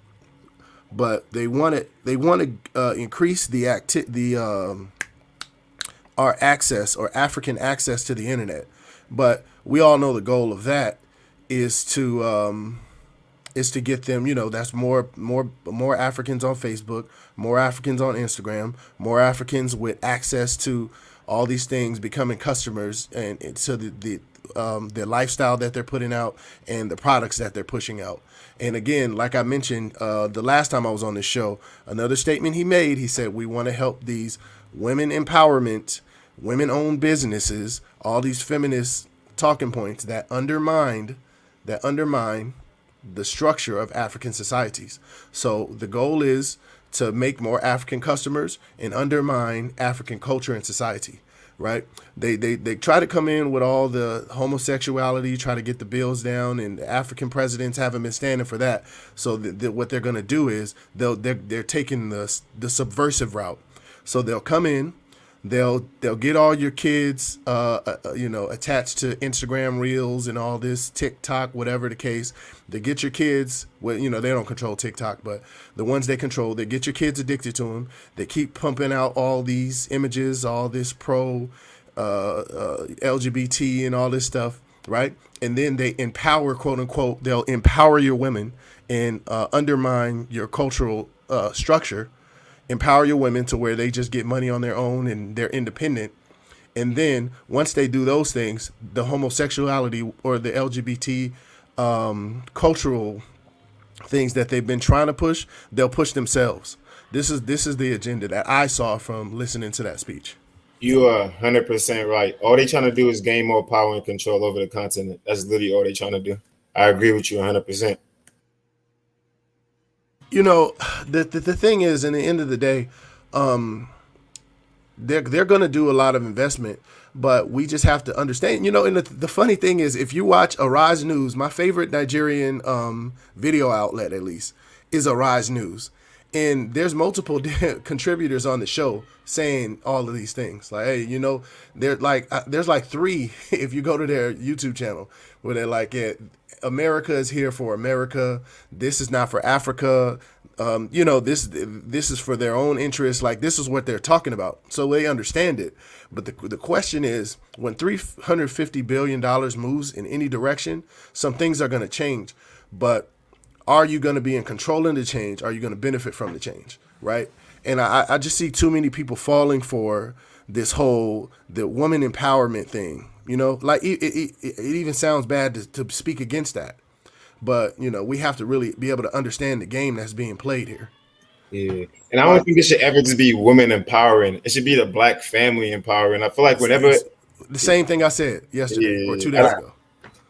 But they want to increase our access, or African access to the internet. But we all know the goal of that is to get them, that's more Africans on Facebook, more Africans on Instagram, more Africans with access to all these things, becoming customers, and to the lifestyle that they're putting out and the products that they're pushing out. And again, like I mentioned the last time I was on this show, another statement he made, he said, we want to help these women empowerment, women-owned businesses, all these feminist talking points that undermine the structure of African societies. So the goal is to make more African customers and undermine African culture and society, right? They try to come in with all the homosexuality, try to get the bills down, and the African presidents haven't been standing for that. So what they're going to do is they're taking the subversive route. So they'll come in, they'll get all your kids attached to Instagram reels and all this, TikTok, whatever the case. They get your kids, well, they don't control TikTok, but the ones they control, they get your kids addicted to them. They keep pumping out all these images, all this pro LGBT and all this stuff, right? And then they empower, quote unquote, they'll empower your women and undermine your cultural structure, empower your women to where they just get money on their own and they're independent. And then once they do those things, the homosexuality or the LGBT cultural things that they've been trying to push, they'll push themselves. This is the agenda that I saw from listening to that speech. You are 100% right. All they're trying to do is gain more power and control over the continent. That's literally all they're trying to do. I agree with you 100%. The thing is, in the end of the day, they're going to do a lot of investment, but we just have to understand, and the funny thing is, if you watch Arise News, my favorite Nigerian video outlet, at least, is Arise News. And there's multiple contributors on the show saying all of these things. Like, hey, there's like three, if you go to their YouTube channel, where they're like, yeah, America is here for America. This is not for Africa. This is for their own interests. Like, this is what they're talking about. So they understand it. But the question is, when $350 billion moves in any direction, some things are going to change. But are you going to be in control of the change? Are you going to benefit from the change? Right? And I just see too many people falling for this the woman empowerment thing. Like it even sounds bad to speak against that. But, we have to really be able to understand the game that's being played here. Yeah. And I don't think it should ever just be women empowering. It should be the black family empowering. I feel like whenever... The same thing I said yesterday or 2 days ago.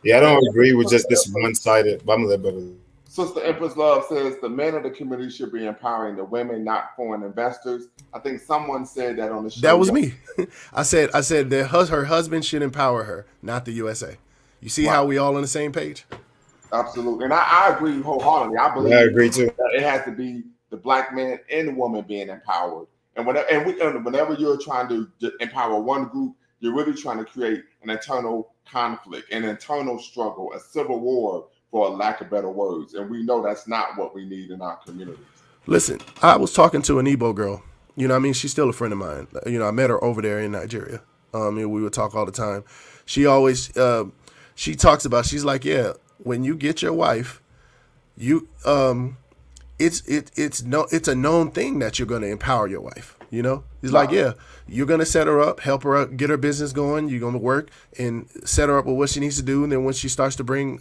Yeah, I don't agree with just this one-sided... But I'm going to let brother... Sister Empress Love says the men of the community should be empowering the women, not foreign investors. I think someone said that on the show. That was me. I said that her husband should empower her, not the USA. You see how we all on the same page? Absolutely. And I agree wholeheartedly. I believe I agree too. It has to be the black man and the woman being empowered. And whenever you're trying to empower one group, you're really trying to create an internal conflict, an internal struggle, a civil war, for a lack of better words. And we know that's not what we need in our communities. Listen, I was talking to an Igbo girl. She's still a friend of mine. I met her over there in Nigeria. We would talk all the time. She always, she talks about, she's like, yeah, when you get your wife, you it's a known thing that you're going to empower your wife. You know, it's like, yeah, you're going to set her up, help her up, get her business going. You're going to work and set her up with what she needs to do. And then when she starts to bring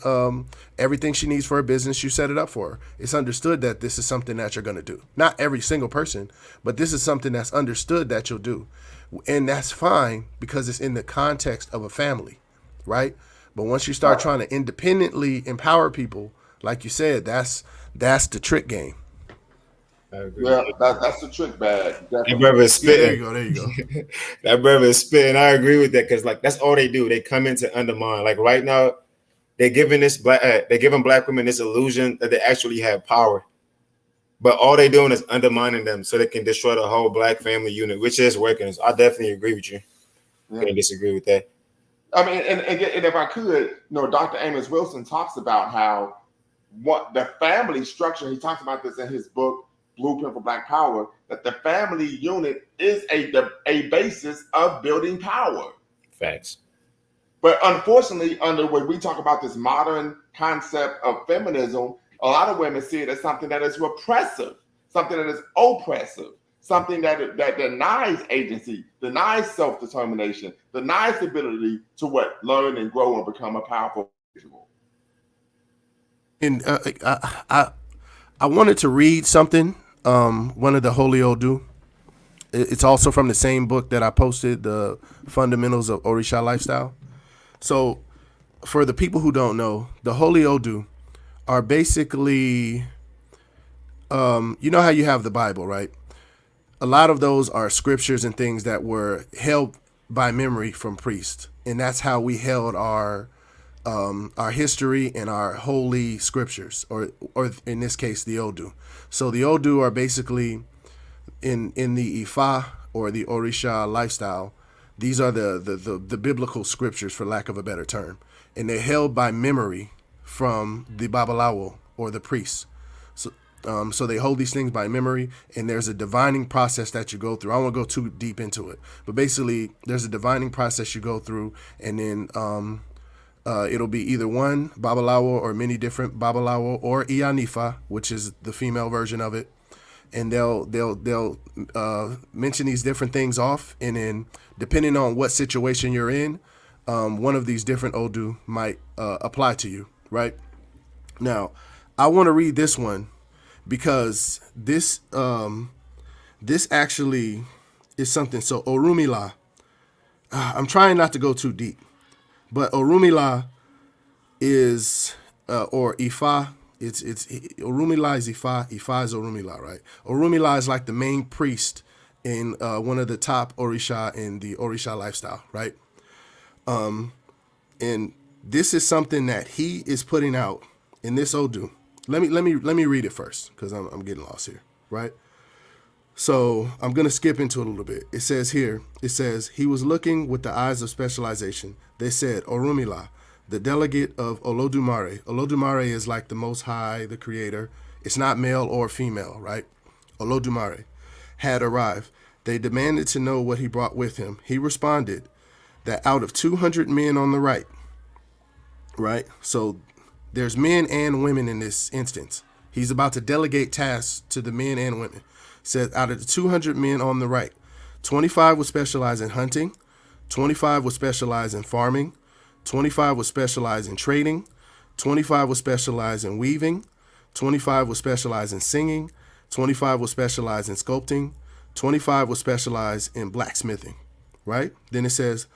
everything she needs for her business, you set it up for her. It's understood that this is something that you're going to do. Not every single person, but this is something that's understood that you'll do. And that's fine because it's in the context of a family, right? But once you start trying to independently empower people, like you said, that's the trick game. I agree. Yeah, that's the trick bag. That brother is Yeah, there spitting. you go. There you go. That brother is spitting. I agree with that because like that's all they do. They come in to undermine. Like right now, they're giving black women this illusion that they actually have power, but all they're doing is undermining them so they can destroy the whole black family unit, which is working. So I definitely agree with you. Yeah. Can't disagree with that. I mean, and if I could, Dr. Amos Wilson talks about how what the family structure, he talks about this in his book, Blueprint for Black Power, that the family unit is a basis of building power. Facts. But unfortunately, when we talk about this modern concept of feminism, a lot of women see it as something that is repressive, something that is oppressive, something that denies agency, denies self-determination, denies the ability to learn and grow and become a powerful individual. And I wanted to read something, one of the Holy Odu. It's also from the same book that I posted, the Fundamentals of Orisha Lifestyle. So for the people who don't know, the Holy Odu are basically, you know how you have the Bible, right? A lot of those are scriptures and things that were held by memory from priests. And that's how we held our history and our holy scriptures, or in this case, the Odu. So the Odu are basically in the Ifa or the Orisha lifestyle. These are the biblical scriptures, for lack of a better term, and they're held by memory from the Babalawo or the priests. So they hold these things by memory, and there's a divining process that you go through. I won't go too deep into it, but basically there's a divining process you go through, and then it'll be either one Babalawo or many different Babalawo or Iyanifa, which is the female version of it. And they'll mention these different things off, and then depending on what situation you're in, one of these different Odu might apply to you, right? Now, I want to read this one because this actually is something. So Orumila, I'm trying not to go too deep, but Orumila is or Ifa. It's Orumila is Ifa. Ifa is Orumila, right? Orumila is like the main priest in one of the top Orisha in the Orisha lifestyle, right? And this is something that he is putting out in this Odu. Let me read it first because I'm getting lost here, right? So I'm gonna skip into it a little bit. It says he was looking with the eyes of specialization. They said Orumila, the delegate of Olodumare. Olodumare is like the Most High, the Creator. It's not male or female, right? Olodumare had arrived. They demanded to know what he brought with him. He responded that out of 200 men on the right, so there's men and women in this instance. He's about to delegate tasks to the men and women. Said out of the 200 men on the right, 25 would specialize in hunting, 25 would specialize in farming, 25 would specialize in trading, 25 would specialize in weaving, 25 would specialize in singing, 25 would specialize in sculpting, 25 would specialize in blacksmithing, right? Then it says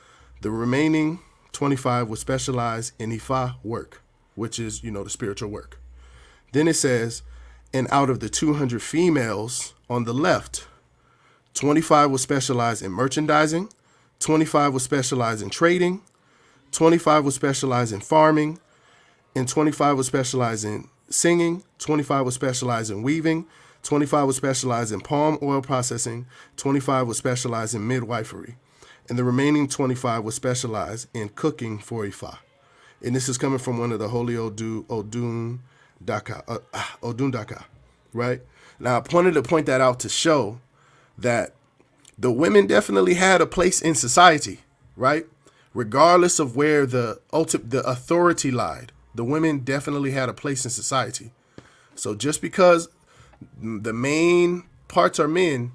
the remaining 25 would specialize in Ifa work, which is, the spiritual work. Then it says, and out of the 200 females on the left, 25 would specialize in merchandising, 25 would specialize in trading, 25 would specialize in farming, and 25 would specialize in singing, 25 would specialize in weaving, 25 would specialize in palm oil processing, 25 would specialize in midwifery, and the remaining 25 would specialize in cooking for Ifa. And this is coming from one of the Holy Odun Daka, right? Now, I wanted to point that out to show that the women definitely had a place in society, right? Regardless of where the authority lied, the women definitely had a place in society. So just because The main parts are men.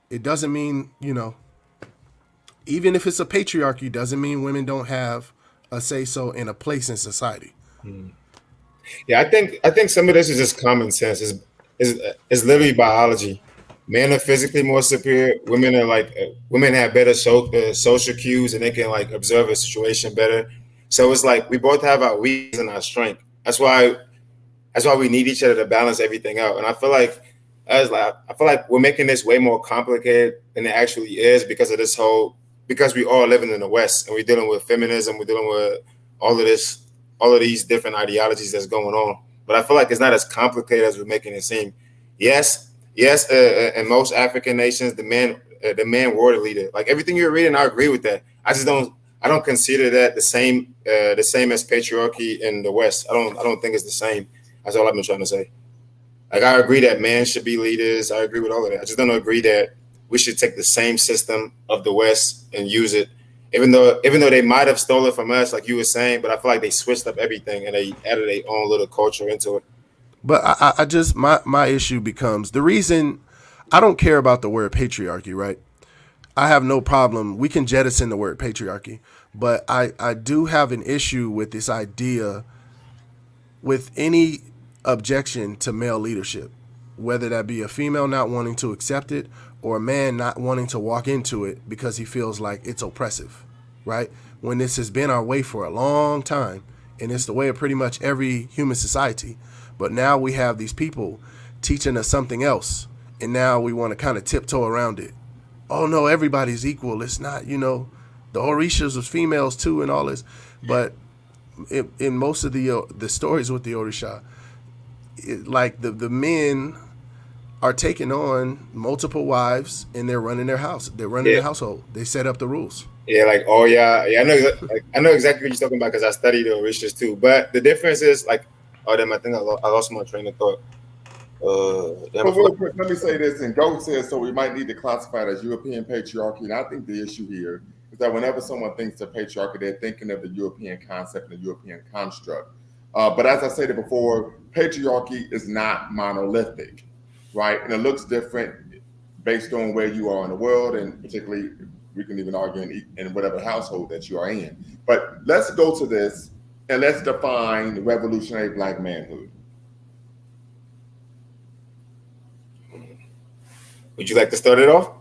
It doesn't mean, even if it's a patriarchy, doesn't mean women don't have a say so in a place in society. Yeah, I think some of this is just common sense. Is literally biology. Men are physically more superior. Women have better social cues and they can like observe a situation better. So it's like we both have our weakness and our strength. That's why we need each other to balance everything out. And I feel like we're making this way more complicated than it actually is because we all living in the West and we're dealing with feminism, we're dealing with all of this, all of these different ideologies that's going on. But I feel like it's not as complicated as we're making it seem. Yes. In most African nations, the man were the leader. Like everything you're reading, I agree with that. I don't consider that the same as patriarchy in the West. I don't think it's the same. That's all I've been trying to say. Like I agree that men should be leaders. I agree with all of that. I just don't agree that we should take the same system of the West and use it. Even though they might have stolen from us, like you were saying, but I feel like they switched up everything and they added their own little culture into it. But I just my issue becomes the reason I don't care about the word patriarchy, right? I have no problem. We can jettison the word patriarchy, but I do have an issue with this idea with any objection to male leadership, whether that be a female not wanting to accept it or a man not wanting to walk into it because he feels like it's oppressive, right? When this has been our way for a long time, and it's the way of pretty much every human society. But now we have these people teaching us something else, and now we want to kind of tiptoe around it. Oh no, everybody's equal. It's not, the Orishas was females too and all this. But in most of the stories with the Orisha, the men are taking on multiple wives and they're running their house. They're running their household. They set up the rules. Yeah, I know exactly what you're talking about because I studied the Orishas too. But the difference is I think I lost my train of thought. But real quick, let me say this, and Goat says, so we might need to classify it as European patriarchy. And I think the issue here is that whenever someone thinks of patriarchy, they're thinking of the European concept and the European construct. But as I stated before, patriarchy is not monolithic, right? And it looks different based on where you are in the world, and particularly we can even argue in whatever household that you are in. But let's go to this and let's define the revolutionary Black manhood. Would you like to start it off?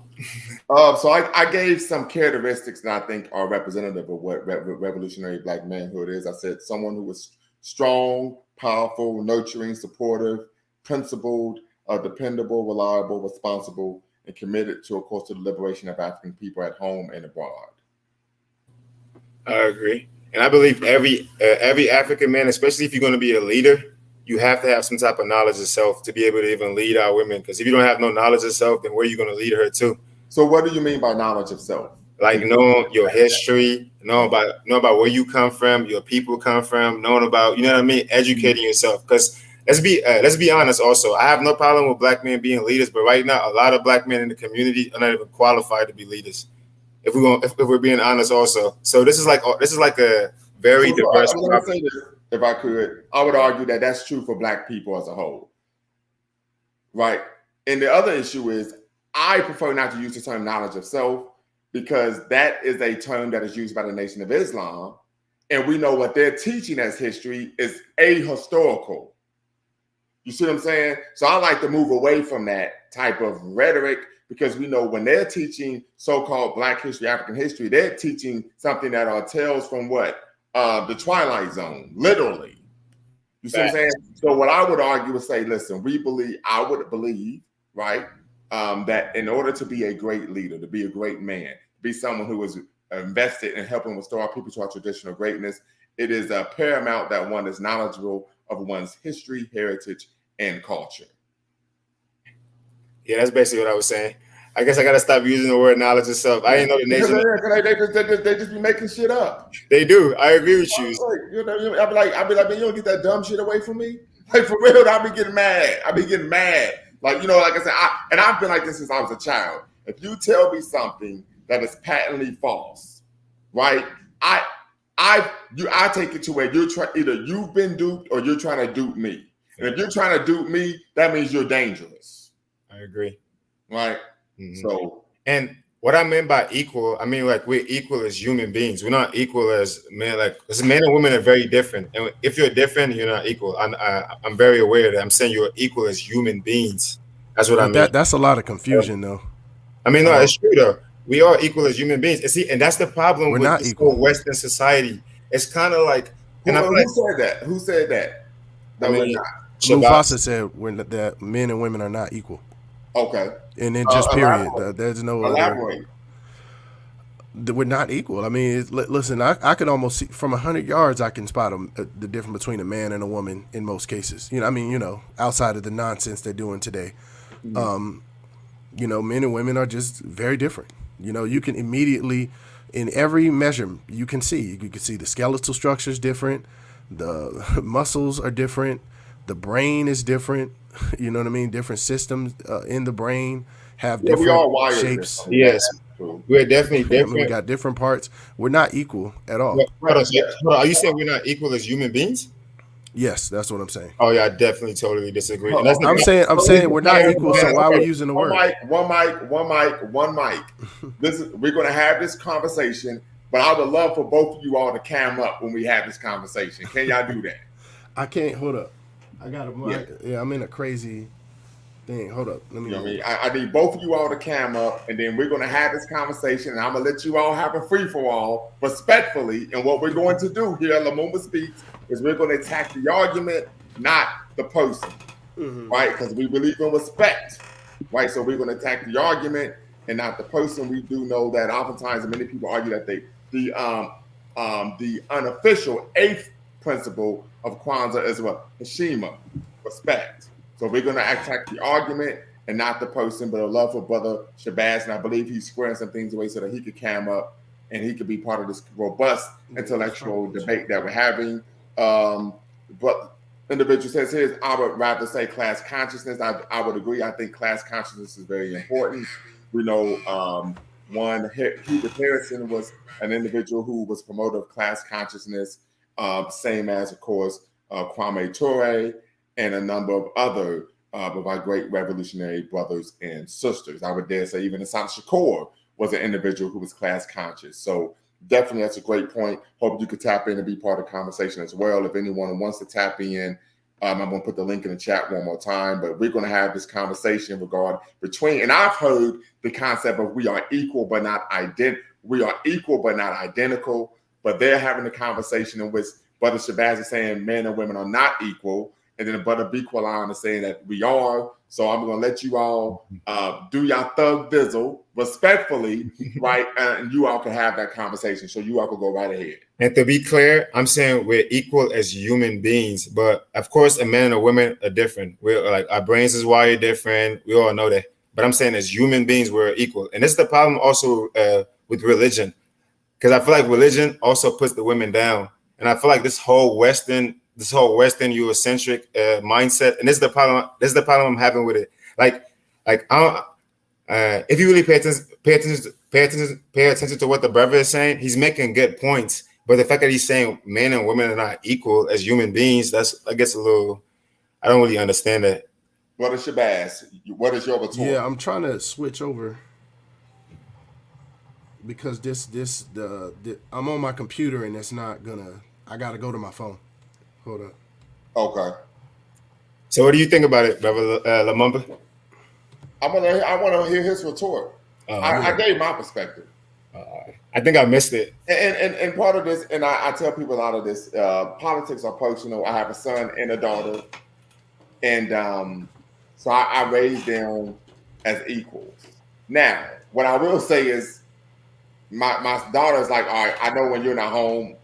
So I gave some characteristics that I think are representative of what revolutionary Black manhood is. I said someone who was strong, powerful, nurturing, supportive, principled, dependable, reliable, responsible, and committed to, of course, to the liberation of African people at home and abroad. I agree, and I believe every African man, especially if you're going to be a leader, you have to have some type of knowledge of self to be able to even lead our women. Because if you don't have no knowledge of self, then where are you going to lead her to? So what do you mean by knowledge of self? Like knowing your history, knowing about where you come from, your people come from, knowing about, you know what I mean, educating yourself. Because let's be honest also, I have no problem with Black men being leaders, but right now a lot of Black men in the community are not even qualified to be leaders. If we're being honest also. So this is like a very diverse topic. If I could, I would argue that that's true for Black people as a whole, right? And the other issue is I prefer not to use the term knowledge of self because that is a term that is used by the Nation of Islam. And we know what they're teaching as history is ahistorical. You see what I'm saying? So I like to move away from that type of rhetoric because we know when they're teaching so-called Black history, African history, they're teaching something that are tales from what? The Twilight Zone, literally. You see what I'm saying? So what I would argue is say, listen, I would believe, right, that in order to be a great leader, to be a great man, to be someone who is invested in helping restore our people to our traditional greatness, it is paramount that one is knowledgeable of one's history, heritage, and culture. Yeah, that's basically what I was saying. I guess I got to stop using the word knowledge of self. I didn't know the nation. They just be making shit up. They do. I agree with you. I'd be like, man, you don't get that dumb shit away from me. Like for real, I'll be getting mad. Like, like I said, I've been like this since I was a child. If you tell me something that is patently false, right? I take it to where either you've been duped or you're trying to dupe me. And if you're trying to dupe me, that means you're dangerous. I agree. Right? Mm-hmm. So, and what I meant by equal, I mean like we're equal as human beings. We're not equal as men. Like, because men and women are very different. And if you're different, you're not equal. I'm very aware that I'm saying you're equal as human beings. That's what I But mean. that's a lot of confusion, though. I mean, no, it's true though. We are equal as human beings. And see, and that's the problem We're with not this equal. whole Western society. It's kind of like, who said that? Who said that? I mean, Mufasa said that men and women are not equal. Okay. And then just period. There's no elaborate. We're not equal. I mean, listen, I can almost see from 100 yards, I can spot the difference between a man and a woman in most cases. You know, I mean, you know, outside of the nonsense they're doing today. Mm-hmm. You know, men and women are just very different. You know, you can immediately, in every measure, you can see the skeletal structure is different, the muscles are different, the brain is different. You know what I mean? Different systems in the brain have different shapes. Yes, we're definitely different. I mean, we got different parts. We're not equal at all. Hold on. Are you saying we're not equal as human beings? Yes, that's what I'm saying. Oh yeah, I definitely totally disagree. And that's I'm saying we're not equal. So why are we using the word? One mic. We're going to have this conversation, but I would love for both of you all to cam up when we have this conversation. Can y'all do that? I can't. Hold up. I got yeah, I'm in a crazy thing. Hold up. Let me. You know what I mean? I need both of you all to cam up, and then we're going to have this conversation, and I'm going to let you all have a free-for-all respectfully. And what we're going to do here at Lumumba Speaks is we're going to attack the argument, not the person, right? Because we believe in respect, right? So we're going to attack the argument and not the person. We do know that oftentimes many people argue that the unofficial eighth principle of Kwanzaa is what? Heshima, respect. So we're going to attack the argument and not the person, but a love for Brother Shabazz, and I believe he's squaring some things away so that he could cam up and he could be part of this robust intellectual debate that we're having. But individual says his, I would rather say class consciousness. I would agree. I think class consciousness is very important. We know Hubert Harrison was an individual who was promoter of class consciousness, same as, of course, Kwame Ture and a number of other of our great revolutionary brothers and sisters. I would dare say even Assam Shakur was an individual who was class conscious. So definitely that's a great point. Hope you could tap in and be part of the conversation as well. If anyone wants to tap in, I'm going to put the link in the chat one more time, but we're going to have this conversation and I've heard the concept of we are equal but not identical, but they're having a conversation in which Brother Shabazz is saying men and women are not equal, and then Brother Bequalan is saying that we are. So I'm going to let you all do your thug dizzle respectfully, right? And you all can have that conversation. So you all can go right ahead. And to be clear, I'm saying we're equal as human beings, but of course, a man and a woman are different. We're like, our brains is wired different. We all know that. But I'm saying as human beings, we're equal. And this is the problem also with religion, because I feel like religion also puts the women down. And I feel like this whole Western Eurocentric mindset, and this is the problem. This is the problem I'm having with it. Like I don't. If you really pay attention to what the brother is saying, he's making good points. But the fact that he's saying men and women are not equal as human beings, I guess a little. I don't really understand that. Brother Shabazz, what is your retort? Yeah, I'm trying to switch over because I'm on my computer and it's not gonna. I gotta go to my phone. Hold up. Okay. So what do you think about it, brother Lumumba? I want to hear his retort. I gave my perspective. I think I missed it. And part of this, and I tell people a lot of this, politics are personal. I have a son and a daughter. And so I raised them as equals. Now, what I will say is my daughter is like, all right, I know when you're not home,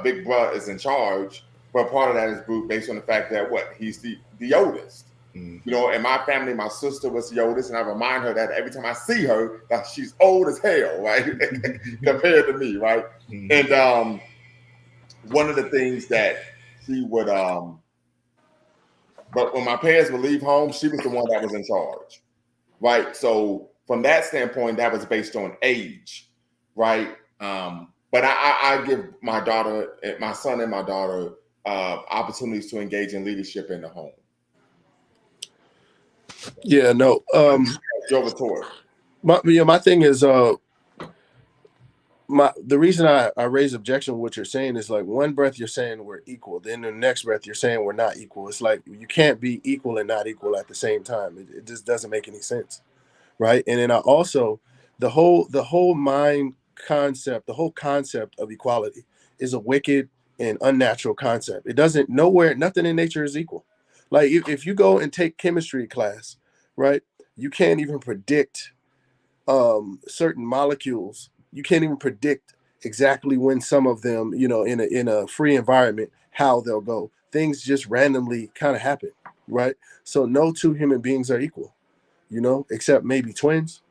Big Brother is in charge. But part of that is based on the fact that he's the oldest. You know, in my family, my sister was the oldest, and I remind her that every time I see her, that she's old as hell, right? Compared to me, right? And one of the things that she would, but when my parents would leave home, she was the one that was in charge, right? So from that standpoint, that was based on age, right? But I give my son and my daughter opportunities to engage in leadership in the home. Yeah, no. Joe Vitore. My thing is the reason I raise objection to what you're saying is like one breath you're saying we're equal, then the next breath you're saying we're not equal. It's like you can't be equal and not equal at the same time. It just doesn't make any sense, right? And then I also the whole mind concept, the whole concept of equality is a wicked and unnatural concept. It doesn't nothing in nature is equal. Like if you go and take chemistry class, right? You can't even predict certain molecules. You can't even predict exactly when some of them, in a free environment, how they'll go. Things just randomly kind of happen, right? So no two human beings are equal, except maybe twins.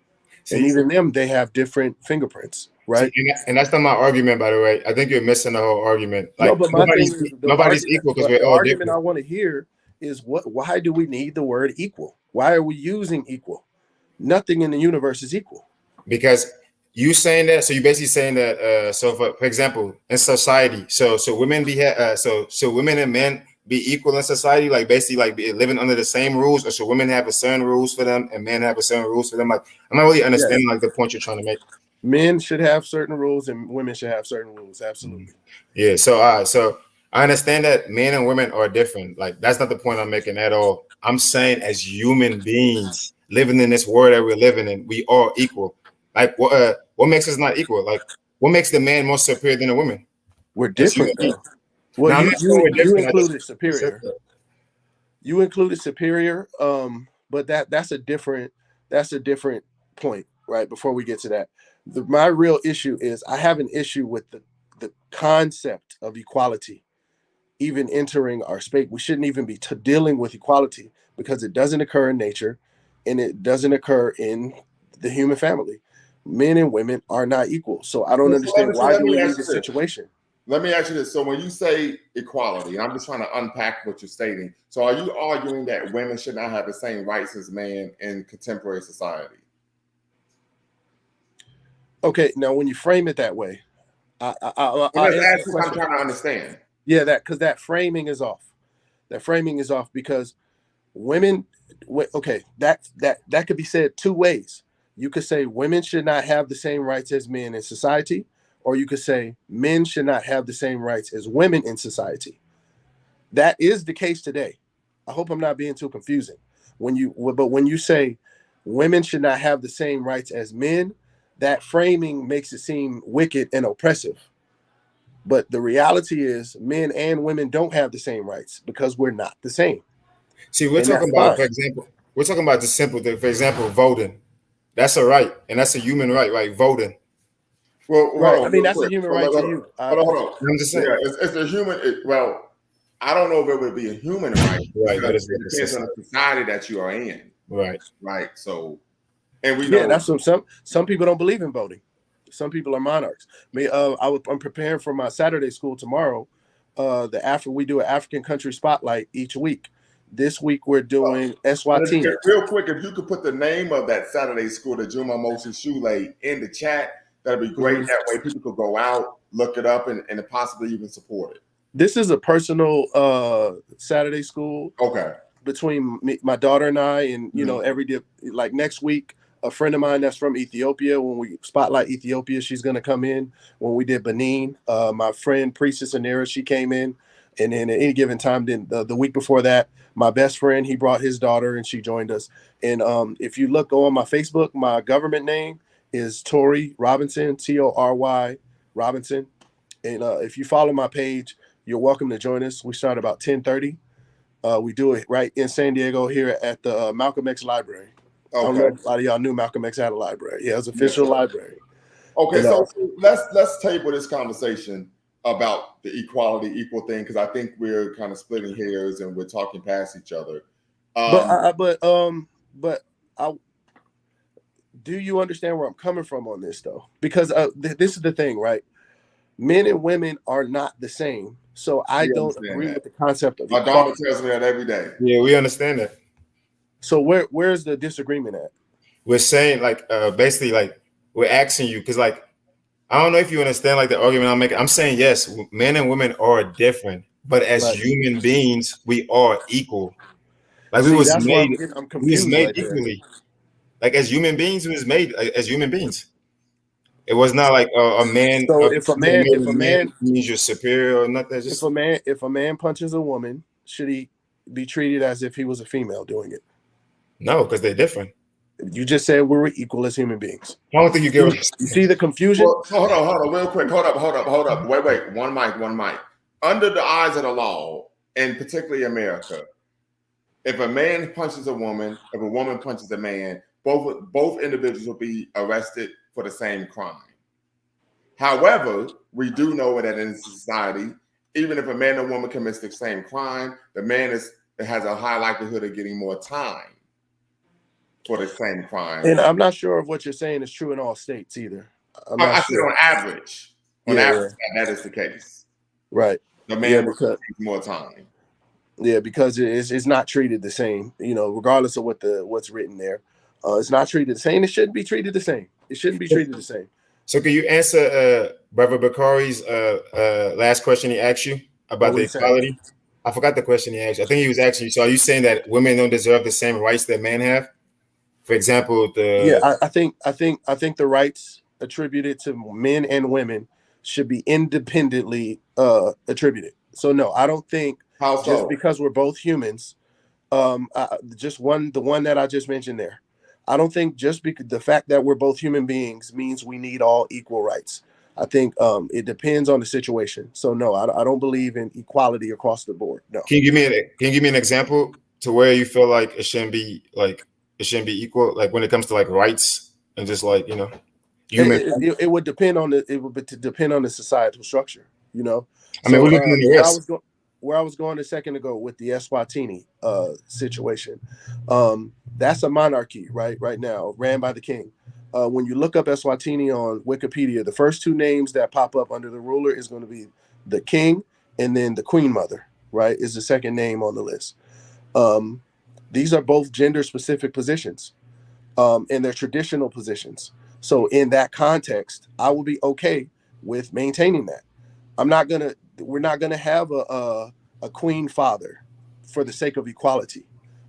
And See, even them, they have different fingerprints, see, right? and that's not my argument, by the way. I think you're missing the whole argument. No, Like but my thing is nobody's equal because we're the all argument I different. want to hear is why do we need the word equal? Why are we using equal? Nothing in the universe is equal. Because you saying that, so you basically saying that. So for example, in society, so women so women and men be equal in society, like basically like living under the same rules, or should women have a certain rules for them and men have a certain rules for them? Like I'm not really Yes. understanding like the point you're trying to make. Men should have certain rules and women should have certain rules. Absolutely. Yeah. So I understand that men and women are different. Like that's not the point I'm making at all. I'm saying as human beings living in this world that we're living in, we are equal. Like what makes us not equal? Like what makes the man more superior than the woman? We're As different human beings. though. Well, Now I'm not saying we're you different. included I said superior. that. You included superior. But that's a different point, right? Before we get to that, my real issue is I have an issue with the concept of equality even entering our space. We shouldn't even be dealing with equality because it doesn't occur in nature, and it doesn't occur in the human family. Men and women are not equal, so I don't understand why Let do me we ask need you this this. situation. Let me ask you this. So when you say equality, and I'm just trying to unpack what you're stating. So are you arguing that women should not have the same rights as men in contemporary society? Okay, now when you frame it that way, I'll I'm just answer the asking. I'm question. trying to understand. Yeah, that framing is off. That framing is off because women. Okay, that could be said two ways. You could say women should not have the same rights as men in society, or you could say men should not have the same rights as women in society. That is the case today. I hope I'm not being too confusing. But when you say women should not have the same rights as men, that framing makes it seem wicked and oppressive. But the reality is men and women don't have the same rights because we're not the same. See, we're And that's talking about, fine. for example, we're talking about the simple thing. For example, voting. That's a right, and that's a human right, right? Voting. Well, hold Right. I on, mean, real that's a quick. human Hold right on, to hold on, you. hold on. I'm just saying. Yeah, it's a human. Well, I don't know if it would be a human right Right, that because is it what the depends on system. the society that you are in, Right. right? So, and we Yeah, know. that's what some people don't believe in voting. Some people are monarchs. I'm preparing for my Saturday school tomorrow. We do an African country spotlight each week. This week we're doing Eswatini. Real quick, if you could put the name of that Saturday school, the Juma Moses Shule, in the chat, that'd be great. Mhm. That way people could go out, look it up, and possibly even support it. This is a personal Saturday school Okay. between my daughter and I, and every day, like next week, a friend of mine that's from Ethiopia. When we spotlight Ethiopia, she's gonna come in. When we did Benin, my friend Priestess Anira, she came in, and then at any given time, then the week before that, my best friend he brought his daughter and she joined us. And if you look on my Facebook, my government name is Tori Robinson, Tory Robinson, and if you follow my page, you're welcome to join us. We start about 10:30. We do it right in San Diego here at the Malcolm X Library. I don't know Okay. if a lot of y'all knew Malcolm X had a library. Yeah, it's an Yes, official sir. library. Okay, And, so let's table this conversation about the equality, equal thing, because I think we're kind of splitting hairs and we're talking past each other. but I do you understand where I'm coming from on this though? Because this is the thing, right? Men and women are not the same. So I We don't understand agree that. with the concept of My daughter equality. tells me that every day. Yeah, we understand that. So where's the disagreement at? We're saying like basically like we're asking you because like I don't know if you understand like the argument I'm making. I'm saying yes, men and women are different, but as Right. human beings, we are equal. Like See, that's where I'm we was confused made right there. equally. Like as human beings, we was made as human beings. It was not like a man. So if a man means you're superior or nothing. Just if a man punches a woman, should he be treated as if he was a female doing it? no, because they're different. You just said we were equal as human beings. I don't think you get. You see the confusion? Well, hold on, real quick. Hold up. Wait. One mic. Under the eyes of the law, and particularly America, if a man punches a woman, if a woman punches a man, both individuals will be arrested for the same crime. However, we do know that in society, even if a man and woman commits the same crime, the man has a high likelihood of getting more time for the same crime. And I'm not sure if what you're saying is true in all states either. I said on average. On average, that is the case. Right. The man will take more time. Yeah, because it's not treated the same, regardless of what's written there. It's not treated the same. It shouldn't be treated the same. It shouldn't be treated the same. So can you answer Brother Bakari's last question he asked you about the equality? I forgot the question he asked. I think he was asking you, so are you saying that women don't deserve the same rights that men have? For example, I think the rights attributed to men and women should be independently attributed. So no, I don't think just because we're both humans, the one that I just mentioned there. I don't think just because the fact that we're both human beings means we need all equal rights. I think it depends on the situation. So no, I don't believe in equality across the board. No. Can you give me an example to where you feel like it shouldn't be equal, like when it comes to like rights and just like human? It would depend on the societal structure. I mean, we're looking at the rest. Where I was going a second ago with the Eswatini situation, that's a monarchy right now, ran by the king. When you look up Eswatini on Wikipedia, the first two names that pop up under the ruler is going to be the king, and then the queen mother, right, is the second name on the list. These are both gender-specific positions, and they're traditional positions. So in that context, I will be okay with maintaining that. We're not gonna have a queen father for the sake of equality,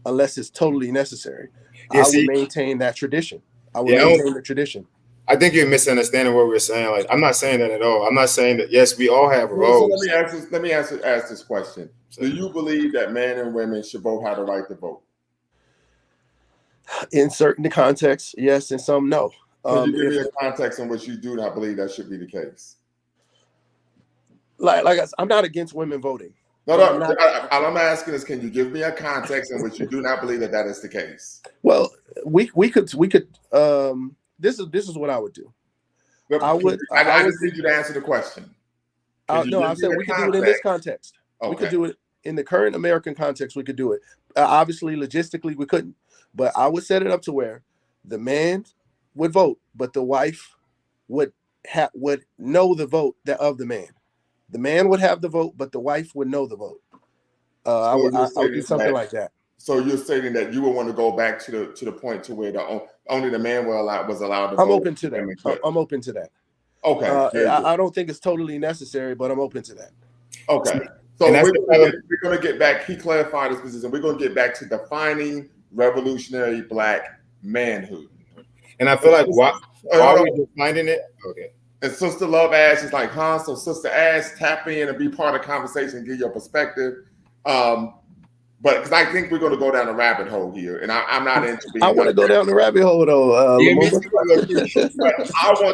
unless it's totally necessary. I would maintain that tradition. I would maintain the tradition. I think you're misunderstanding what we're saying. Like, I'm not saying that at all. I'm not saying that. Yes, we all have roles. So let me ask this question. Do you believe that men and women should both have the right to vote? In certain contexts, yes, and some no. Can you give me a context in which you do not believe that should be the case? Like I'm not against women voting. No, all I'm asking is, can you give me a context in which you do not believe that is the case? Well, we could. This is what I would do. I just need you to answer the question. No, I said we could do it in this context. Okay. We could do it in the current American context. We could do it. Obviously, logistically, we couldn't. But I would set it up to where the man would vote, but the wife would know the vote of the man. The man would have the vote, but the wife would know the vote. I would do something like that. So you're stating that you would want to go back to the point to where only the man was allowed to vote. I'm open to that. I'm open to that. Okay. I don't think it's totally necessary, but I'm open to that. Okay. So we're going to get back. He clarified his position. We're going to get back to defining revolutionary Black manhood. And I feel like why are we defining it? Okay. And Sister Love Ash is like, huh? So Sister Ash, tap in and be part of the conversation and give your perspective. But because I think we're going to go down a rabbit hole here, and I'm not into being. I want to go down the rabbit hole though. I want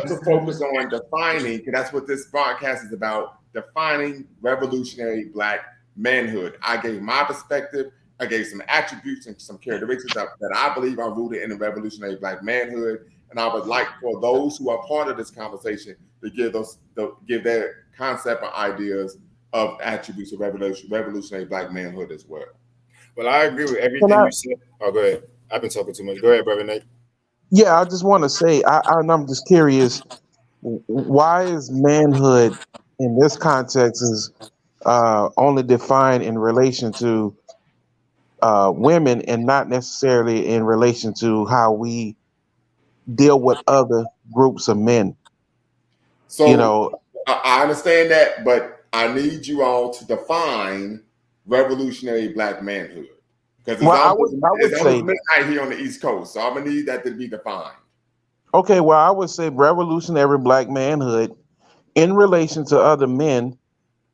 to focus on defining, because that's what this broadcast is about: defining revolutionary Black manhood. I gave my perspective. I gave some attributes and some characteristics that I believe are rooted in the revolutionary Black manhood. And I would like for those who are part of this conversation to give their concept or ideas of attributes of revolutionary Black manhood as well. Well, I agree with everything you said. Oh, go ahead. I've been talking too much. Go ahead, Brother Nate. Yeah, I just want to say, I'm just curious, why is manhood in this context is only defined in relation to women and not necessarily in relation to how we deal with other groups of men? So, I understand that, but I need you all to define revolutionary Black manhood. Because Well, I would it's say, almost midnight here on the East Coast, so I'm gonna need that to be defined. okay, well, I would say revolutionary black manhood in relation to other men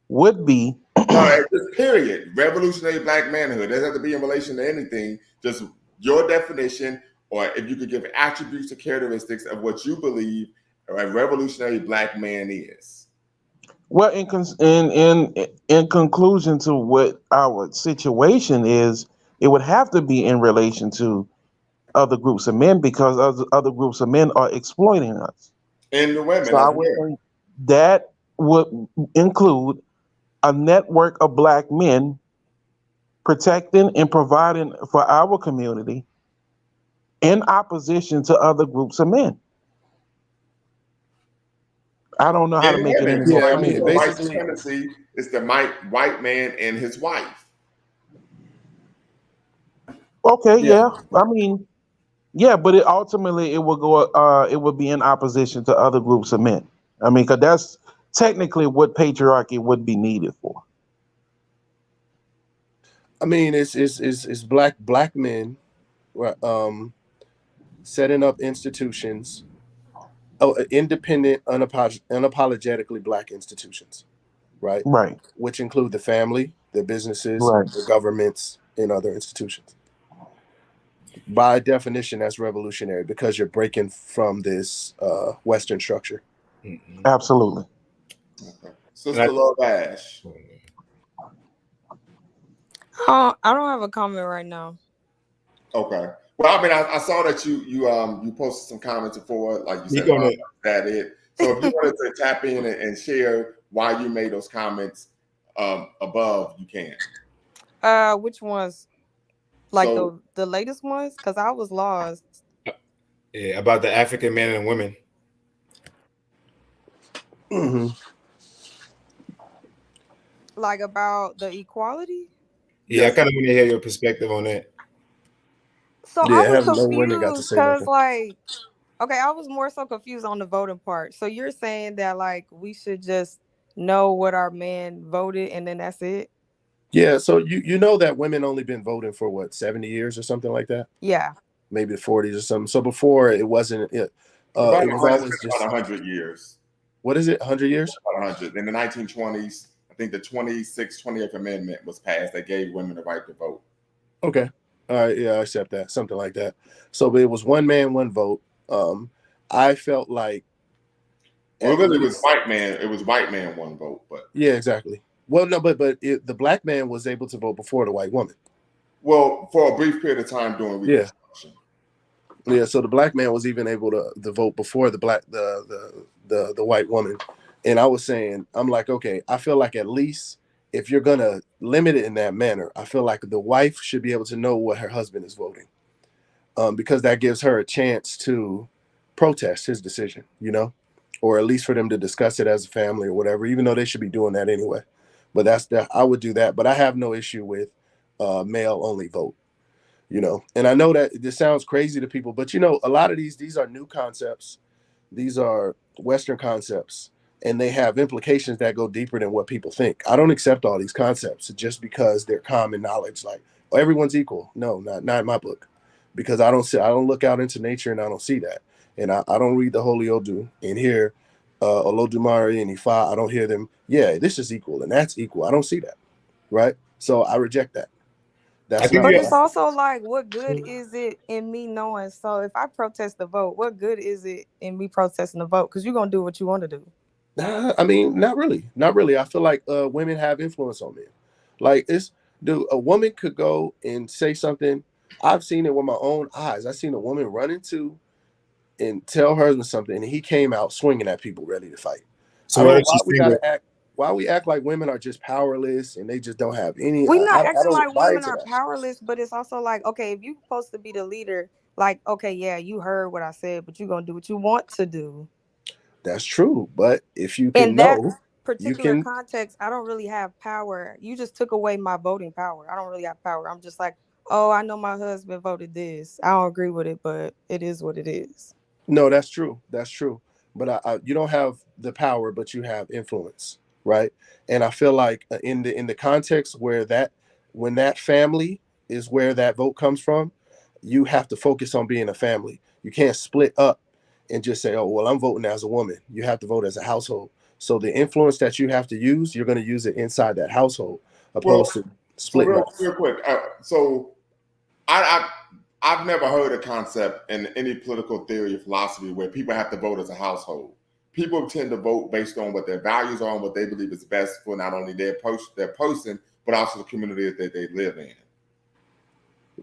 would be No, just period. Revolutionary black manhood. It doesn't have to be in relation to anything. Just your definition, or if you could give attributes or characteristics of what you believe a revolutionary black man is. well, in conclusion to what our situation is, it would have to be in relation to other groups of men because other groups of men are exploiting us. And the women So as I would well. think that would include a network of black men protecting and providing for our community in opposition to other groups of men. I don't know how to And make it women. any So more Yeah, I like mean, clear. for white basically, supremacy, it's the white man and his wife. Okay, yeah. yeah. I mean, yeah, but it ultimately it will go. It would be in opposition to other groups of men. I mean, because that's technically what patriarchy would be needed for. I mean, it's black men, right, setting up institutions, independent, unapologetically black institutions, right? Right, Which include the family, the businesses, right. the governments, and other institutions. By definition, that's revolutionary because you're breaking from this Western structure. Mhm. Absolutely. Okay. And I, Sister Love Ash. I don't have a comment right now. Okay. Well, I mean, I saw that you posted some comments before, like you you said, gonna Mom, that it. So if you wanted to tap in and share why you made those comments above, you can. Which ones? Like So the latest ones? Because I was lost. yeah, about the African men and women. Hmm. Like about the equality. Yeah, I yes, kind of want to hear your perspective on that. So I Yeah, was having no women got to confused say because nothing. like, okay, I was more so confused on the voting part. So you're saying that like we should just know what our man voted and then that's it? Yeah, so you know that women only been voting for what 70 years or something like that, Yeah. maybe the 40s or something. So before it wasn't about it was always about just 100 years. what is it 100 years? About 100. In the 1920s, I think the 28th Amendment was passed that gave women the right to vote. Okay, all right, yeah, I accept that, something like that. So but it was one man, one vote. I felt like Well, at really, it was least white man. It was white man one vote, but yeah, exactly. Well, no, the black man was able to vote before the white woman. well, for a brief period of time during Yeah, Reconstruction. yeah. So the black man was even able to vote before the white woman. And I was saying, I'm like, okay, I feel like at least if you're gonna limit it in that manner, I feel like the wife should be able to know what her husband is voting, because that gives her a chance to protest his decision, or at least for them to discuss it as a family or whatever. Even though they should be doing that anyway, but I would do that. But I have no issue with male only vote. And I know that this sounds crazy to people, but a lot of these are new concepts. These are Western concepts, and they have implications that go deeper than what people think. I don't accept all these concepts just because they're common knowledge, like, oh, everyone's equal. No, not in my book, because I don't look out into nature and I don't see that. And I don't read the Holy Odu and hear Olodumare and Ifa. I don't hear them, yeah, this is equal and that's equal. I don't see that. Right. So I reject that. I That's think not But you. it's what also like, what good is it in me knowing? So if I protest the vote, what good is it in me protesting the vote? Because you're gonna do what you want to do. I mean, not really. Not really. I feel like women have influence on men. Like dude, a woman could go and say something. I've seen it with my own eyes. I seen a woman run into and tell her husband something, and he came out swinging at people, ready to fight. So I don't what know did you why we see with? gotta act. Why we act like women are just powerless and they just don't have any. We're not I acting don't like buy women into are that. powerless, but it's also like, okay, if you're supposed to be the leader, like, okay, yeah, you heard what I said, but you're gonna do what you want to do. That's true, but if you In can that know, you particular can. context, I don't really have power. You just took away my voting power. I don't really have power. I'm just like, oh, I know my husband voted this. I don't agree with it, but it is what it is. No, that's true. That's true. But you don't have the power, but you have influence, right? And I feel like in the context where when that family is where that vote comes from, you have to focus on being a family. You can't split up and just say, oh, well, I'm voting as a woman. You have to vote as a household. So the influence that you have to use, you're going to use it inside that household, opposed to So splitting off. real quick. So I've never heard a concept in any political theory or philosophy where people have to vote as a household. People tend to vote based on what their values are and what they believe is best for not only their person, but also the community that they live in.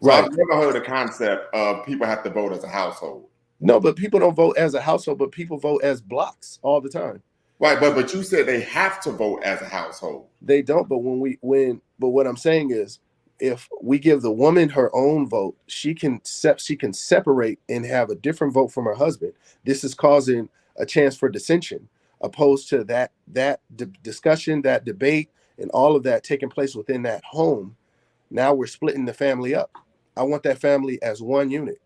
So Right. I've never heard a concept of people have to vote as a household. No, but people don't vote as a household, but people vote as blocks all the time. Right, but you said they have to vote as a household. They don't, but but what I'm saying is, if we give the woman her own vote, she can separate and have a different vote from her husband. This is causing a chance for dissension, opposed to that discussion, that debate, and all of that taking place within that home. Now we're splitting the family up. I want that family as one unit.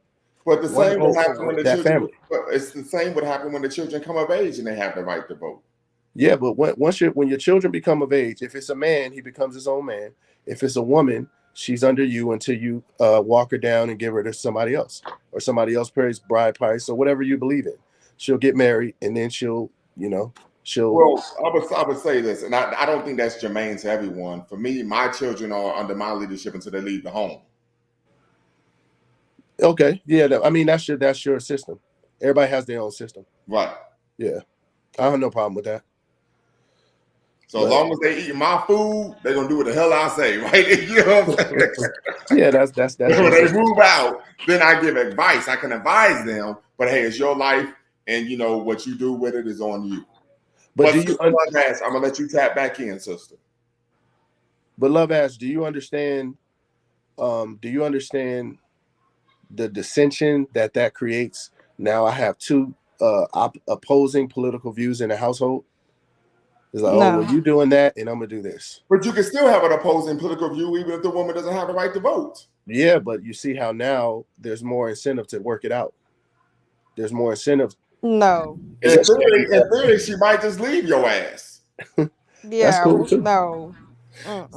But the same would happen when the children. Family. It's the same would happen when the children come of age and they have the right to vote. Yeah, but when your children become of age, if it's a man, he becomes his own man. If it's a woman, she's under you until you walk her down and give her to somebody else, or somebody else pays bride price or whatever you believe in. She'll get married, and then she'll. Well, I would say this, and I don't think that's germane to everyone. For me, my children are under my leadership until they leave the home. Okay, yeah, I mean that's your system. Everybody has their own system. Right. Yeah, I have no problem with that. So as long as they eat my food, they're gonna do what the hell I say, right? You know what I'm saying? Yeah, that's when they move out, then I give advice. I can advise them, but hey, it's your life, and what you do with it is on you. But I'm gonna let you tap back in, sister. But Love Ash, do you understand? Do you understand the dissension that creates? Now I have two opposing political views in a household. It's like, No. oh, well, you doing that, and I'm gonna do this. But you can still have an opposing political view, even if the woman doesn't have the right to vote. Yeah, but you see how now there's more incentive to work it out. There's more incentive. No. In theory, she might just leave your ass. Yeah, that's cool too. No.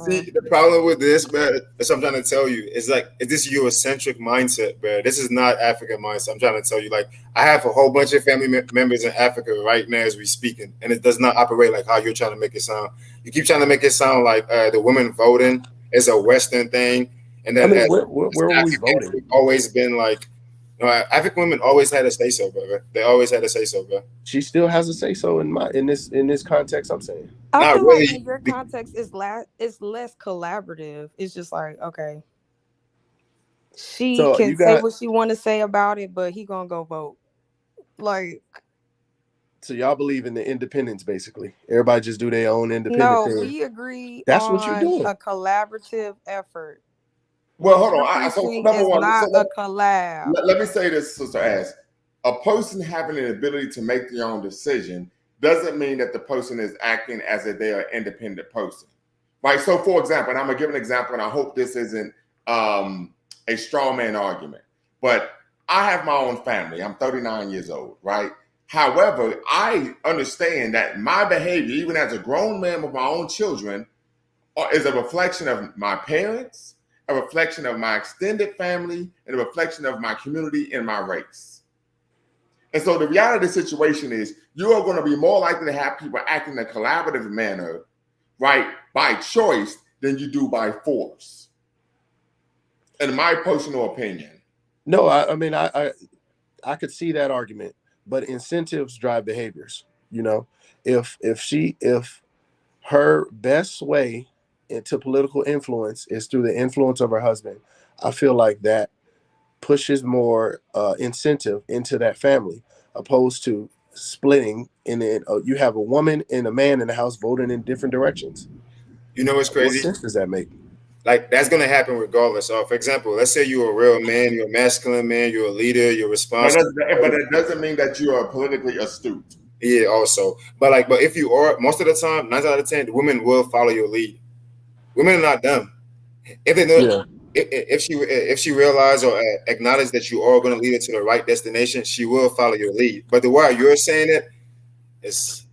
See, the problem with this, bro, that's what I'm trying to tell you. It's like, is this Eurocentric mindset, bro? This is not African mindset. I'm trying to tell you, like, I have a whole bunch of family members in Africa right now as we speaking, and it does not operate like how you're trying to make it sound. You keep trying to make it sound like the women voting is a Western thing, and then where are we voting? Always been like, African women always had a say so, bro. They always had a say so, bro. She still has a say so in this context. I'm saying. I feel like in your context it's less collaborative. It's just like, okay, she can say what she want to say about it, but he gonna go vote. Like, so y'all believe in the independence, basically. Everybody just do their own independent thing. No, we agree. That's what you're doing. A collaborative effort. Well, hold on. So number one, a collab. Let me say this, Sister Ash. A person having an ability to make their own decision doesn't mean that the person is acting as if they are an independent person, right? So, for example, and I'm gonna give an example, and I hope this isn't a straw man argument, but I have my own family. I'm 39 years old, right? However, I understand that my behavior, even as a grown man with my own children, is a reflection of my parents, a reflection of my extended family, and a reflection of my community and my race. And so the reality of the situation is you are going to be more likely to have people act in a collaborative manner, right, by choice than you do by force. In my personal opinion. No, I mean, I could see that argument, but incentives drive behaviors. If her best way into political influence is through the influence of her husband, I feel like that pushes more incentive into that family, opposed to splitting. And then you have a woman and a man in the house voting in different directions. You know what's crazy? What sense does that make? Like, that's going to happen regardless. So, for example, let's say you're a real man, you're a masculine man, you're a leader, you're responsible. But it doesn't mean that you are politically astute. Yeah, also. But if you are, most of the time, 9 out of 10, the women will follow your lead. Women are not dumb. If they know, Yeah. If she realizes or acknowledges that you are going to lead her to the right destination, she will follow your lead. But the way you're saying it is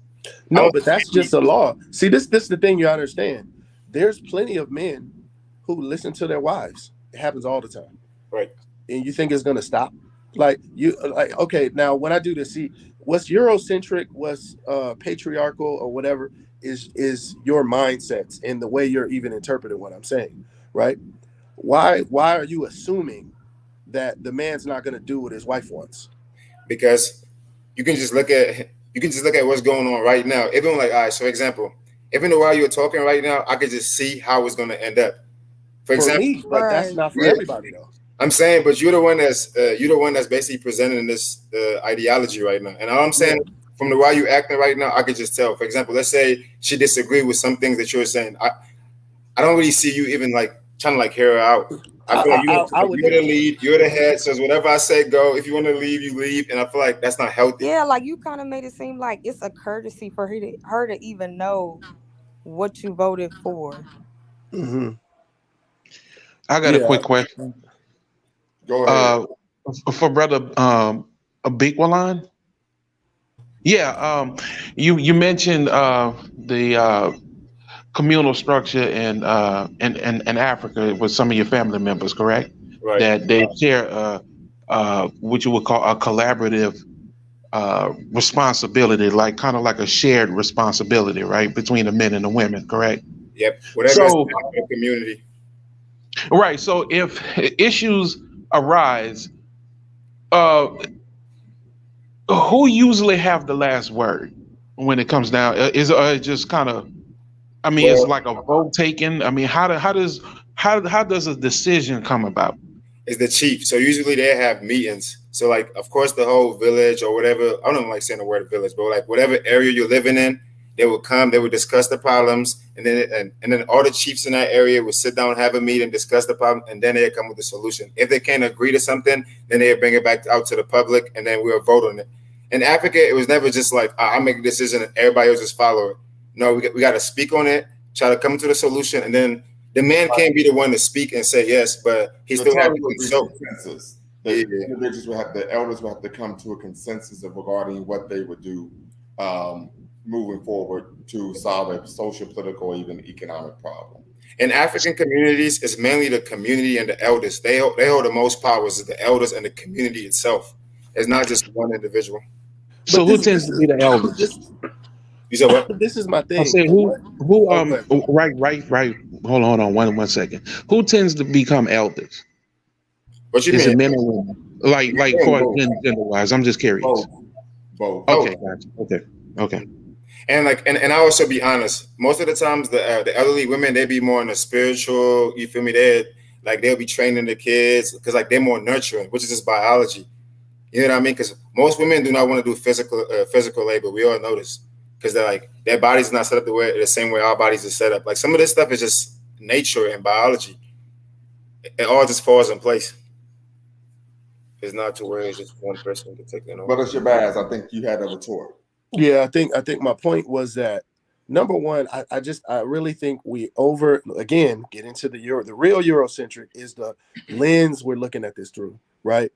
no, but that's just a law. See, this is the thing you understand. There's plenty of men who listen to their wives. It happens all the time. Right. And you think it's going to stop? Like okay, now when I do this, see what's Eurocentric, what's patriarchal or whatever is your mindsets and the way you're even interpreting what I'm saying, right? Why are you assuming that the man's not going to do what his wife wants? Because you can just look at what's going on right now. Even like, all right, so example, even while you're talking right now, I could just see how it's going to end up. For example, me, but that's not for everybody though. I'm saying, but you're the one that's basically presenting this ideology right now. And all I'm saying, from the way you acting right now, I could just tell. For example, let's say she disagreed with some things that you're saying. I don't really see you even like trying to like hear her out. I feel like you're the lead, you're the head. So whatever I say, go. If you want to leave, you leave. And I feel like that's not healthy. Yeah, like you kind of made it seem like it's a courtesy for her to even know what you voted for. Mm-hmm. I got a quick question. Go ahead. For brother Bigwalan. Yeah, you mentioned the communal structure in Africa with some of your family members, correct? Right. That they share what you would call a collaborative responsibility, like kind of like a shared responsibility, right, between the men and the women, correct? Yep. Whatever is the community. Right. So if issues arise, who usually have the last word when it comes down? Is it just kind of? I mean, it's like a vote taken. I mean, how does a decision come about? Is the chief. So usually they have meetings. So like, of course, the whole village or whatever. I don't like saying the word village, but like whatever area you're living in, they would come. They would discuss the problems, and then all the chiefs in that area would sit down, have a meeting, discuss the problem, and then they come with a solution. If they can't agree to something, then they bring it back out to the public, and then we'll vote on it. In Africa, it was never just like I make a decision and everybody else just follow it. No, we got to speak on it, try to come to the solution, and then the man can't be the one to speak and say yes, but he still has to consult. Consensus. The elders will have to come to a consensus regarding what they would do moving forward to solve a social, political, or even economic problem. In African communities, it's mainly the community and the elders. They hold the most powers, the elders and the community itself. It's not just one individual. So who tends to be the elders? You said what? This is my thing. I said who right. Hold on one second. Who tends to become elders? What you mean? Is it men or women? Like for gender wise? I'm just curious. Both. Okay, gotcha. Okay. And I also be honest. Most of the times, the elderly women, they be more in the spiritual. You feel me? They'll be training the kids because like they're more nurturing, which is just biology. You know what I mean? Because most women do not want to do physical labor. We all know this because they're like their body's not set up the same way our bodies are set up. Like some of this stuff is just nature and biology. It all just falls in place. It's not to where it's just one person to take it over. But it's your Baz. I think you had a retort. Yeah, I think my point was that number one, I really think we get into the real Eurocentric is the lens we're looking at this through, right?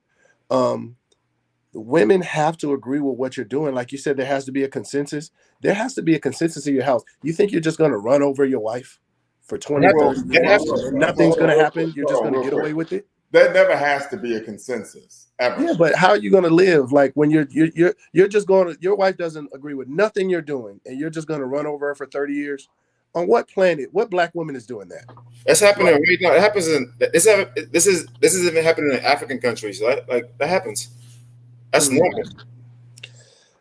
The women have to agree with what you're doing. Like you said, there has to be a consensus. There has to be a consensus in your house. You think you're just going to run over your wife for 20 years and nothing's going to happen? You're just going to get away with it? There never has to be a consensus ever. Yeah, but how are you going to live? Like when you're just going to, your wife doesn't agree with nothing you're doing and you're just going to run over her for 30 years? On what planet, what black woman is doing that? That's happening right now. It happens this is even happening in African countries. Like that happens. That's normal.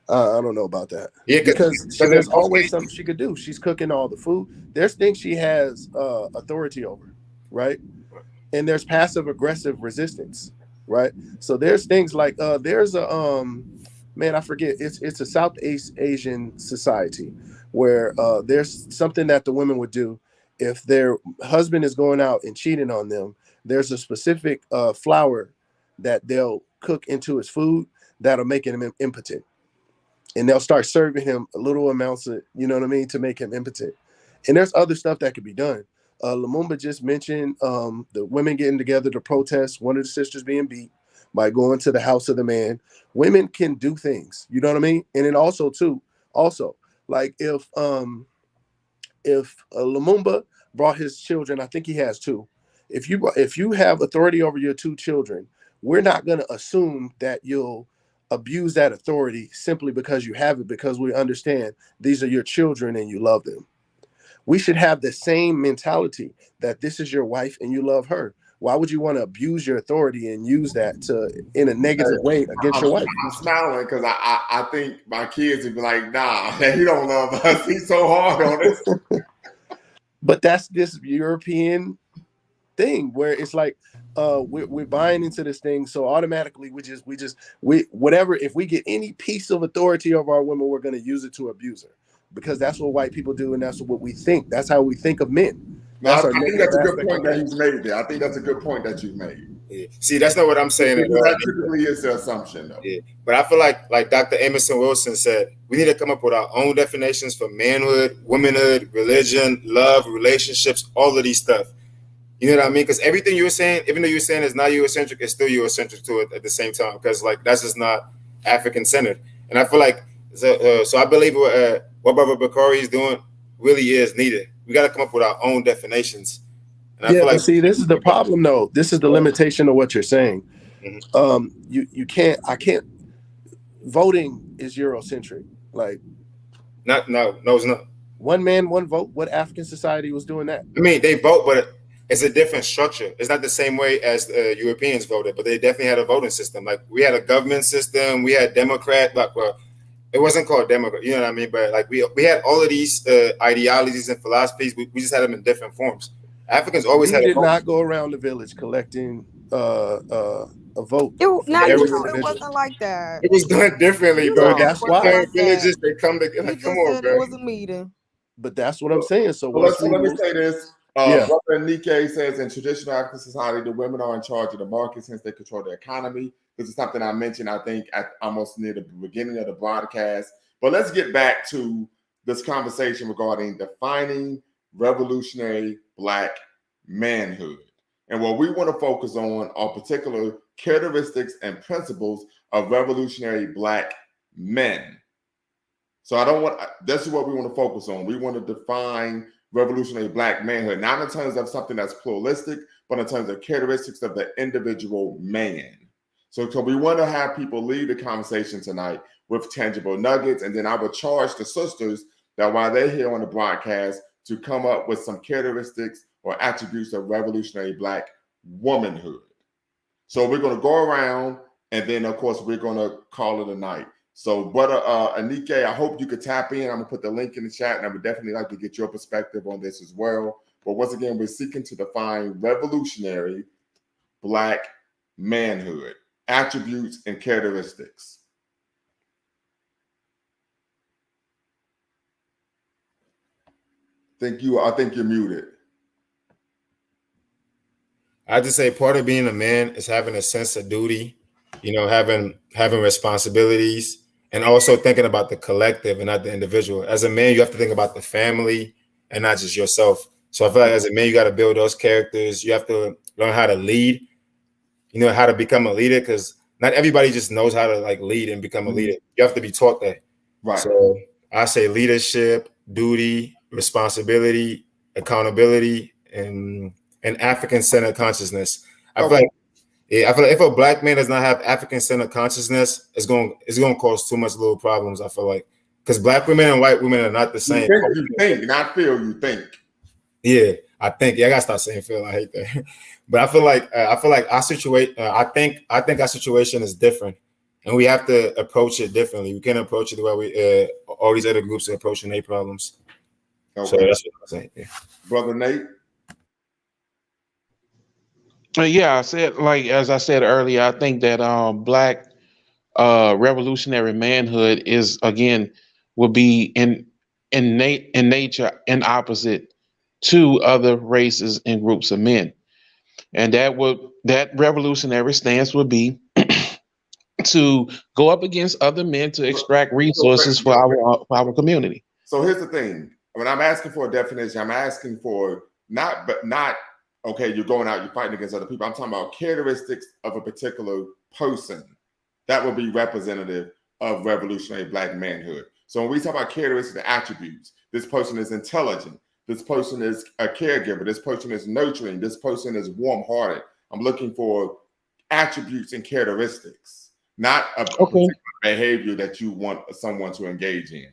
I don't know about that. Yeah, because there's always something she could do. She's cooking all the food. There's things she has authority over, right? And there's passive aggressive resistance, right? So there's things like there's a man, I forget. It's a Southeast Asian society where there's something that the women would do if their husband is going out and cheating on them. There's a specific flour that they'll cook into his food that'll make him impotent, and they'll start serving him little amounts of, you know what I mean, to make him impotent. And there's other stuff that could be done. Lumumba just mentioned the women getting together to protest one of the sisters being beat by going to the house of the man. Women can do things, you know what I mean? And then also like if Lumumba brought his children, I think he has two, If you have authority over your 2 children, we're not going to assume that you'll abuse that authority simply because you have it, because we understand these are your children and you love them. We should have the same mentality that this is your wife and you love her. Why would you want to abuse your authority and use that in a negative way against your wife? I'm smiling because I think my kids would be like, nah, he don't love us. He's so hard on us. But that's this European thing where it's like we're buying into this thing, so automatically we whatever, if we get any piece of authority over our women, we're going to use it to abuse her, because that's what white people do, and that's what we think. That's how we think of men. No, I think that's a good point that he's made there. I think that's a good point that you've made. Yeah. See, that's not what I'm saying. That typically is the assumption, though. Yeah. But I feel like Dr. Emerson Wilson said, we need to come up with our own definitions for manhood, womanhood, religion, love, relationships, all of these stuff. You know what I mean? Because everything you were saying, even though you're saying it's not Eurocentric, it's still Eurocentric to it at the same time. Because like that's just not African centered. And I feel like so I believe what Brother Bakari is doing really is needed. We got to come up with our own definitions. And I feel like, see, this is the problem, though. This is the limitation of what you're saying. Mm-hmm. You can't. Voting is Eurocentric. Like, no, it's not. One man, one vote. What African society was doing that? I mean, they vote, but it's a different structure. It's not the same way as the Europeans voted, but they definitely had a voting system. Like we had a government system, we had Democrat, like it wasn't called Democrat, you know what I mean? But like we had all of these ideologies and philosophies. We just had them in different forms. Africans always did not go around the village collecting a vote. It wasn't like that. It was done differently, bro. That's why villages they come together. Like, come on, bro. It was a meeting. But that's what I'm saying. So let me say this. Yeah. Brother Nike says in traditional African society, the women are in charge of the market since they control the economy. This is something I mentioned, I think, at almost near the beginning of the broadcast. But let's get back to this conversation regarding defining revolutionary Black manhood. And what we want to focus on are particular characteristics and principles of revolutionary Black men. So this is what we want to focus on. We want to define revolutionary Black manhood, not in terms of something that's pluralistic, but in terms of characteristics of the individual man. So we want to have people lead the conversation tonight with tangible nuggets, and then I would charge the sisters that while they're here on the broadcast to come up with some characteristics or attributes of revolutionary Black womanhood. So we're going to go around, and then of course we're going to call it a night. So, brother Anike, I hope you could tap in. I'm gonna put the link in the chat, and I would definitely like to get your perspective on this as well. But once again, we're seeking to define revolutionary Black manhood, attributes and characteristics. I think you're muted. I just say part of being a man is having a sense of duty, having responsibilities. And also thinking about the collective and not the individual. As a man, you have to think about the family and not just yourself. So I feel like as a man, you got to build those characters. You have to learn how to lead, how to become a leader, because not everybody just knows how to like lead and become a leader. You have to be taught that. Right. So I say leadership, duty, responsibility, accountability, and African-centered consciousness. I feel like if a Black man does not have African-centered consciousness, it's going to cause too much little problems. I feel like because Black women and white women are not the same. You think, not feel. You think. Yeah, I think. Yeah, I gotta stop saying feel. I hate that. But I feel like our situation. I think our situation is different, and we have to approach it differently. We can't approach it the way all these other groups are approaching their problems. Okay. So that's what I'm saying. Yeah. Brother Nate. Yeah, as I said earlier, I think that Black revolutionary manhood is will be in nature and opposite to other races and groups of men, and that revolutionary stance would be to go up against other men to extract resources for our community. So here's the thing: when I'm asking for a definition, I'm asking for not. Okay, you're going out, you're fighting against other people. I'm talking about characteristics of a particular person that will be representative of revolutionary Black manhood. So when we talk about characteristics and attributes, this person is intelligent. This person is a caregiver. This person is nurturing. This person is warm-hearted. I'm looking for attributes and characteristics, not a particular behavior that you want someone to engage in.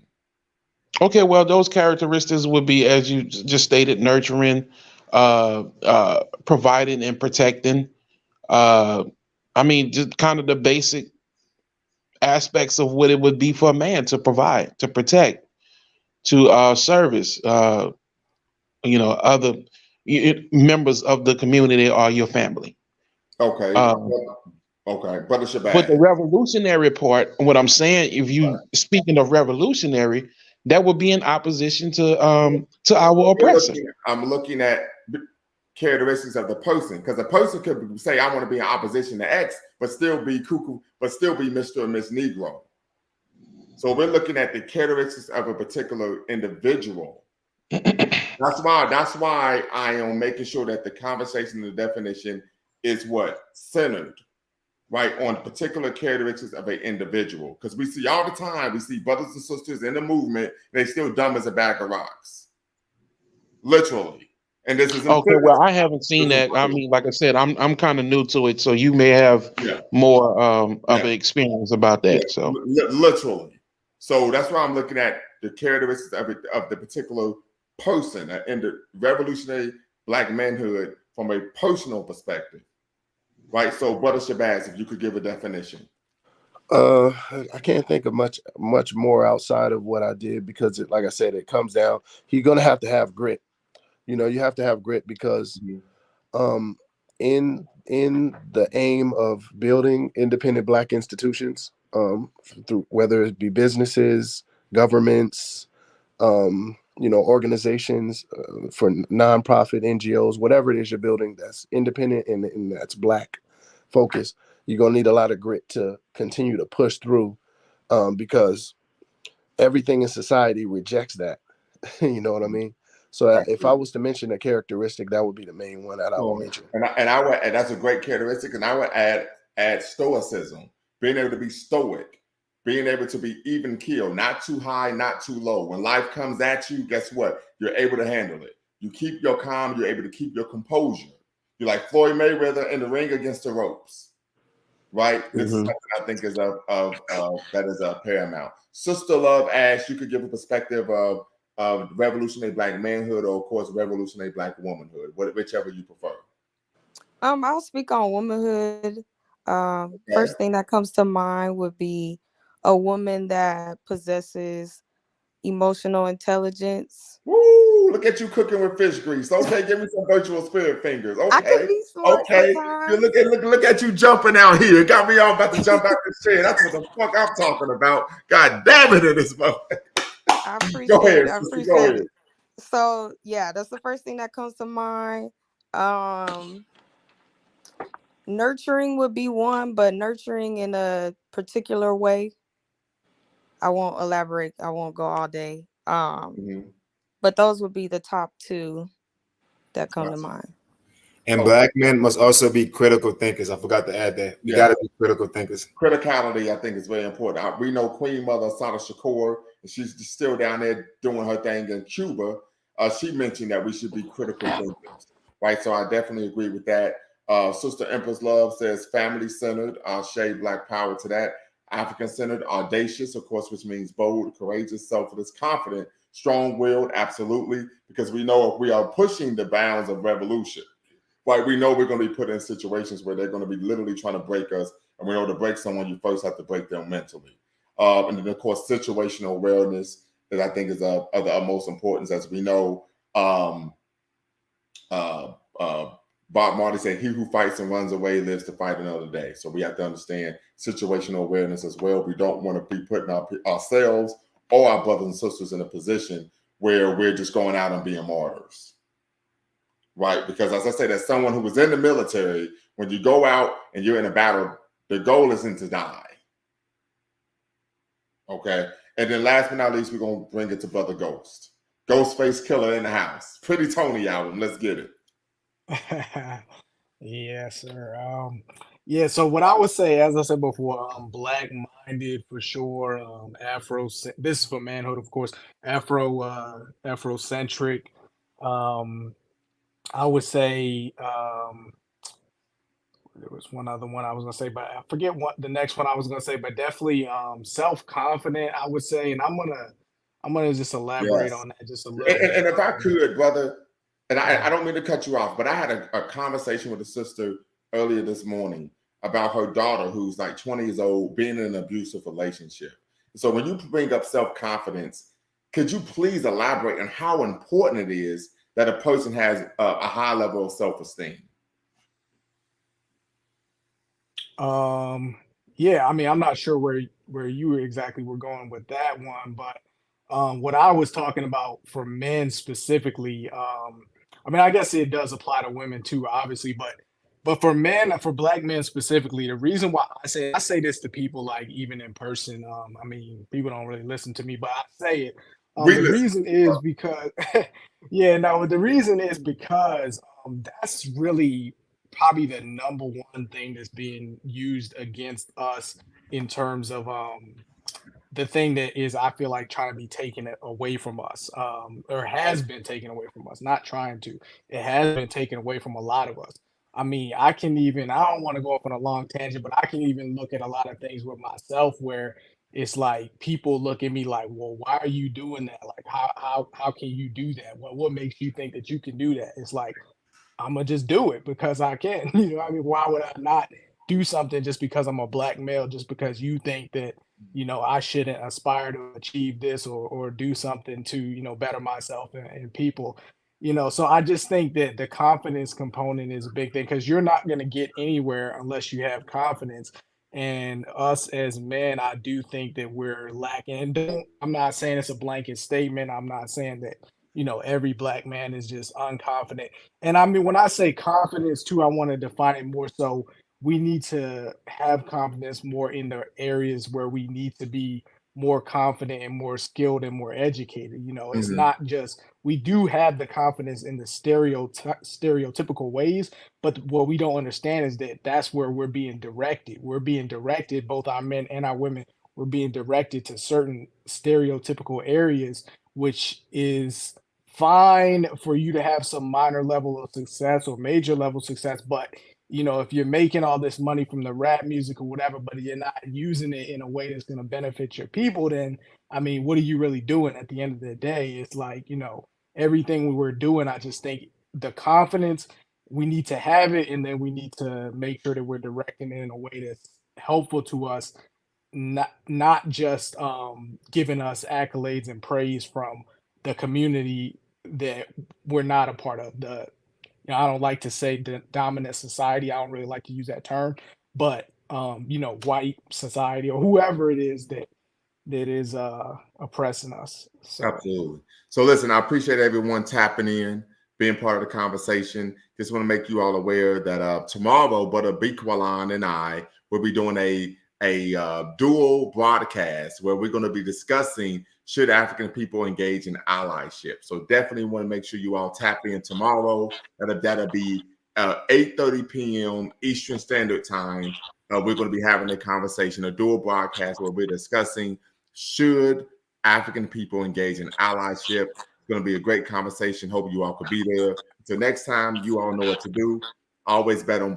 Okay, well, those characteristics would be, as you just stated, nurturing, providing, and protecting. I mean, just kind of the basic aspects of what it would be for a man to provide, to protect, to service, other members of the community or your family. Okay. Okay. Brother Shabazz. But the revolutionary part, what I'm saying, if you speaking of revolutionary, that would be in opposition to our oppressor. I'm looking at characteristics of the person, because a person could say, I want to be in opposition to X, but still be cuckoo, but still be Mr. and Miss Negro. So we're looking at the characteristics of a particular individual. That's why I am making sure that the conversation, the definition is what? Centered, right, on particular characteristics of an individual. Because we see all the time, we see brothers and sisters in the movement, they still dumb as a bag of rocks. Literally. And this is okay. Well, I haven't seen that. I mean, like I said, I'm kind of new to it, so you may have more of an experience about that. So literally. So that's why I'm looking at the characteristics of the particular person in the revolutionary Black manhood from a personal perspective. Right. So, Brother Shabazz, if you could give a definition. I can't think of much more outside of what I did, because like I said, it comes down, you're gonna have to have grit. You have to have grit, because in the aim of building independent Black institutions, through whether it be businesses, governments, organizations, for nonprofit NGOs, whatever it is you're building that's independent and that's Black focused, you're gonna need a lot of grit to continue to push through, because everything in society rejects that. You know what I mean? So if I was to mention a characteristic, that would be the main one that I would mention. And that's a great characteristic. And I would add stoicism, being able to be stoic, being able to be even keel, not too high, not too low. When life comes at you, guess what? You're able to handle it. You keep your calm. You're able to keep your composure. You're like Floyd Mayweather in the ring against the ropes, right? This is something I think is that is paramount. Sister Love Ash, you could give a perspective of revolutionary Black manhood, or of course revolutionary Black womanhood, whichever you prefer. I'll speak on womanhood. First thing that comes to mind would be a woman that possesses emotional intelligence. Woo! Look at you cooking with fish grease. Okay, give me some virtual spirit fingers. Okay, I can be smart okay. Look at you jumping out here. Got me all about to jump out this chair. That's what the fuck I'm talking about. God damn it, in this moment. I appreciate it. So yeah, that's the first thing that comes to mind. Nurturing would be one, but nurturing in a particular way. I won't elaborate. I won't go all day. But those would be the top two that come to mind. And Black men must also be critical thinkers. I forgot to add that. We got to be critical thinkers. Criticality, I think, is very important. We know Queen Mother Sana Shakur, and she's still down there doing her thing in Cuba. She mentioned that we should be critical thinkers, right? So I definitely agree with that. Sister Empress Love says family-centered. Shade Black power to that. African-centered, audacious, of course, which means bold, courageous, selfless, confident, strong-willed, absolutely, because we know if we are pushing the bounds of revolution, right, we know we're going to be put in situations where they're going to be literally trying to break us, and we know to break someone, you first have to break them mentally. And then, of course, situational awareness that I think is of the utmost importance, as we know. Bob Marley said, "He who fights and runs away lives to fight another day." So we have to understand situational awareness as well. We don't want to be putting ourselves or our brothers and sisters in a position where we're just going out and being martyrs, right? Because as I said, as someone who was in the military, when you go out and you're in a battle, the goal isn't to die. Okay. And then last but not least, we're going to bring it to Brother Ghost. Ghostface Killer in the house. Pretty Tony album. Let's get it. Yes, sir. Yeah, so what I would say, as I said before, Black-minded for sure. Afro, this is for manhood, of course. Afrocentric, I would say there was one other one I was gonna say, but I forget what the next one I was gonna say, but definitely self-confident, I would say, and I'm gonna just elaborate Yes. on that just a little bit. And if I could, brother, and I don't mean to cut you off, but I had a conversation with a sister earlier this morning about her daughter who's like 20 years old being in an abusive relationship. So when you bring up self-confidence, could you please elaborate on how important it is that a person has a high level of self-esteem? Yeah, I mean, I'm not sure where you exactly were going with that one, but what I was talking about for men specifically, I mean, I guess it does apply to women too, obviously, but for men, for black men specifically, the reason why I say this to people like even in person, I mean, people don't really listen to me, but I say it. We The listen. reason is because yeah, no, the reason is because that's really probably the number one thing that's being used against us in terms of the thing that is I feel like trying to be taken away from us, or has been taken away from us, not trying to. It has been taken away from a lot of us. I mean, I don't want to go off on a long tangent, but I can even look at a lot of things with myself where it's like people look at me like, well, why are you doing that? Like how can you do that? What makes you think that you can do that? It's like Imma just do it because I can, you know what I mean? Why would I not do something just because I'm a black male, just because you think that, I shouldn't aspire to achieve this or do something to, better myself and people, so I just think that the confidence component is a big thing because you're not gonna get anywhere unless you have confidence, and us as men, I do think that we're lacking, and don't I'm not saying it's a blanket statement, I'm not saying that, every black man is just unconfident, and I mean, when I say confidence too, I want to define it more so we need to have confidence more in the areas where we need to be more confident and more skilled and more educated. It's Mhm. not just we do have the confidence in the stereotypical ways, but what we don't understand is that that's where we're being directed. We're being directed, both our men and our women, we're being directed to certain stereotypical areas, which is fine for you to have some minor level of success or major level success, but if you're making all this money from the rap music or whatever, but you're not using it in a way that's going to benefit your people, then I mean, what are you really doing at the end of the day? It's like, everything we were doing, I just think the confidence, we need to have it, and then we need to make sure that we're directing it in a way that's helpful to us, not just giving us accolades and praise from the community that we're not a part of. I don't like to say the dominant society. I don't really like to use that term, but white society or whoever it is that is oppressing us. So Absolutely. So listen, I appreciate everyone tapping in, being part of the conversation. Just want to make you all aware that tomorrow, Brother Bikwalan and I will be doing a dual broadcast where we're going to be discussing should African people engage in allyship. So definitely want to make sure you all tap in tomorrow. That'll be 8:30 p.m. Eastern Standard Time. We're going to be having a conversation, a dual broadcast where we're discussing should African people engage in allyship. It's going to be a great conversation. Hope you all could be there. Until next time, you all know what to do. Always bet on